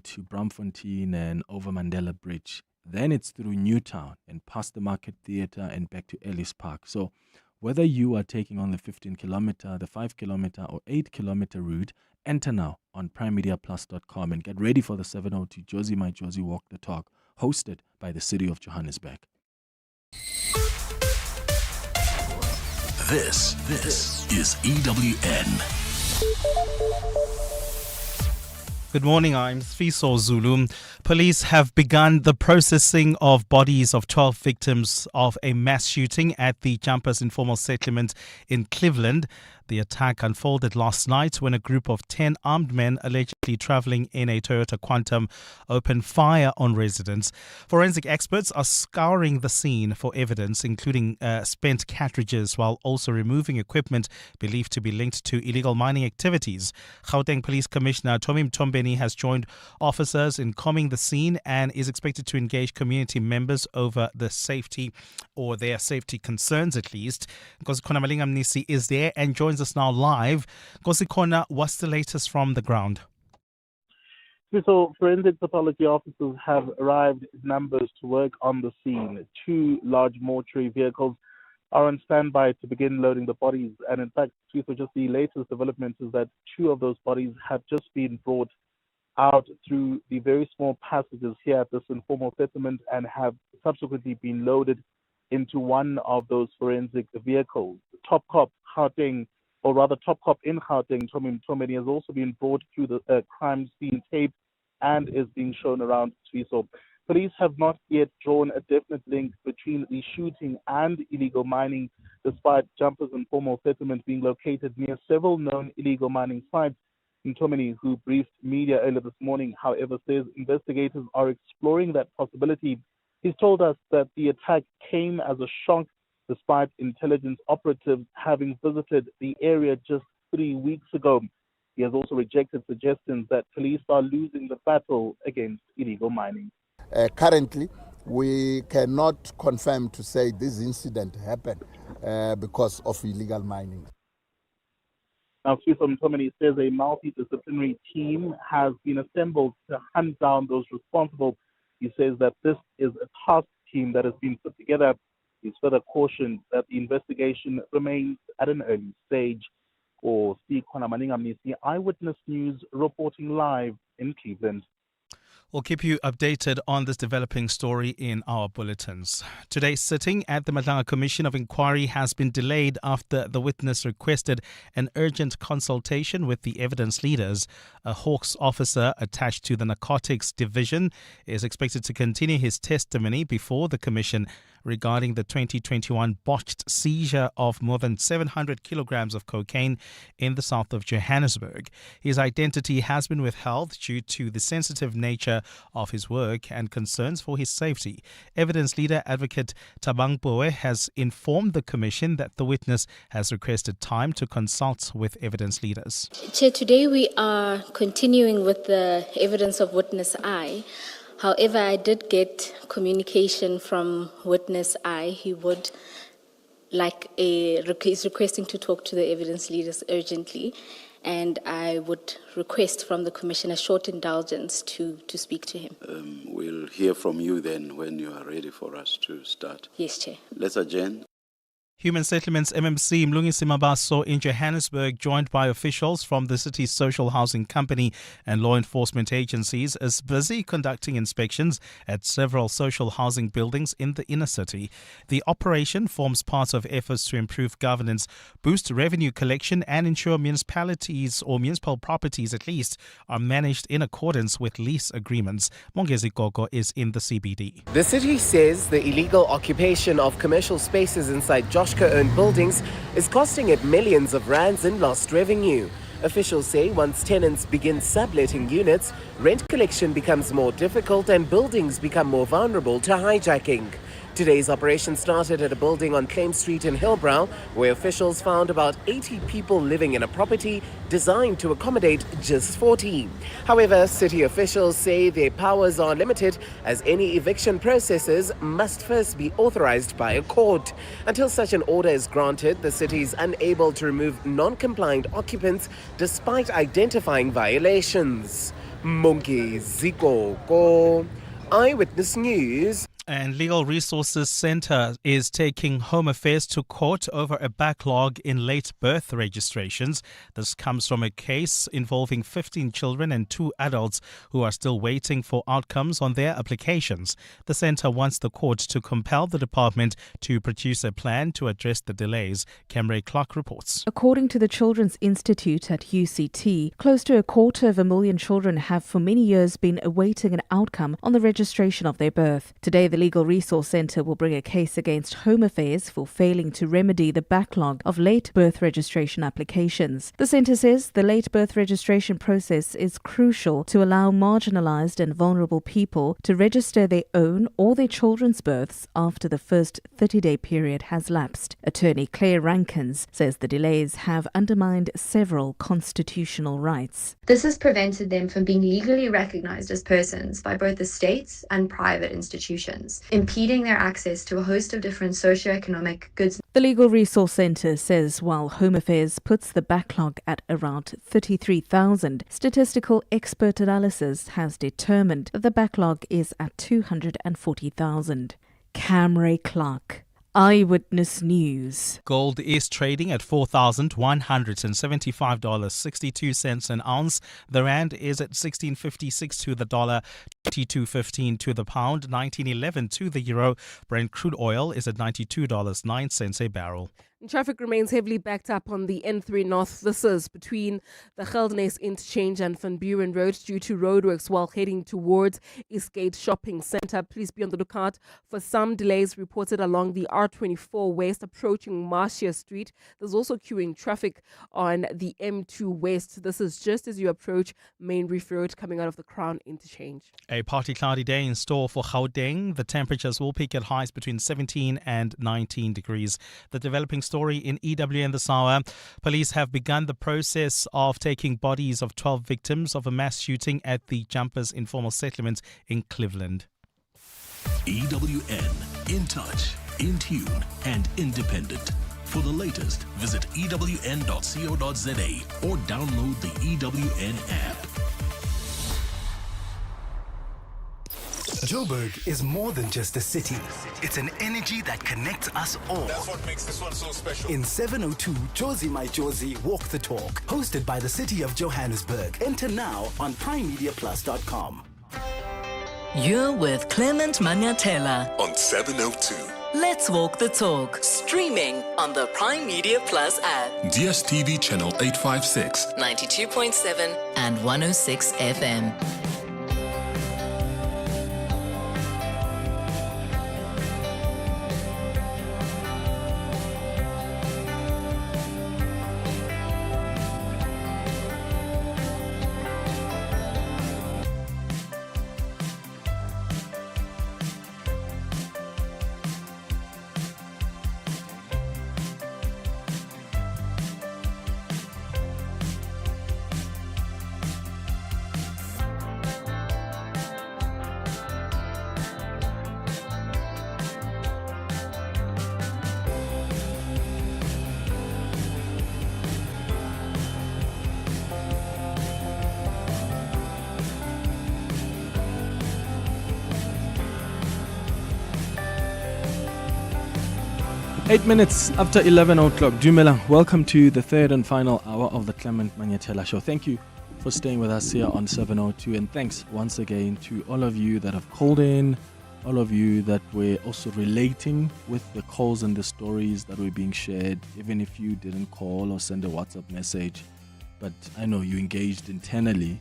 to Braamfontein and over Mandela Bridge. Then it's through Newtown and past the Market Theatre and back to Ellis Park. So whether you are taking on the 15-kilometer, the 5-kilometer or 8-kilometer route, enter now on primemediaplus.com and get ready for the 702 Josie My Josie Walk the Talk, hosted by the City of Johannesburg. This is EWN. Good morning, I'm Fiso Zulu. Police have begun the processing of bodies of 12 victims of a mass shooting at the Jumpers Informal Settlement in Cleveland. The attack unfolded last night when a group of 10 armed men allegedly traveling in a Toyota Quantum opened fire on residents. Forensic experts are scouring the scene for evidence, including spent cartridges, while also removing equipment believed to be linked to illegal mining activities. Gauteng Police Commissioner Tommy Mtombeni has joined officers in combing the scene and is expected to engage community members over the safety or their safety concerns at least. Nkosi Khona Malingamnisi is there and joins us now live. Nkosi Khona, what's the latest from the ground? So forensic pathology officers have arrived in numbers to work on the scene. 2 large mortuary vehicles are on standby to begin loading the bodies. And in fact, just the latest development is that 2 of those bodies have just been brought out through the very small passages here at this informal settlement and have subsequently been loaded into one of those forensic vehicles. Top cop in Gauteng, Tommy Mtombeni, has also been brought through the crime scene tape and is being shown around Twiso. Police have not yet drawn a definite link between the shooting and illegal mining, despite Jumpers Informal Settlement being located near several known illegal mining sites. Mtombeni, who briefed media earlier this morning, however, says investigators are exploring that possibility. He's told us that the attack came as a shock despite intelligence operatives having visited the area just 3 weeks ago. He has also rejected suggestions that police are losing the battle against illegal mining. Currently, we cannot confirm to say this incident happened because of illegal mining. Now, Vincent Magwenya says a multidisciplinary team has been assembled to hunt down those responsible. He says that this is a task team that has been put together. He's further cautioned that the investigation remains at an early stage. For Steve Malingamnisi, Eyewitness News, reporting live in Cleveland. We'll keep you updated on this developing story in our bulletins. Today's sitting at the Madlanga Commission of Inquiry has been delayed after the witness requested an urgent consultation with the evidence leaders. A Hawks officer attached to the Narcotics Division is expected to continue his testimony before the Commission regarding the 2021 botched seizure of more than 700 kilograms of cocaine in the south of Johannesburg. His identity has been withheld due to the sensitive nature of his work and concerns for his safety. Evidence leader Advocate Thabang Boe has informed the Commission that the witness has requested time to consult with evidence leaders. Chair, today we are continuing with the evidence of witness I. However, I did get communication from witness I. He would is requesting to talk to the evidence leaders urgently, and I would request from the Commission a short indulgence to speak to him. We'll hear from you then when you are ready for us to start. Yes, Chair. Let's adjourn. Human Settlements MMC Mlungisi Mabaso in Johannesburg, joined by officials from the city's social housing company and law enforcement agencies, is busy conducting inspections at several social housing buildings in the inner city. The operation forms part of efforts to improve governance, boost revenue collection and ensure municipalities or municipal properties at least are managed in accordance with lease agreements. Mongezi Gogo is in the CBD. The city says the illegal occupation of commercial spaces inside Joshka-owned buildings is costing it millions of rands in lost revenue. Officials say once tenants begin subletting units, rent collection becomes more difficult and buildings become more vulnerable to hijacking. Today's operation started at a building on Claim Street in Hillbrow, where officials found about 80 people living in a property designed to accommodate just 40. However, city officials say their powers are limited as any eviction processes must first be authorized by a court. Until such an order is granted, the city is unable to remove non-compliant occupants despite identifying violations. Monkey Ziko, Eyewitness News. And Legal Resources Centre is taking Home Affairs to court over a backlog in late birth registrations. This comes from a case involving 15 children and 2 adults who are still waiting for outcomes on their applications. The centre wants the court to compel the department to produce a plan to address the delays. Camry Clark reports. According to the Children's Institute at UCT, close to 250,000 children have for many years been awaiting an outcome on the registration of their birth. Today, the Legal Resource Centre will bring a case against Home Affairs for failing to remedy the backlog of late birth registration applications. The centre says the late birth registration process is crucial to allow marginalised and vulnerable people to register their own or their children's births after the first 30-day period has lapsed. Attorney Claire Rankins says the delays have undermined several constitutional rights. This has prevented them from being legally recognised as persons by both the states and private institutions, impeding their access to a host of different socioeconomic goods. The Legal Resource Centre says while Home Affairs puts the backlog at around 33,000, statistical expert analysis has determined that the backlog is at 240,000. Camry Clark, Eyewitness News. Gold is trading at $4,175.62 an ounce. The rand is at 16.56 to the dollar, 22.15 to the pound, 19.11 to the euro. Brent crude oil is at $92.09 a barrel. Traffic remains heavily backed up on the N3 North. This is between the Geldenhuys Interchange and Van Buren Road due to roadworks while heading towards Eastgate Shopping Centre. Please be on the lookout for some delays reported along the R24 West approaching Marcia Street. There's also queuing traffic on the M2 West. This is just as you approach Main Reef Road coming out of the Crown Interchange. A partly cloudy day in store for Gauteng. The temperatures will peak at highs between 17 and 19 degrees. The developing story in EWN this hour. Police have begun the process of taking bodies of 12 victims of a mass shooting at the Jumpers Informal Settlement in Cleveland. EWN, in touch, in tune, and independent. For the latest, visit ewn.co.za or download the EWN app. Joburg is more than just a city. It's an energy that connects us all. That's what makes this one so special. In 702, Josie My Josie Walk the Talk, hosted by the City of Johannesburg. Enter now on primemediaplus.com. You're with Clement Manyathela On 702. Let's Walk the Talk, streaming on the Prime Media Plus app, DSTV channel 856, 92.7 and 106 FM. Eight minutes after 11 o'clock. Dumela, welcome to the third and final hour of the Clement Manyathela Show. Thank you for staying with us here on 702, and thanks once again to all of you that have called in, all of you that were also relating with the calls and the stories that were being shared, even if you didn't call or send a WhatsApp message. But I know you engaged internally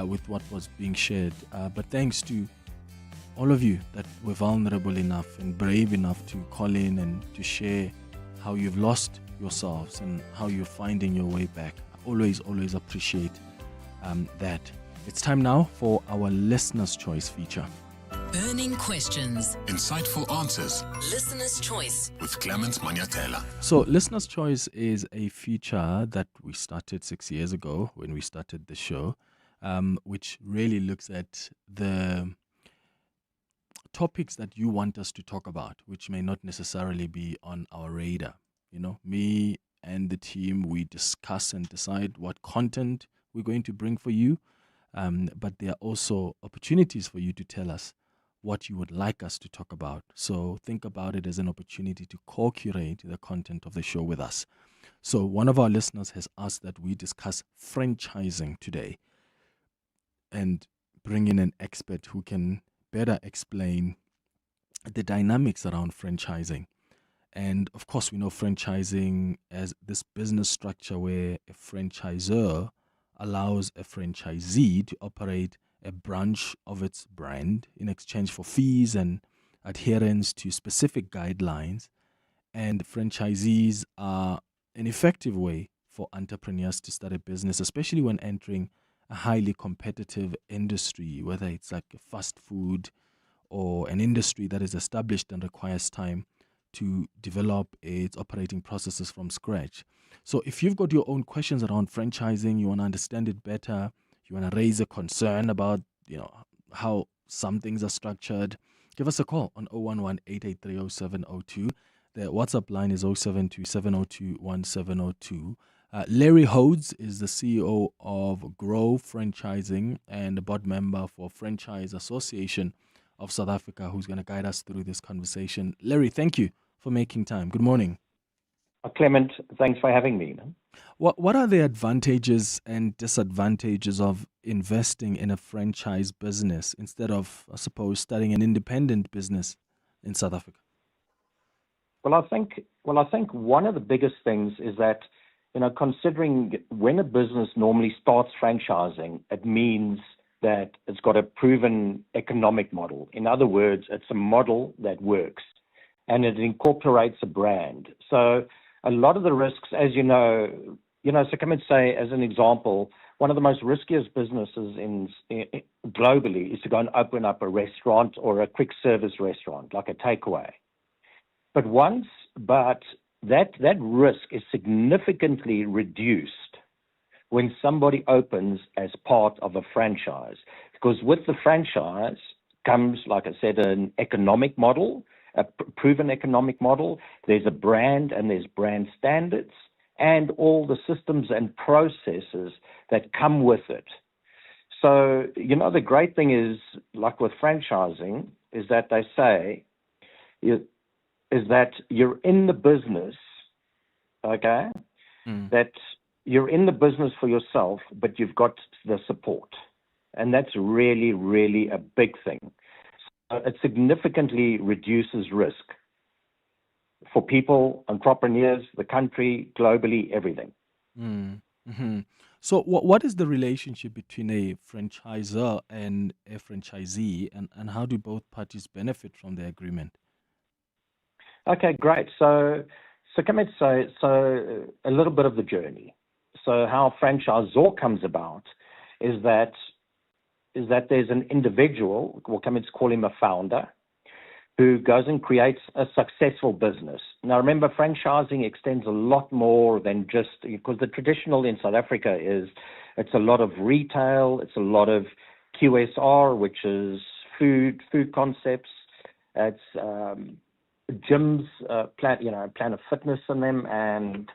with what was being shared. But thanks to all of you that were vulnerable enough and brave enough to call in and to share how you've lost yourselves and how you're finding your way back. I always appreciate that. It's time now for our Listener's Choice feature. Burning questions. Insightful answers. Listener's choice. With Clement Manyathela. So, Listener's Choice is a feature that we started 6 years ago when we started the show, which really looks at the topics that you want us to talk about, which may not necessarily be on our radar. You know, me and the team, we discuss and decide what content we're going to bring for you. But there are also opportunities for you to tell us what you would like us to talk about. So think about it as an opportunity to co-curate the content of the show with us. So one of our listeners has asked that we discuss franchising today and bring in an expert who can better explain the dynamics around franchising. And of course, we know franchising as this business structure where a franchisor allows a franchisee to operate a branch of its brand in exchange for fees and adherence to specific guidelines. And franchisees are an effective way for entrepreneurs to start a business, especially when entering a highly competitive industry, whether it's like fast food or an industry that is established and requires time to develop its operating processes from scratch. So if you've got your own questions around franchising, you want to understand it better, you want to raise a concern about, how some things are structured, give us a call on 011-883-0702. The WhatsApp line is 072-702-1702. Larry Hodes is the CEO of Grow Franchising and a board member for Franchise Association of South Africa, who's going to guide us through this conversation. Larry, thank you for making time. Good morning. Clement, thanks for having me. What are the advantages and disadvantages of investing in a franchise business instead of, I suppose, starting an independent business in South Africa? Well, I think one of the biggest things is that, considering when a business normally starts franchising, it means that it's got a proven economic model. In other words, it's a model that works and it incorporates a brand. So a lot of the risks, as so come and say, as an example, one of the most riskiest businesses globally is to go and open up a restaurant or a quick service restaurant, like a takeaway. But that risk is significantly reduced when somebody opens as part of a franchise. Because with the franchise comes, like I said, an economic model, a proven economic model. There's a brand and there's brand standards and all the systems and processes that come with it. So, the great thing is, like with franchising, is that they say is that you're in the business, okay? That you're in the business for yourself, but you've got the support. And that's really, really a big thing. So it significantly reduces risk for people, entrepreneurs, the country, globally, everything. Mm-hmm. So what is the relationship between a franchisor and a franchisee, and how do both parties benefit from the agreement? Okay, great. So come and say, a little bit of the journey. So how franchisor comes about is that there's an individual, we'll come and call him a founder, who goes and creates a successful business. Now remember, franchising extends a lot more than just, because the traditional in South Africa is, it's a lot of retail, it's a lot of QSR, which is food concepts, it's gyms, Planet Fitness in them, and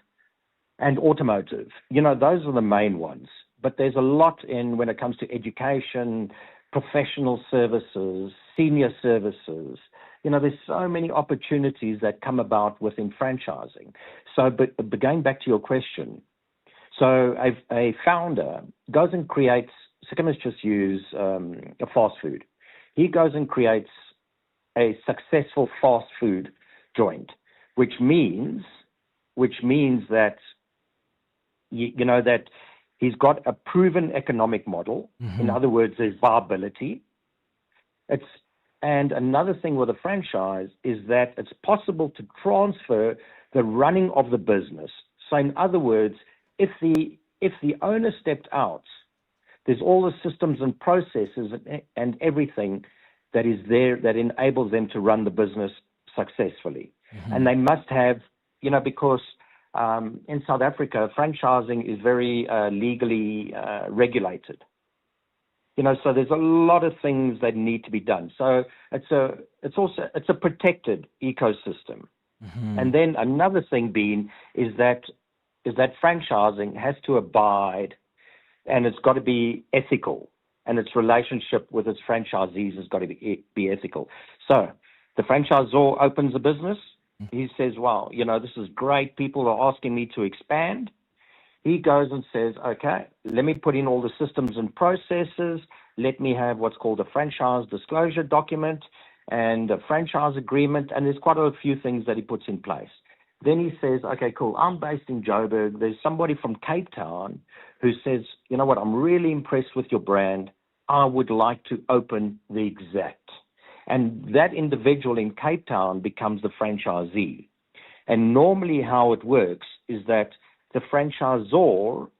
automotive. Those are the main ones. But there's a lot when it comes to education, professional services, senior services. There's so many opportunities that come about within franchising. So, but going back to your question, so a founder goes and creates, so let's just use a fast food. He goes and creates a successful fast food joint, which means that, that he's got a proven economic model. Mm-hmm. In other words, there's viability. And another thing with a franchise is that it's possible to transfer the running of the business. So in other words, if the owner stepped out, there's all the systems and processes and everything that is there that enables them to run the business successfully. And they must have, because in South Africa, franchising is very legally regulated. So there's a lot of things that need to be done. So it's a protected ecosystem. And then another thing being is that franchising has to abide, and it's got to be ethical, and its relationship with its franchisees has got to be ethical. So the franchisor opens a business. He says, wow, this is great. People are asking me to expand. He goes and says, okay, let me put in all the systems and processes. Let me have what's called a franchise disclosure document and a franchise agreement. And there's quite a few things that he puts in place. Then he says, okay, cool, I'm based in Joburg. There's somebody from Cape Town who says, you know what, I'm really impressed with your brand. I would like to open the exact. And that individual in Cape Town becomes the franchisee. And normally how it works is that the franchisor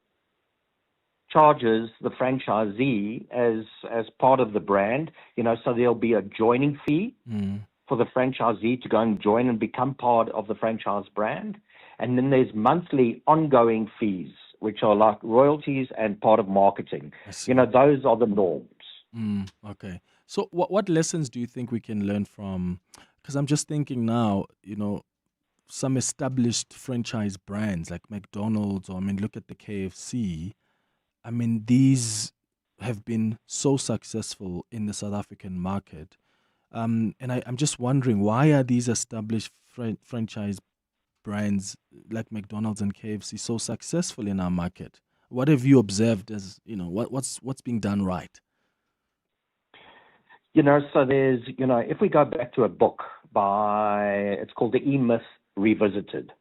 charges the franchisee as part of the brand, so there'll be a joining fee for the franchisee to go and join and become part of the franchise brand. And then there's monthly ongoing fees, which are like royalties and part of marketing. Those are the norms. Okay. So what lessons do you think we can learn from, because I'm just thinking now, some established franchise brands like McDonald's, or look at the KFC. These have been so successful in the South African market. And I'm just wondering, why are these established franchise brands like McDonald's and KFC so successful in our market? What have you observed as, what's being done right? So there's, if we go back to a book it's called The E-Myth Revisited,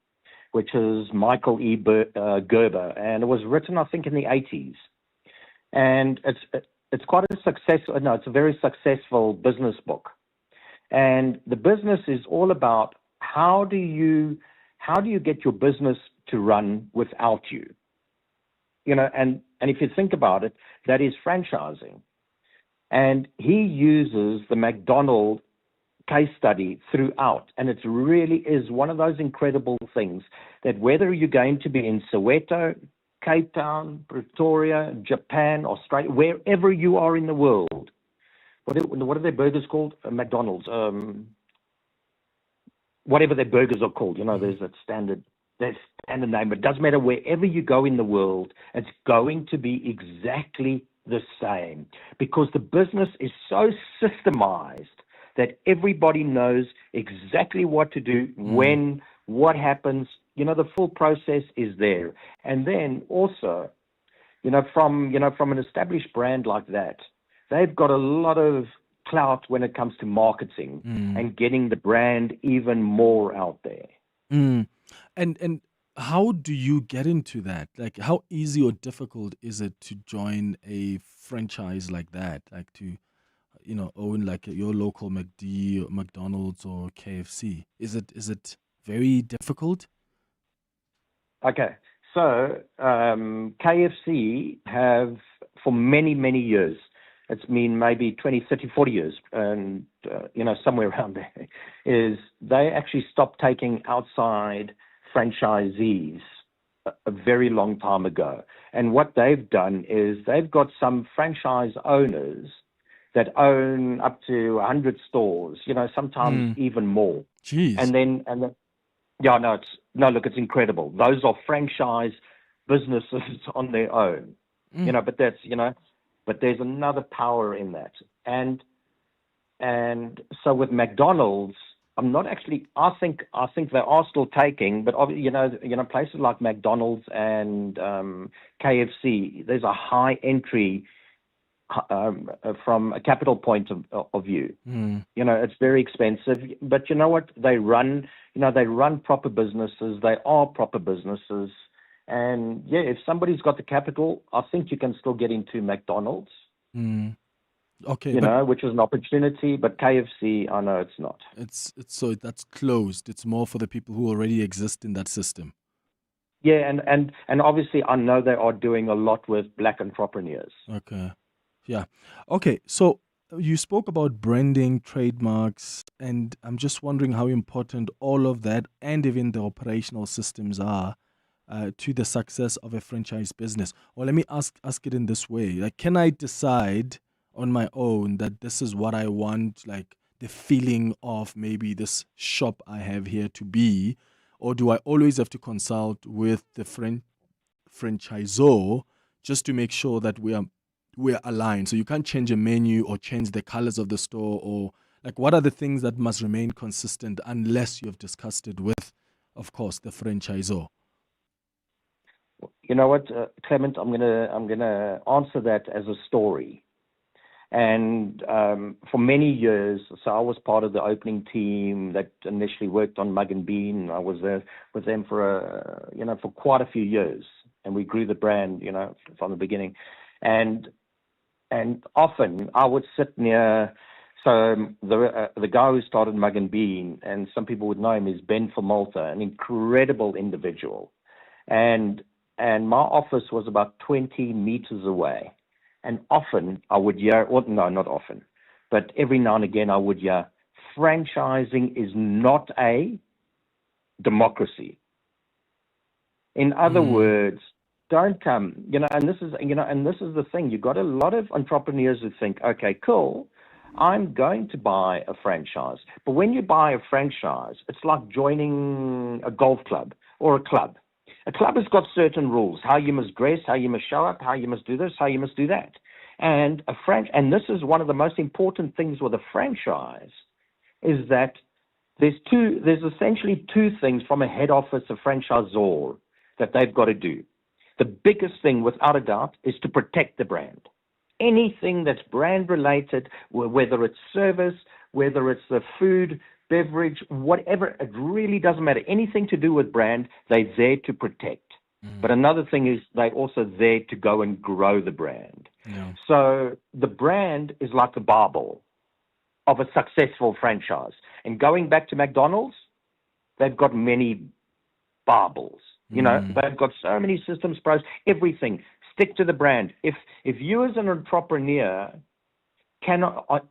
which is Michael E. Gerber, and it was written, I think, in the 80s. And it's quite a it's a very successful business book. And the business is all about how do you get your business to run without you? And if you think about it, that is franchising. And he uses the McDonald's case study throughout. And it really is one of those incredible things that whether you're going to be in Soweto, Cape Town, Pretoria, Japan, Australia, wherever you are in the world, what are their burgers called? McDonald's. Whatever their burgers are called, there's that standard name. It doesn't matter wherever you go in the world, it's going to be exactly the same, because the business is so systemized that everybody knows exactly what to do, when, what happens. The full process is there. And then also, from an established brand like that, they've got a lot of clout when it comes to marketing and getting the brand even more out there. And how do you get into that? Like, how easy or difficult is it to join a franchise like that? Like to, own like your local McD, or McDonald's, or KFC? Is it very difficult? Okay, so KFC have for many, many years, it's been maybe 20, 30, 40 years, and somewhere around there, is they actually stopped taking outside franchisees a very long time ago. And what they've done is they've got some franchise owners that own up to 100 stores, sometimes even more. Jeez. And then it's incredible. Those are franchise businesses on their own, but that's, but there's another power in that. And so with McDonald's, I'm not actually, I think they are still taking, but places like McDonald's and KFC, there's a high entry from a capital point of view. It's very expensive, but you know what? They run proper businesses. They are proper businesses. And yeah, if somebody's got the capital, I think you can still get into McDonald's. Okay, which is an opportunity, but KFC, I know it's not. It's so that's closed. It's more for the people who already exist in that system. Yeah, and obviously I know they are doing a lot with black entrepreneurs. Okay. Yeah. Okay. So you spoke about branding, trademarks, and I'm just wondering how important all of that and even the operational systems are to the success of a franchise business. Or let me ask it in this way. Like, can I decide on my own that this is what I want, like the feeling of maybe this shop I have here to be? Or do I always have to consult with the franchisor just to make sure that we are aligned? So you can't change a menu or change the colors of the store, or like, what are the things that must remain consistent unless you have discussed it with, of course, the franchisor? You know what, Clement, I'm gonna answer that as a story. And for many years, so I was part of the opening team that initially worked on Mug and Bean. I was there with them for quite a few years, and we grew the brand, from the beginning. And often I would sit near. So the guy who started Mug and Bean, and some people would know him, is Ben Vermalta, an incredible individual. And my office was about 20 meters away. And often I would hear, no, not often, but every now and again I would hear, franchising is not a democracy. In other words, don't come, and this is the thing. You've got a lot of entrepreneurs who think, okay, cool, I'm going to buy a franchise. But when you buy a franchise, it's like joining a golf club or a club. A club has got certain rules, how you must dress, how you must show up, how you must do this, how you must do that. And and this is one of the most important things with a franchise, is that there's essentially two things from a head office, a franchisor, that they've got to do. The biggest thing, without a doubt, is to protect the brand. Anything that's brand related, whether it's service, whether it's the food, beverage, whatever, it really doesn't matter. Anything to do with brand, they're there to protect. But another thing is they're also there to go and grow the brand. Yeah. So the brand is like the Bible of a successful franchise. And going back to McDonald's, they've got many Bibles. They've got so many systems, pros, everything. Stick to the brand. If you as an entrepreneur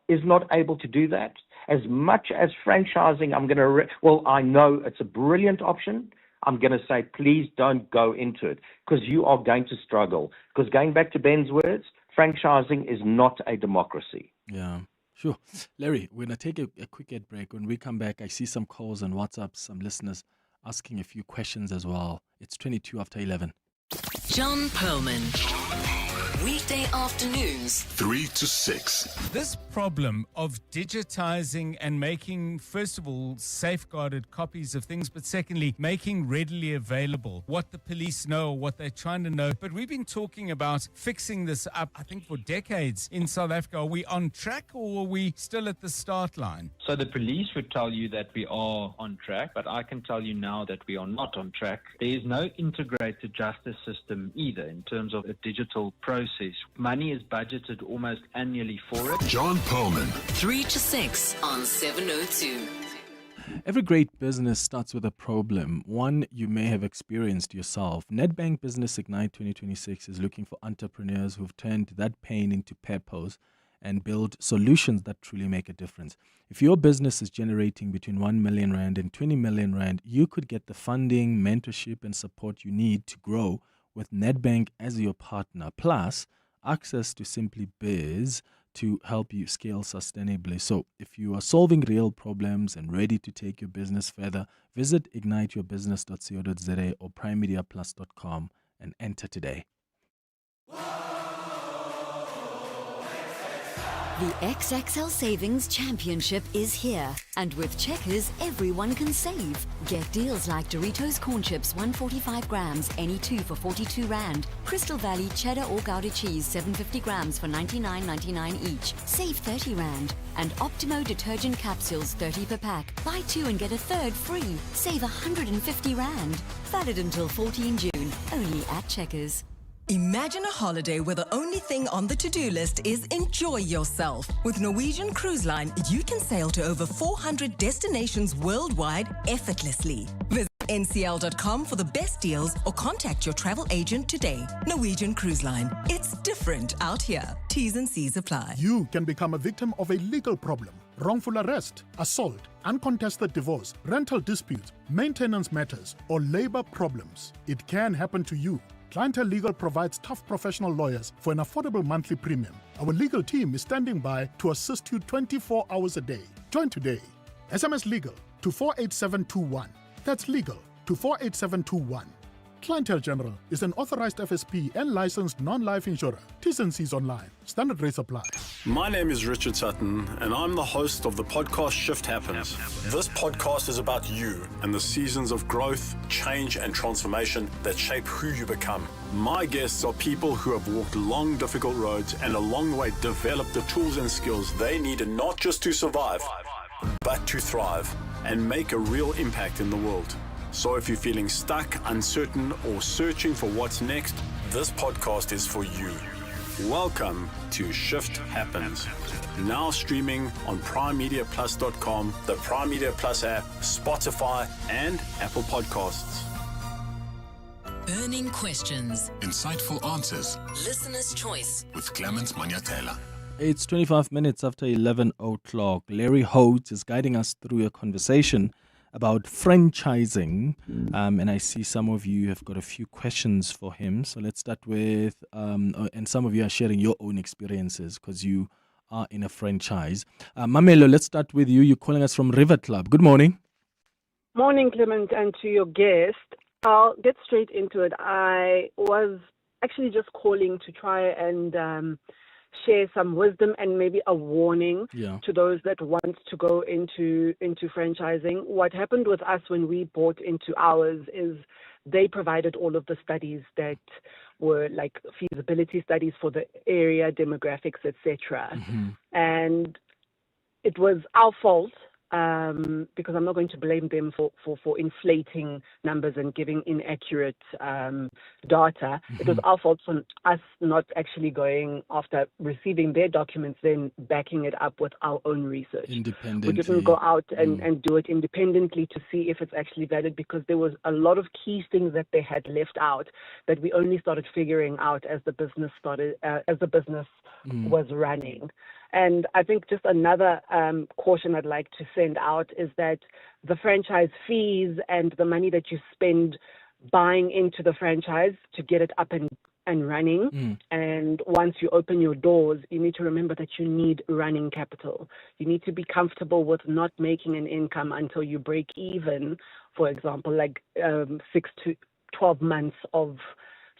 is not able to do that, as much as franchising, I know it's a brilliant option. I'm going to say, please don't go into it, because you are going to struggle. Because going back to Ben's words, franchising is not a democracy. Yeah, sure. Larry, we're going to take a quick ad break. When we come back, I see some calls on WhatsApp, some listeners asking a few questions as well. It's 22 after 11. John Perlman. Weekday afternoons, 3 to 6. This problem of digitizing and making, first of all, safeguarded copies of things, but secondly, making readily available what the police know, what they're trying to know. But we've been talking about fixing this up, I think, for decades in South Africa. Are we on track, or are we still at the start line? So the police would tell you that we are on track, but I can tell you now that we are not on track. There is no integrated justice system either in terms of a digital process. Money is budgeted almost annually for it. John Perlman. 3 to 6 on 702. Every great business starts with a problem, one you may have experienced yourself. Nedbank Business Ignite 2026 is looking for entrepreneurs who've turned that pain into purpose and build solutions that truly make a difference. If your business is generating between 1 million rand and 20 million rand, you could get the funding, mentorship, and support you need to grow with Nedbank as your partner, plus access to Simply Biz to help you scale sustainably. So if you are solving real problems and ready to take your business further, visit igniteyourbusiness.co.za or primemediaplus.com and enter today. The XXL Savings Championship is here. And with Checkers, everyone can save. Get deals like Doritos Corn Chips, 145 grams, any two for 42 Rand. Crystal Valley Cheddar or Gouda Cheese, 750 grams for 99.99 each. Save 30 Rand. And Optimo Detergent Capsules, 30 per pack. Buy two and get a third free. Save 150 Rand. Valid until 14 June. Only at Checkers. Imagine a holiday where the only thing on the to-do list is enjoy yourself. With Norwegian Cruise Line, you can sail to over 400 destinations worldwide effortlessly. Visit ncl.com for the best deals or contact your travel agent today. Norwegian Cruise Line. It's different out here. T's and C's apply. You can become a victim of a legal problem. Wrongful arrest, assault, uncontested divorce, rental disputes, maintenance matters, or labor problems. It can happen to you. Clientele Legal provides tough professional lawyers for an affordable monthly premium. Our legal team is standing by to assist you 24 hours a day. Join today. SMS Legal to 48721. That's legal to 48721. Clientele General is an authorized FSP and licensed non-life insurer. T's and C's online. Standard rates apply. My name is Richard Sutton, and I'm the host of the podcast Shift Happens. This podcast is about you and the seasons of growth, change, and transformation that shape who you become. My guests are people who have walked long, difficult roads and along the way developed the tools and skills they needed not just to survive, but to thrive and make a real impact in the world. So if you're feeling stuck, uncertain, or searching for what's next, this podcast is for you. Welcome to Shift Happens. Now streaming on primemediaplus.com, the Prime Media Plus app, Spotify, and Apple Podcasts. Burning questions. Insightful answers. Listener's choice. With Clement Manyathela. It's 25 minutes after 11 o'clock. Larry Holt is guiding us through a conversation about franchising, and I see some of you have got a few questions for him. So let's start with, and some of you are sharing your own experiences because you are in a franchise. Mamelo, let's start with you. You're calling us from River Club. Good morning. Morning, Clement, and to your guest. I'll get straight into it. I was actually just calling to try and share some wisdom and maybe a warning to those that want to go into franchising. What happened with us when we bought into ours is they provided all of the studies that were like feasibility studies for the area, demographics, etc. And it was our fault. Because I'm not going to blame them for inflating numbers and giving inaccurate data. It was our fault for us not actually going after receiving their documents, then backing it up with our own research. Independently. We didn't go out and do it independently to see if it's actually valid, because there was a lot of key things that they had left out that we only started figuring out as the business was running. And I think just another caution I'd like to send out is that the franchise fees and the money that you spend buying into the franchise to get it up and running, and once you open your doors, you need to remember that you need running capital. You need to be comfortable with not making an income until you break even, for example, like 6 to 12 months of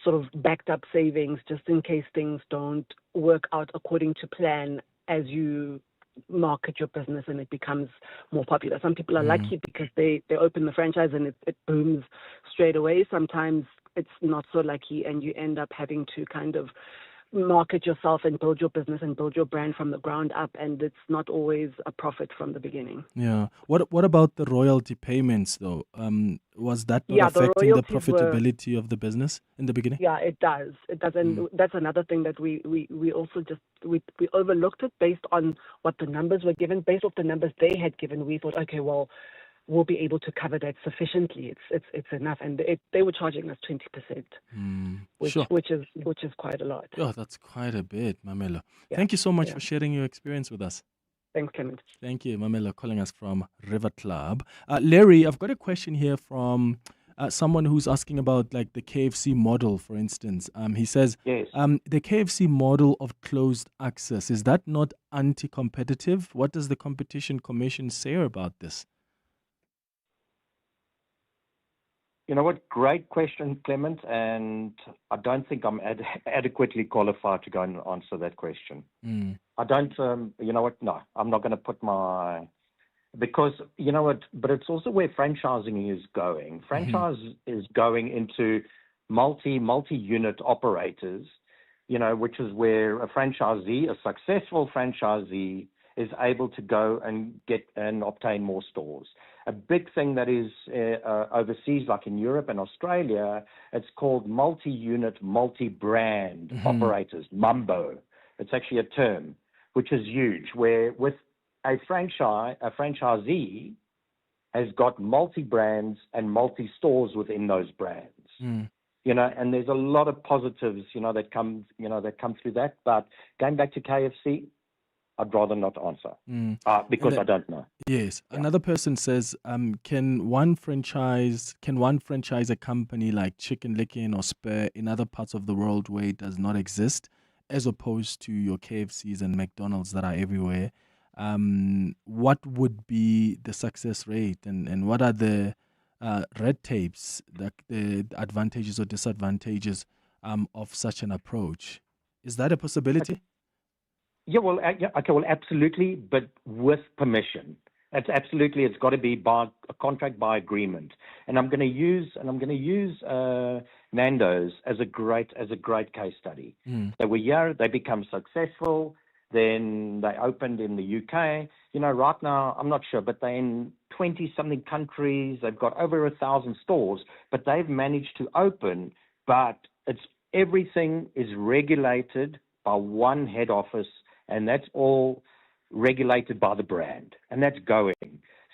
sort of backed up savings just in case things don't work out according to plan as you market your business and it becomes more popular. Some people are lucky because they open the franchise and it booms straight away. Sometimes it's not so lucky and you end up having to kind of market yourself and build your business and build your brand from the ground up, and it's not always a profit from the beginning. Yeah. What about the royalty payments though? Was that not affecting the profitability of the business in the beginning? Yeah, it does. It does, and that's another thing that we also just we overlooked it based on what the numbers were given. Based off the numbers they had given, we thought, okay, well, we'll be able to cover that sufficiently. It's enough, and they were charging us 20%, which is quite a lot. Yeah, that's quite a bit, Mamelo. Yeah. Thank you so much for sharing your experience with us. Thanks, Clement. Thank you, Mamelo, calling us from River Club. Larry, I've got a question here from someone who's asking about like the KFC model, for instance. He says, yes. The KFC model of closed access, is that not anti-competitive? What does the Competition Commission say about this? You know what? Great question, Clement, and I don't think I'm adequately qualified to go and answer that question. I don't, you know what? No, I'm not going to put because, you know what, but it's also where franchising is going. Franchise is going into multi-unit operators, you know, which is where a franchisee, a successful franchisee, is able to go and get and obtain more stores. A big thing that is overseas, like in Europe and Australia, it's called multi-unit, multi-brand operators, MUMBO. It's actually a term, which is huge, where with a franchisee has got multi-brands and multi-stores within those brands. And there's a lot of positives, that come through that. But going back to KFC, I'd rather not answer because I don't know. Yes. Yeah. Another person says, can one franchise a company like Chicken Licken or Spur in other parts of the world where it does not exist, as opposed to your KFCs and McDonald's that are everywhere? What would be the success rate, and what are the red tapes, the advantages or disadvantages of such an approach? Is that a possibility? Well, absolutely, but with permission. It's got to be by a contract, by agreement. And I'm going to use Nando's as a great case study. They were here, they become successful. Then they opened in the UK. Right now, I'm not sure, but they're in 20-something countries. They've got over 1,000 stores, but they've managed to open. But everything is regulated by one head office, and that's all regulated by the brand, and that's going.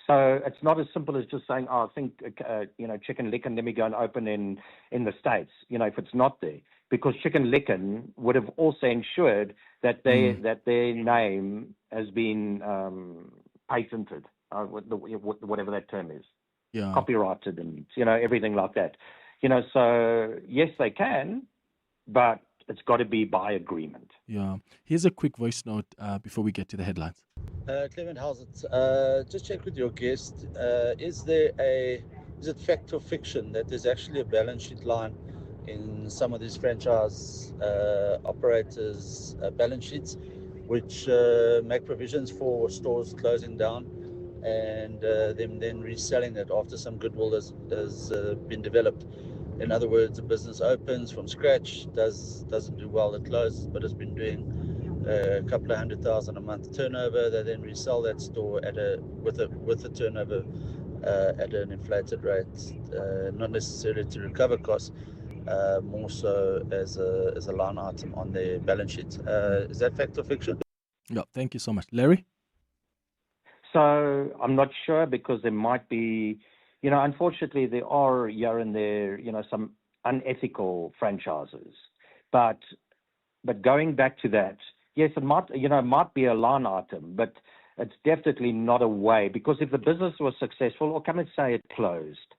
So it's not as simple as just saying, I think, Chicken Licken, let me go and open in the States, if it's not there. Because Chicken Licken would have also ensured that their name has been patented, whatever that term is, copyrighted, and everything like that. So yes, they can, but it's got to be by agreement. Yeah. Here's a quick voice note before we get to the headlines. Clement, how's it? Just check with your guest. Is it fact or fiction that there's actually a balance sheet line in some of these franchise operators' balance sheets, which make provisions for stores closing down and them then reselling it after some goodwill has been developed? In other words, a business opens from scratch, doesn't do well, it closes, but has been doing a couple of 100,000 a month turnover. They then resell that store with a turnover at an inflated rate, not necessarily to recover costs, more so as a line item on their balance sheet. Is that fact or fiction? Yeah, thank you so much. Larry? So I'm not sure, because there might be, unfortunately there are here and there, some unethical franchises. But going back to that, yes, it might be a line item, but it's definitely not a way, because if the business was successful, or come and say it closed,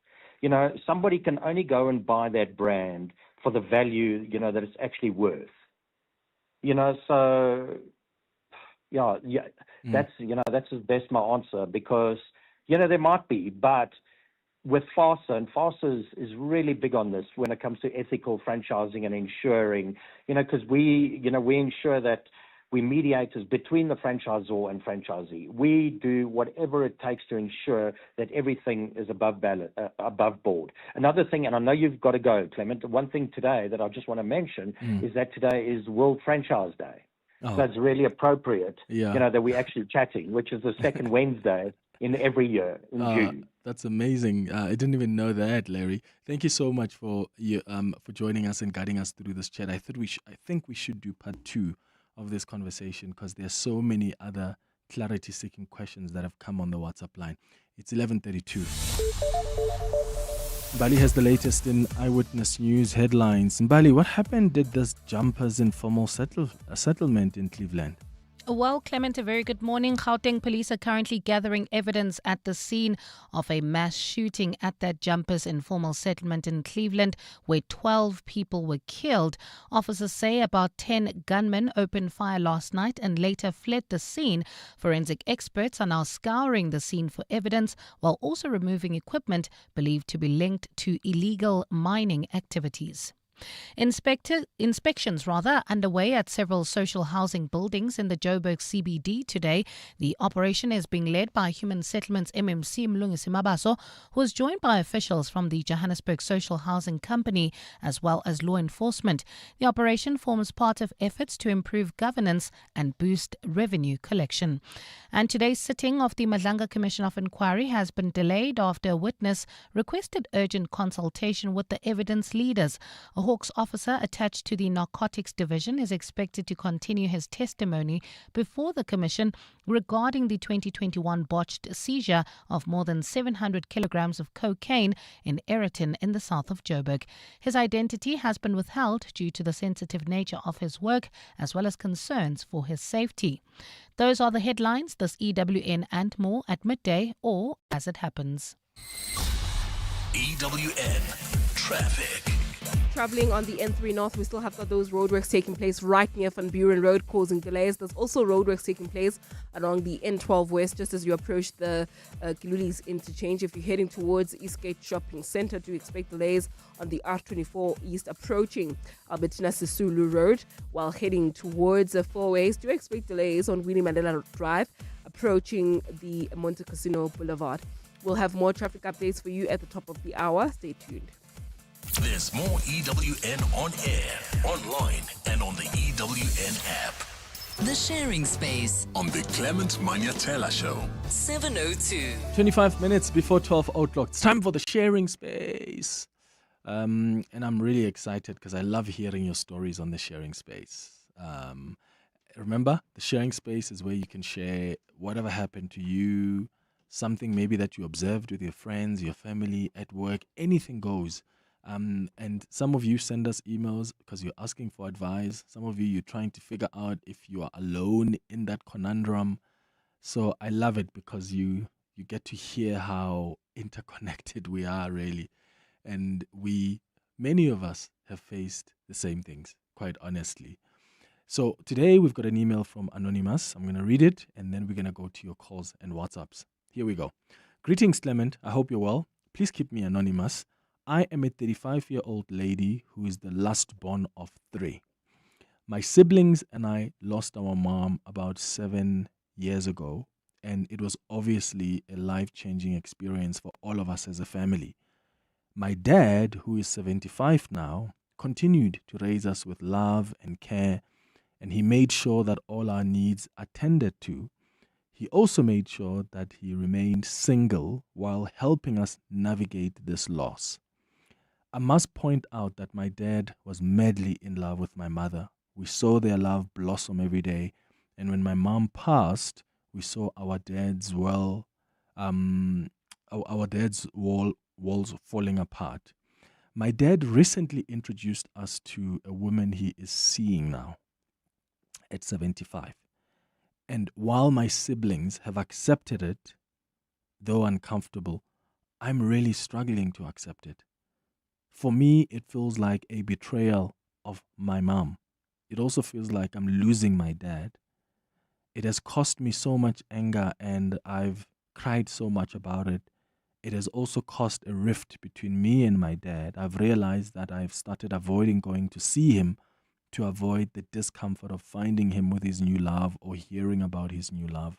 somebody can only go and buy that brand for the value, that it's actually worth. So that's my answer, because, there might be, but with FASA, and FASA is really big on this when it comes to ethical franchising and ensuring, because we ensure that we mediators between the franchisor and franchisee. We do whatever it takes to ensure that everything is above board. Another thing, and I know you've got to go, Clement, one thing today that I just want to mention is that today is World Franchise Day. So it's really appropriate, that we're actually chatting, which is the second Wednesday in every year in June. That's amazing. I didn't even know that, Larry. Thank you so much for joining us and guiding us through this chat. I think we should do part 2 of this conversation, because there's so many other clarity-seeking questions that have come on the WhatsApp line. It's 11:32. Mbali has the latest in Eyewitness News headlines. Mbali, what happened did this Jumpers informal settlement in Cleveland? Well, Clement, a very good morning. Gauteng police are currently gathering evidence at the scene of a mass shooting at that Jumpers informal settlement in Cleveland, where 12 people were killed. Officers say about 10 gunmen opened fire last night and later fled the scene. Forensic experts are now scouring the scene for evidence, while also removing equipment believed to be linked to illegal mining activities. Inspections underway at several social housing buildings in the Joburg CBD today. The operation is being led by Human Settlements MMC Mlungisi Mabaso, who is joined by officials from the Johannesburg Social Housing Company as well as law enforcement. The operation forms part of efforts to improve governance and boost revenue collection. And today's sitting of the Madlanga Commission of Inquiry has been delayed after a witness requested urgent consultation with the evidence leaders. A Hawks officer attached to the Narcotics Division is expected to continue his testimony before the Commission regarding the 2021 botched seizure of more than 700 kilograms of cocaine in Ayrton in the south of Joburg. His identity has been withheld due to the sensitive nature of his work as well as concerns for his safety. Those are the headlines this EWN and more at midday or as it happens. EWN Traffic. Traveling on the N3 North, we still have got those roadworks taking place right near Van Buren Road, causing delays. There's also roadworks taking place along the N12 West, just as you approach the Julius interchange. If you're heading towards Eastgate Shopping Centre, do expect delays on the R24 East approaching Albertina Sisulu Road. While heading towards the Four Ways, do expect delays on Winnie Mandela Drive, approaching the Monte Cassino Boulevard. We'll have more traffic updates for you at the top of the hour. Stay tuned. There's more EWN on air, online, and on the EWN app. The Sharing Space On the Clement Manyathela Show. 7:02. 25 minutes before 12 o'clock. It's time for the Sharing Space. And I'm really excited because I love hearing your stories on the Sharing Space. Remember, the Sharing Space is where you can share whatever happened to you, something maybe that you observed with your friends, your family, at work, anything goes. And some of you send us emails because you're asking for advice. Some of you're trying to figure out if you are alone in that conundrum. So I love it because you get to hear how interconnected we are, really. And many of us have faced the same things, quite honestly. So today we've got an email from Anonymous. I'm going to read it and then we're going to go to your calls and WhatsApps. Here we go. Greetings, Clement. I hope you're well. Please keep me anonymous. I am a 35-year-old lady who is the last born of 3. My siblings and I lost our mom about 7 years ago, and it was obviously a life-changing experience for all of us as a family. My dad, who is 75 now, continued to raise us with love and care, and he made sure that all our needs are tended to. He also made sure that he remained single while helping us navigate this loss. I must point out that my dad was madly in love with my mother. We saw their love blossom every day, and when my mom passed, we saw our dad's walls falling apart. My dad recently introduced us to a woman he is seeing now at 75. And while my siblings have accepted it, though uncomfortable, I'm really struggling to accept it. For me, it feels like a betrayal of my mom. It also feels like I'm losing my dad. It has cost me so much anger and I've cried so much about it. It has also caused a rift between me and my dad. I've realized that I've started avoiding going to see him to avoid the discomfort of finding him with his new love or hearing about his new love.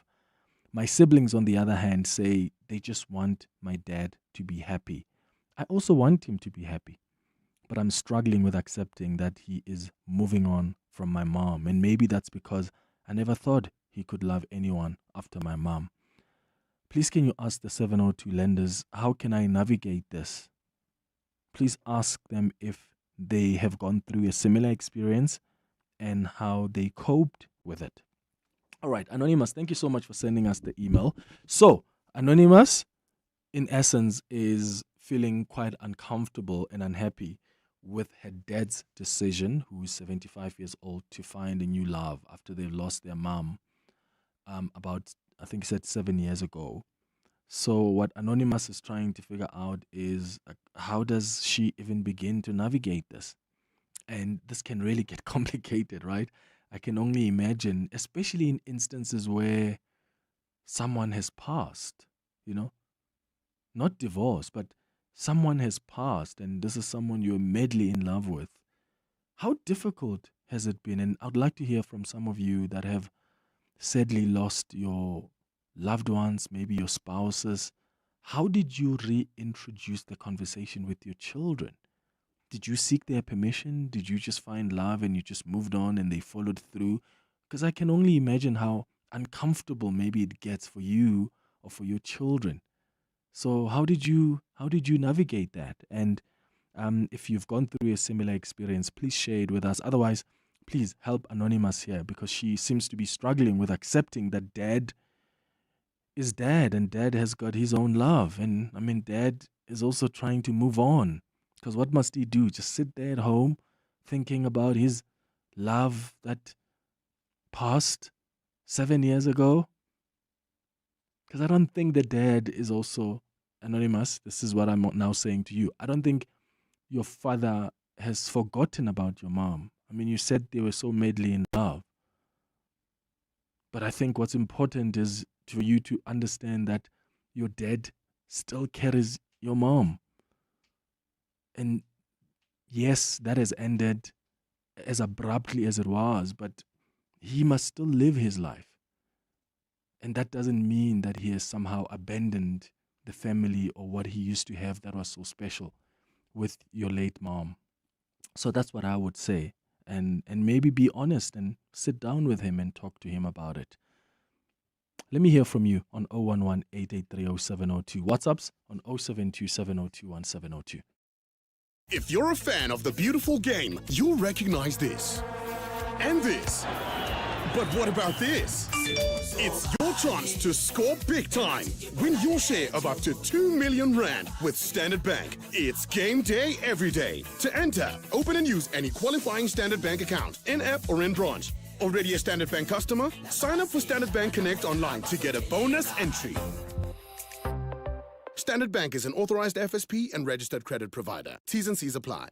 My siblings, on the other hand, say they just want my dad to be happy. I also want him to be happy, but I'm struggling with accepting that he is moving on from my mom, and maybe that's because I never thought he could love anyone after my mom. Please can you ask the 702 lenders, how can I navigate this? Please ask them if they have gone through a similar experience and how they coped with it. All right, Anonymous, thank you so much for sending us the email. So, Anonymous, in essence, is feeling quite uncomfortable and unhappy with her dad's decision, who is 75 years old, to find a new love after they've lost their mom about, I think he said 7 years ago. So what Anonymous is trying to figure out is how does she even begin to navigate this? And this can really get complicated, right? I can only imagine, especially in instances where someone has passed, not divorced, but someone has passed and this is someone you're madly in love with. How difficult has it been? And I'd like to hear from some of you that have sadly lost your loved ones, maybe your spouses. How did you reintroduce the conversation with your children? Did you seek their permission? Did you just find love and you just moved on and they followed through? Because I can only imagine how uncomfortable maybe it gets for you or for your children. So how did you navigate that? And If you've gone through a similar experience, please share it with us. Otherwise, please help Anonymous here, because she seems to be struggling with accepting that dad is dad and dad has got his own love. And I mean, dad is also trying to move on, because what must he do? Just sit there at home thinking about his love that passed 7 years ago? Because I don't think the dad is also Anonymous. This is what I'm now saying to you. I don't think your father has forgotten about your mom. I mean, you said they were so madly in love. But I think what's important is for you to understand that your dad still carries your mom. And yes, that has ended as abruptly as it was, but he must still live his life. And that doesn't mean that he has somehow abandoned the family or what he used to have that was so special with your late mom. So that's what I would say. And maybe be honest and sit down with him and talk to him about it. Let me hear from you on 011-883-0702. WhatsApps on 0727021702. If you're a fan of the beautiful game, you'll recognize this. And this. But what about this? It's your chance to score big time. Win your share of up to 2 million rand with Standard Bank. It's game day every day. To enter, open and use any qualifying Standard Bank account, in-app or in branch. Already a Standard Bank customer? Sign up for Standard Bank Connect online to get a bonus entry. Standard Bank is an authorized FSP and registered credit provider. T's and C's apply.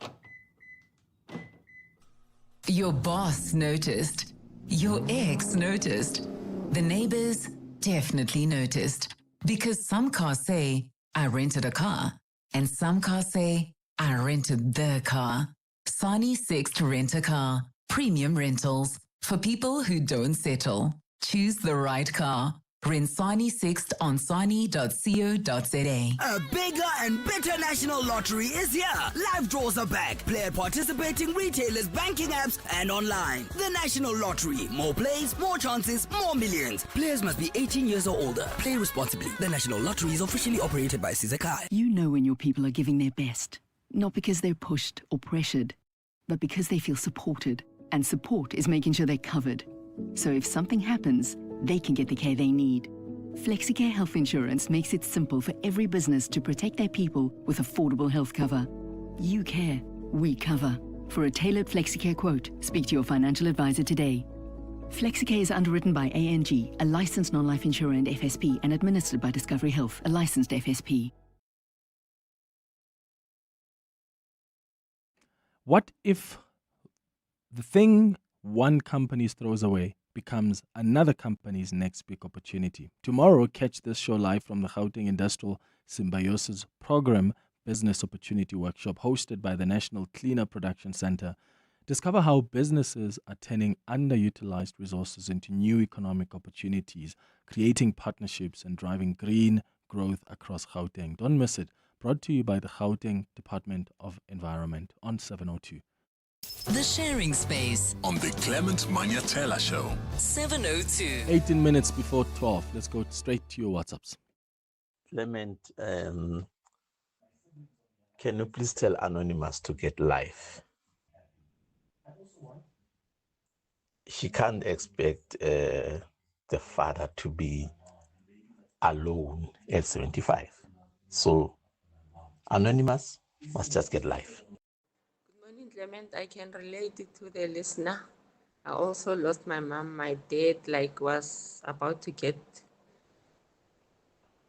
Your boss noticed. Your ex noticed. The neighbors definitely noticed. Because some cars say, I rented a car. And some cars say, I rented the car. Sani Sixt Rent a Car. Premium rentals. For people who don't settle. Choose the right car. Rent Sani Sixt on sani.co.za. A bigger and better national lottery is here. Live draws are back. Play at participating retailers, banking apps, and online. The National Lottery. More plays, more chances, more millions. Players must be 18 years or older. Play responsibly. The National Lottery is officially operated by Sizakai. You know when your people are giving their best. Not because they're pushed or pressured, but because they feel supported. And support is making sure they're covered. So if something happens, they can get the care they need. FlexiCare Health Insurance makes it simple for every business to protect their people with affordable health cover. You care, we cover. For a tailored FlexiCare quote, speak to your financial advisor today. FlexiCare is underwritten by ANG, a licensed non-life insurer and FSP, and administered by Discovery Health, a licensed FSP. What if the thing one company throws away becomes another company's next big opportunity? Tomorrow, catch this show live from the Gauteng Industrial Symbiosis Program Business Opportunity Workshop hosted by the National Cleaner Production Center. Discover how businesses are turning underutilized resources into new economic opportunities, creating partnerships and driving green growth across Gauteng. Don't miss it. Brought to you by the Gauteng Department of Environment on 702. The Sharing Space on the Clement Manyathela Show. 702. 18 minutes before 12. Let's go straight to your WhatsApps. Clement, can you please tell Anonymous to get life? She can't expect the father to be alone at 75. So Anonymous must just get life. Clement, I can relate it to the listener. I also lost my mom. My dad was about to get,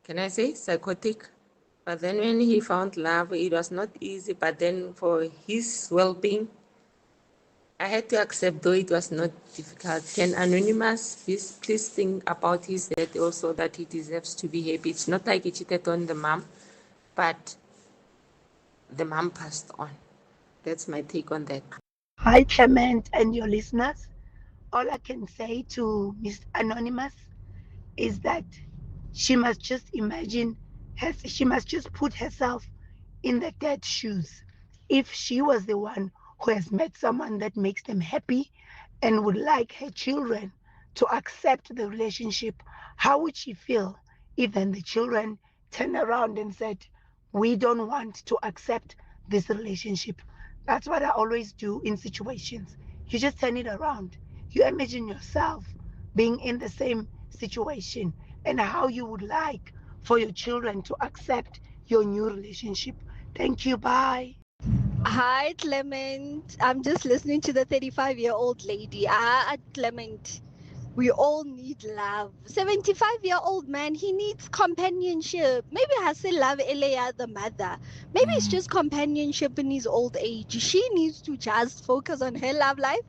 can I say, psychotic. But then when he found love, it was not easy. But then for his well-being, I had to accept, though it was not difficult. Can Anonymous please think about his dad also, that he deserves to be happy? It's not like he cheated on the mom, but the mom passed on. That's my take on that. Hi, Clement and your listeners. All I can say to Miss Anonymous is that she must just imagine, she must just put herself in the dad's shoes. If she was the one who has met someone that makes them happy and would like her children to accept the relationship, how would she feel if then the children turn around and said, we don't want to accept this relationship. That's what I always do in situations. You just turn it around. You imagine yourself being in the same situation and how you would like for your children to accept your new relationship. Thank you. Bye. Hi, Clement. I'm just listening to the 35-year-old lady. Clement, we all need love. 75-year-old man, he needs companionship. Maybe Hasil love Elia, the mother. Maybe it's just companionship in his old age. She needs to just focus on her love life.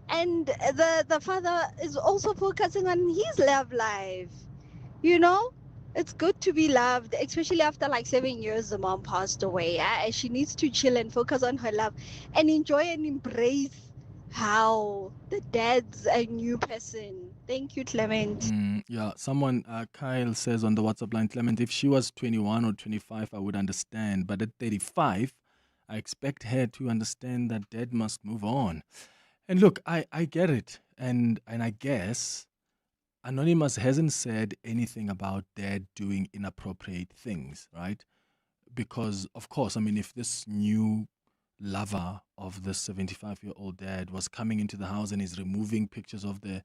And the father is also focusing on his love life. You know? It's good to be loved, especially after like 7 years the mom passed away. She needs to chill and focus on her love and enjoy and embrace how the dad's a new person. Thank you, Clement. Yeah, someone, Kyle says on the WhatsApp line, Clement, if she was 21 or 25, I would understand. But at 35, I expect her to understand that dad must move on. And look, I get it. And I guess Anonymous hasn't said anything about dad doing inappropriate things, right? Because, of course, I mean, if this new lover of the 75-year-old dad was coming into the house and is removing pictures of the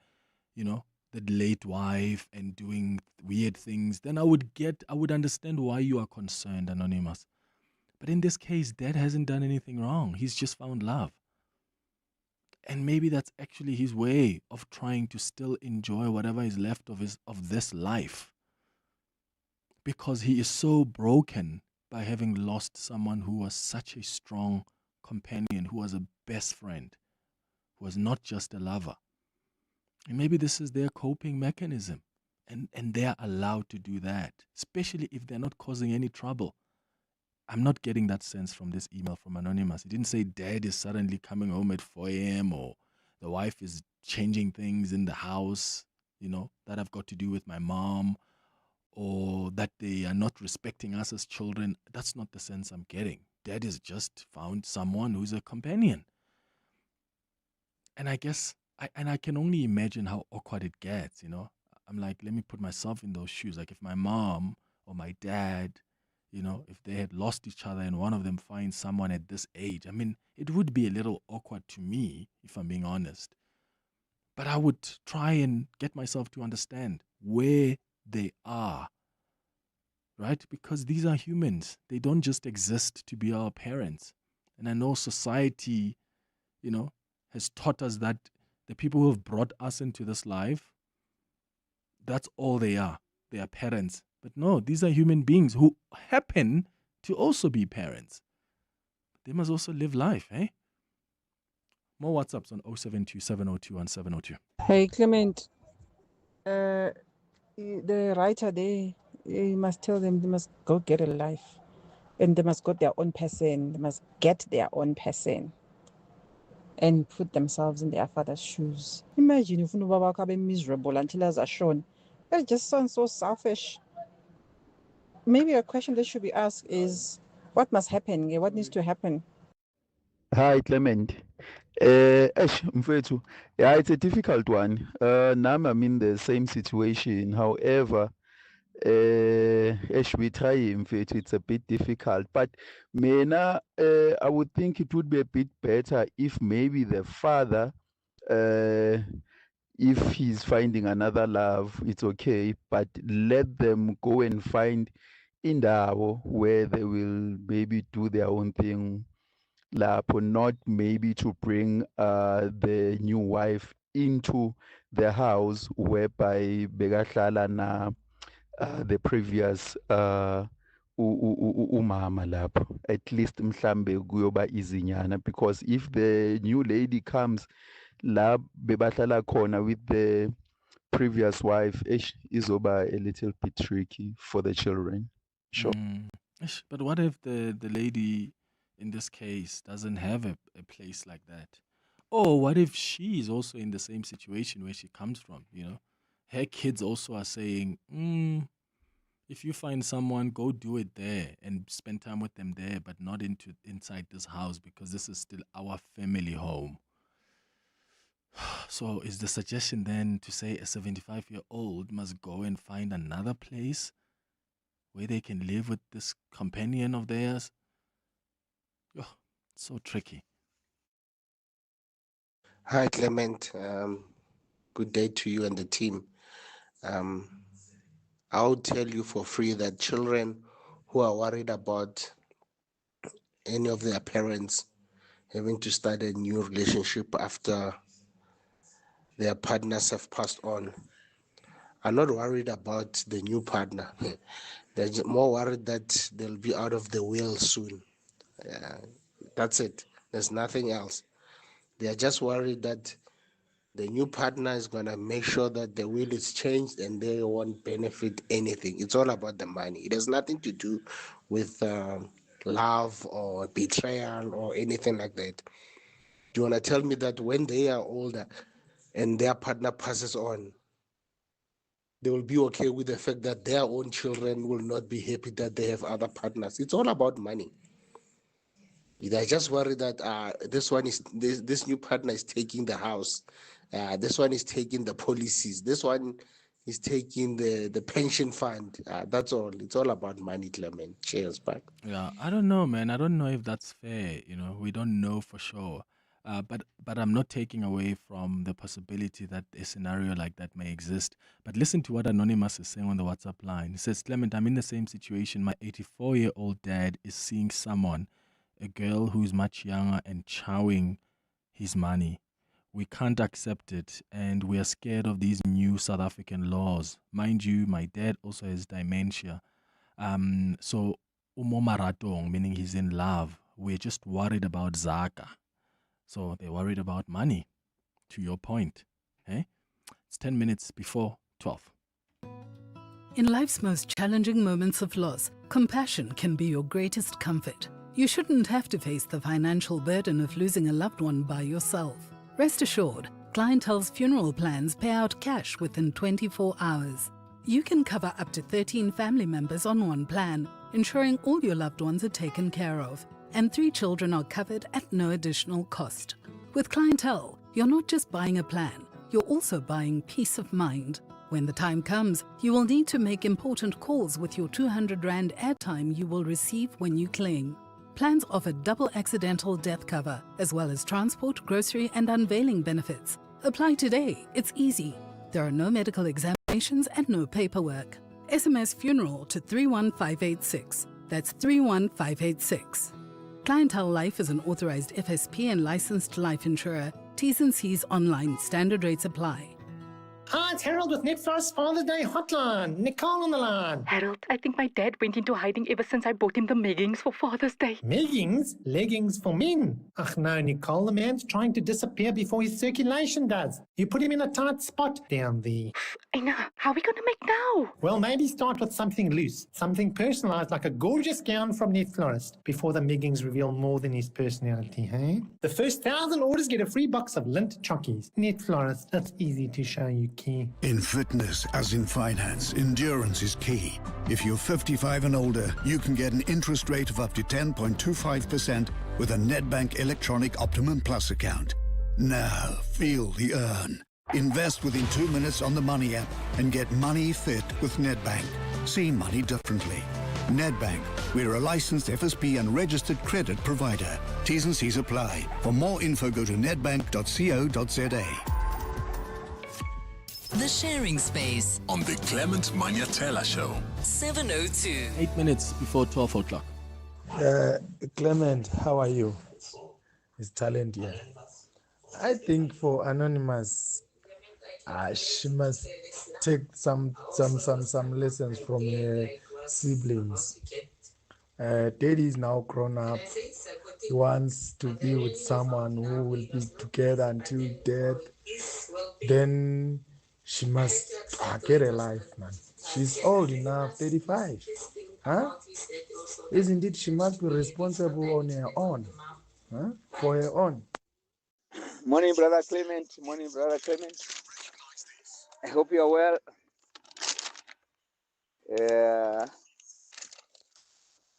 late wife and doing weird things, then I would understand why you are concerned, Anonymous. But in this case, dad hasn't done anything wrong. He's just found love. And maybe that's actually his way of trying to still enjoy whatever is left of this life. Because he is so broken by having lost someone who was such a strong companion, who was a best friend, who was not just a lover. And maybe this is their coping mechanism. And they are allowed to do that, especially if they're not causing any trouble. I'm not getting that sense from this email from Anonymous. He didn't say dad is suddenly coming home at 4 a.m. or the wife is changing things in the house, that have got to do with my mom, or that they are not respecting us as children. That's not the sense I'm getting. Dad has just found someone who's a companion. And I guess, I can only imagine how awkward it gets, I'm like, let me put myself in those shoes. Like if my mom or my dad, if they had lost each other and one of them finds someone at this age, I mean, it would be a little awkward to me, if I'm being honest. But I would try and get myself to understand where they are, right? Because these are humans. They don't just exist to be our parents. And I know society, has taught us that the people who have brought us into this life, that's all they are. They are parents. But no, these are human beings who happen to also be parents. They must also live life, eh? More WhatsApps on 072 702 1702. Hey, Clement. The writer there, you must tell them they must go get a life. And they must go their own person. They must get their own person. And put themselves in their father's shoes. Imagine if Nubaba be miserable until as a shown. That just sounds so selfish. Maybe a question that should be asked is, what must happen? What needs to happen? Hi, Clement. Mfethu, yeah, it's a difficult one. Now I'm in the same situation. However, we try, mfethu, it's a bit difficult. But Mena, I would think it would be a bit better if maybe the father, if he's finding another love, it's okay. But let them go and find indawo where they will maybe do their own thing. Lapho, not maybe to bring the new wife into the house whereby bekahlala na the previous umama lapho. At least mhlambe kuyoba izinyana, because if the new lady comes la bebahlala khona with the previous wife, izoba a little bit tricky for the children. Sure. But what if the lady in this case doesn't have a place like that? Or what if she is also in the same situation where she comes from, Her kids also are saying, if you find someone, go do it there and spend time with them there, but not inside this house, because this is still our family home. So is the suggestion then to say a 75-year-old must go and find another place where they can live with this companion of theirs? So tricky. Hi, Clement. Good day to you and the team. I'll tell you for free that children who are worried about any of their parents having to start a new relationship after their partners have passed on are not worried about the new partner. They're more worried that they'll be out of the will soon. That's it. There's nothing else. They are just worried that the new partner is going to make sure that the will is changed and they won't benefit anything. It's all about the money. It has nothing to do with love or betrayal or anything like that. Do you want to tell me that when they are older and their partner passes on, they will be okay with the fact that their own children will not be happy that they have other partners? It's all about money. They're just worried that this new partner is taking the house, this one is taking the policies, this one is taking the pension fund. That's all. It's all about money, Clement. Cheers, bye. Yeah, I don't know, man. I don't know if that's fair. We don't know for sure. But I'm not taking away from the possibility that a scenario like that may exist. But listen to what Anonymous is saying on the WhatsApp line. He says, Clement, I'm in the same situation. My 84-year-old dad is seeing someone, a girl who's much younger and chowing his money. We can't accept it, and we are scared of these new South African laws. Mind you, my dad also has dementia. So umomaratong, meaning he's in love. We're just worried about Zaka. So they're worried about money, to your point. Eh? It's 10 minutes before 12. In life's most challenging moments of loss, compassion can be your greatest comfort. You shouldn't have to face the financial burden of losing a loved one by yourself. Rest assured, Clientele's funeral plans pay out cash within 24 hours. You can cover up to 13 family members on one plan, ensuring all your loved ones are taken care of, and 3 children are covered at no additional cost. With Clientele, you're not just buying a plan, you're also buying peace of mind. When the time comes, you will need to make important calls with your 200 Rand airtime you will receive when you claim. Plans offer double accidental death cover, as well as transport, grocery, and unveiling benefits. Apply today. It's easy. There are no medical examinations and no paperwork. SMS funeral to 31586. That's 31586. Clientele Life is an authorized FSP and licensed life insurer. T's and C's online. Standard rates apply. Hi, it's Harold with Netflix Father's Day Hotline. Nicole on the line. Harold, I think my dad went into hiding ever since I bought him the leggings for Father's Day. Leggings? Leggings for men? Ach no, Nicole, the man's trying to disappear before his circulation does. You put him in a tight spot down there. I know. How are we going to make now? Well, maybe start with something loose, something personalized like a gorgeous gown from Net Florist before the leggings reveal more than his personality, hey? The first 1,000 orders get a free box of lint chockies. Net Florist, that's easy to show you care. In fitness, as in finance, endurance is key. If you're 55 and older, you can get an interest rate of up to 10.25% with a Nedbank Electronic Optimum Plus account. Now, feel the earn. Invest within 2 minutes on the Money app and get money fit with Nedbank. See money differently. Nedbank, we're a licensed FSP and registered credit provider. T's and C's apply. For more info, go to nedbank.co.za. The Sharing Space on the Clement Manyathela Show. 7:02. 8 minutes before 12 o'clock. Clement, how are you? It's Talent here. I think for Anonymous, she must take some lessons from her siblings. Daddy is now grown up. He wants to be with someone who will be together until death. Then she must get a life, man. She's old enough, 35. Huh? Isn't it? She must be responsible on her own. Huh? For her own. Morning, Brother Clement. Morning, Brother Clement. I hope you are well.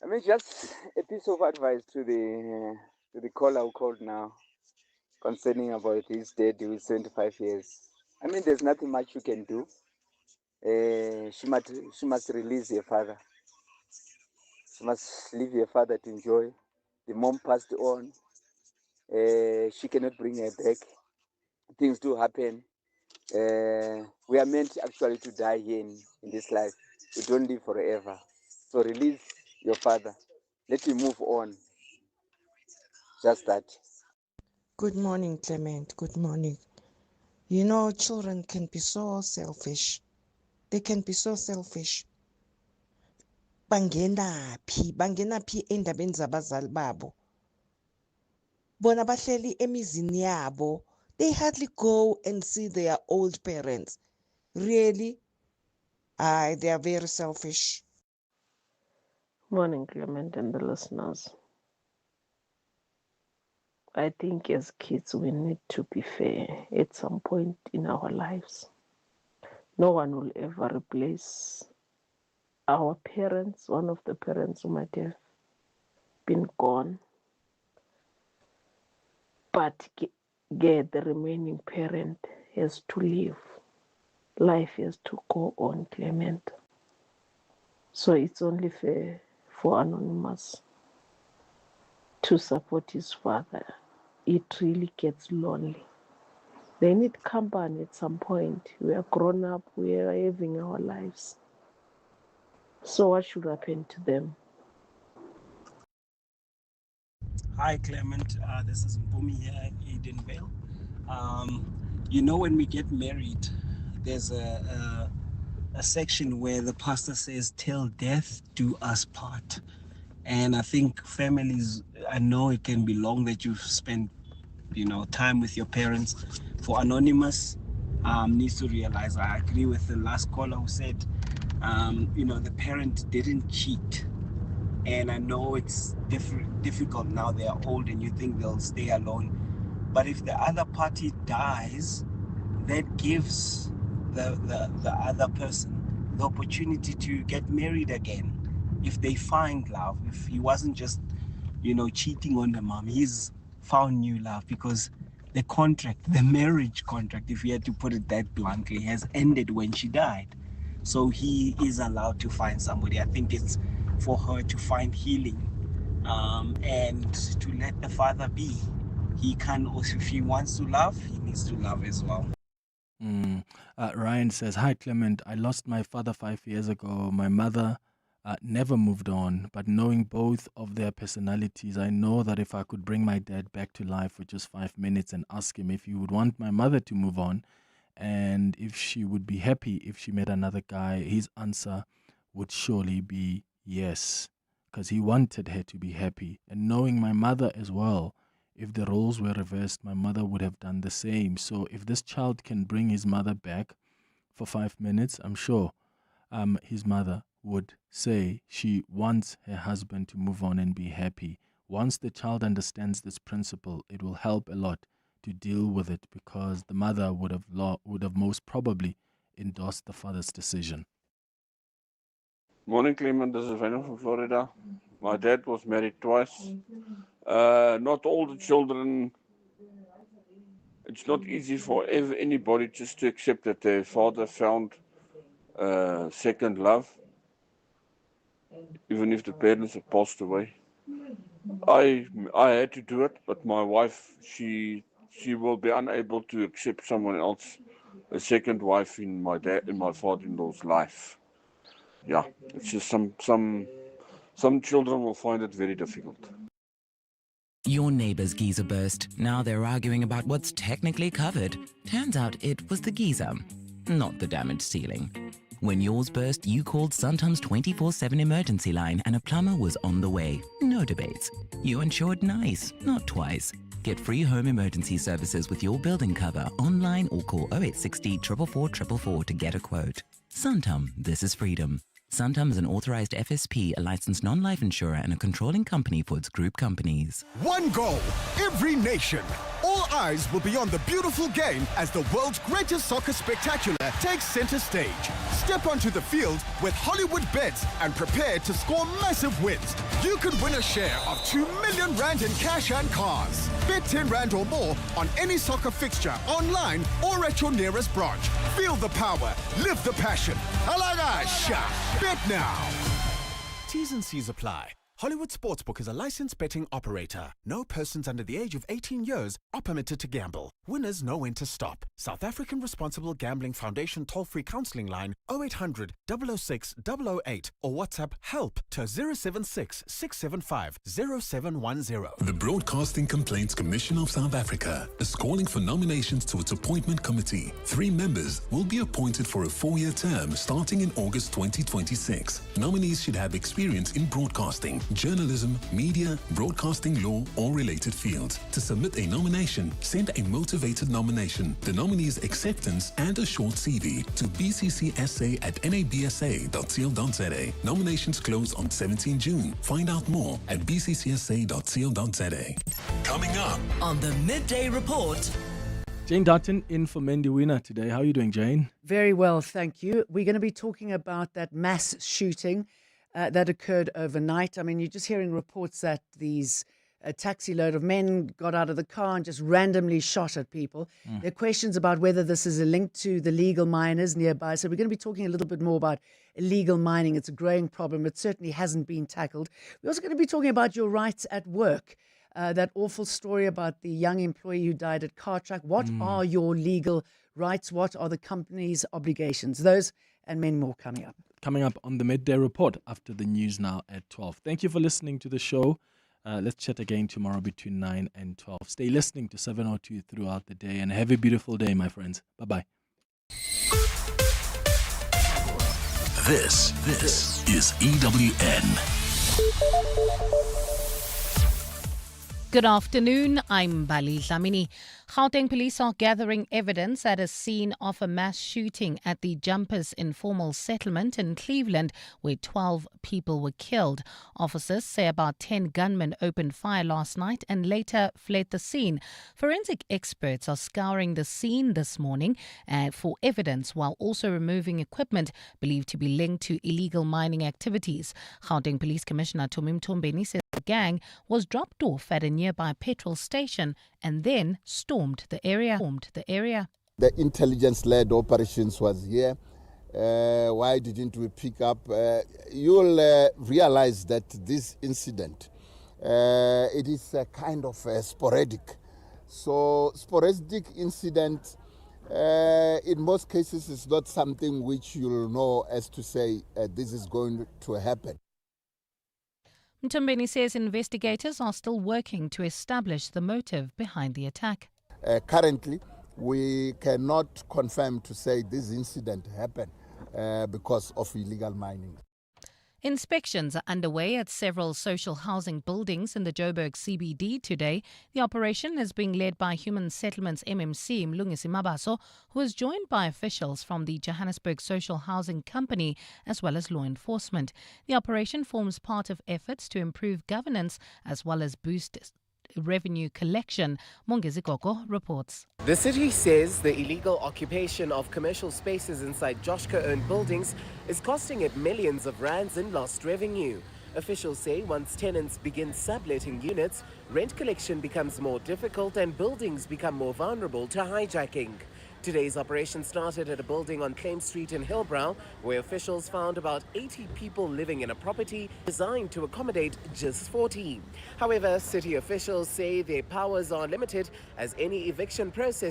I mean, just a piece of advice to the caller who called now concerning about his dad who is 75 years. I mean, there's nothing much you can do. She must release her father. She must leave her father to enjoy. The mom passed on. she cannot bring her back. Things do happen. We are meant actually to die here in this life. We don't live forever. So release your father. Let him move on. Just that. Good morning, Clement. Good morning. You know, children can be so selfish. They can be so selfish. Bangenaphi endabeni zabazali babo. Bona bahleli emizini yabo. They hardly go and see their old parents. Really? They are very selfish. Morning, Clement and the listeners. I think as kids, we need to be fair at some point in our lives. No one will ever replace our parents, one of the parents who might have been gone. But the remaining parent has to live. Life has to go on, Clement. So it's only fair for Anonymous to support his father. It really gets lonely. They need company at some point. We are grown up, we are having our lives. So what should happen to them? Hi Clement, this is Mpumi here at Edenvale. You know, when we get married, there's a section where the pastor says, "Till death do us part." And I think families, I know it can be long that you've spent, time with your parents. For Anonymous, needs to realize, I agree with the last caller who said, the parent didn't cheat. And I know it's difficult now, they are old and you think they'll stay alone. But if the other party dies, that gives the other person the opportunity to get married again. If they find love, if he wasn't just, cheating on the mom, he's found new love, because the contract, the marriage contract, if you had to put it that bluntly, has ended when she died. So he is allowed to find somebody. I think it's for her to find healing, and to let the father be. He can also, if he wants to love, he needs to love as well. Ryan says, "Hi Clement, I lost my father 5 years ago. My mother never moved on, but knowing both of their personalities, I know that if I could bring my dad back to life for just 5 minutes and ask him if he would want my mother to move on and if she would be happy if she met another guy, his answer would surely be yes, because he wanted her to be happy. And knowing my mother as well, if the roles were reversed, my mother would have done the same. So if this child can bring his mother back for 5 minutes, I'm sure his mother would say she wants her husband to move on and be happy. Once the child understands this principle, it will help a lot to deal with it, because the mother would have most probably endorsed the father's decision. Morning, Clement. This is Vincent from Florida. My dad was married twice. Not all the children, it's not easy for anybody just to accept that their father found second love, even if the parents have passed away. I had to do it, but my wife, she will be unable to accept someone else, a second wife in my father-in-law's life. Yeah, it's just some children will find it very difficult. Your neighbor's geyser burst. Now they're arguing about what's technically covered. Turns out it was the geyser, not the damaged ceiling. When yours burst, you called Suntom's 24/7 emergency line and a plumber was on the way. No debates. You insured nice, not twice. Get free home emergency services with your building cover online or call 0860 444 444 to get a quote. Suntom, this is freedom. Suntom is an authorized FSP, a licensed non-life insurer, and a controlling company for its group companies. One goal, every nation. All eyes will be on the beautiful game as the world's greatest soccer spectacular takes center stage. Step onto the field with Hollywood bets and prepare to score massive wins. You could win a share of 2 million rand in cash and cars. Bet 10 rand or more on any soccer fixture online or at your nearest branch. Feel the power, live the passion. Alagasha. Bet now. T's and C's apply. Hollywood Sportsbook is a licensed betting operator. No persons under the age of 18 years are permitted to gamble. Winners know when to stop. South African Responsible Gambling Foundation toll-free counseling line 0800 006 008 or WhatsApp HELP to 076 675 0710. The Broadcasting Complaints Commission of South Africa is calling for nominations to its appointment committee. 3 members will be appointed for a 4-year term starting in August 2026. Nominees should have experience in broadcasting, journalism, media, broadcasting law, or related fields. To submit a nomination, send a motivated nomination, the nominee's acceptance, and a short CV to bccsa@nabsa.co.za. Nominations close on 17 June. Find out more at bccsa.co.za. Coming up on the Midday Report. Jane Dutton in for Mendy Winner today. How are you doing, Jane? Very well, thank you. We're going to be talking about that mass shooting that occurred overnight. I mean, you're just hearing reports that these taxi load of men got out of the car and just randomly shot at people. There are questions about whether this is a link to the legal miners nearby. So we're going to be talking a little bit more about illegal mining. It's a growing problem. It certainly hasn't been tackled. We're also going to be talking about your rights at work. That awful story about the young employee who died at Cartrack. What are your legal rights? What are the company's obligations? Those and many more coming up. Coming up on the Midday Report after the news now at 12. Thank you for listening to the show. Let's chat again tomorrow between 9 and 12. Stay listening to 702 throughout the day and have a beautiful day, my friends. Bye-bye. This is EWN. Good afternoon, I'm Bali Dlamini. Gauteng police are gathering evidence at a scene of a mass shooting at the Jumpers Informal Settlement in Cleveland, where 12 people were killed. Officers say about 10 gunmen opened fire last night and later fled the scene. Forensic experts are scouring the scene this morning for evidence while also removing equipment believed to be linked to illegal mining activities. Gauteng Police Commissioner Tomim Tombeni says the gang was dropped off at a nearby petrol station and then stormed the area. The intelligence-led operations was here. Why didn't we pick up? You'll realize that this incident, it is a kind of sporadic. So sporadic incident, in most cases, is not something which you'll know as to say this is going to happen. Mtombeni says investigators are still working to establish the motive behind the attack. Currently, we cannot confirm to say this incident happened because of illegal mining. Inspections are underway at several social housing buildings in the Joburg CBD today. The operation is being led by Human Settlements MMC Mlungisi Mabaso, who is joined by officials from the Johannesburg Social Housing Company as well as law enforcement. The operation forms part of efforts to improve governance as well as boost revenue collection. Mongezi Koko reports. The city says the illegal occupation of commercial spaces inside Joshka-owned buildings is costing it millions of rands in lost revenue. Officials say once tenants begin subletting units, rent collection becomes more difficult and buildings become more vulnerable to hijacking. Today's operation started at a building on Claim Street in Hillbrow, where officials found about 80 people living in a property designed to accommodate just 40. However, city officials say their powers are limited as any eviction process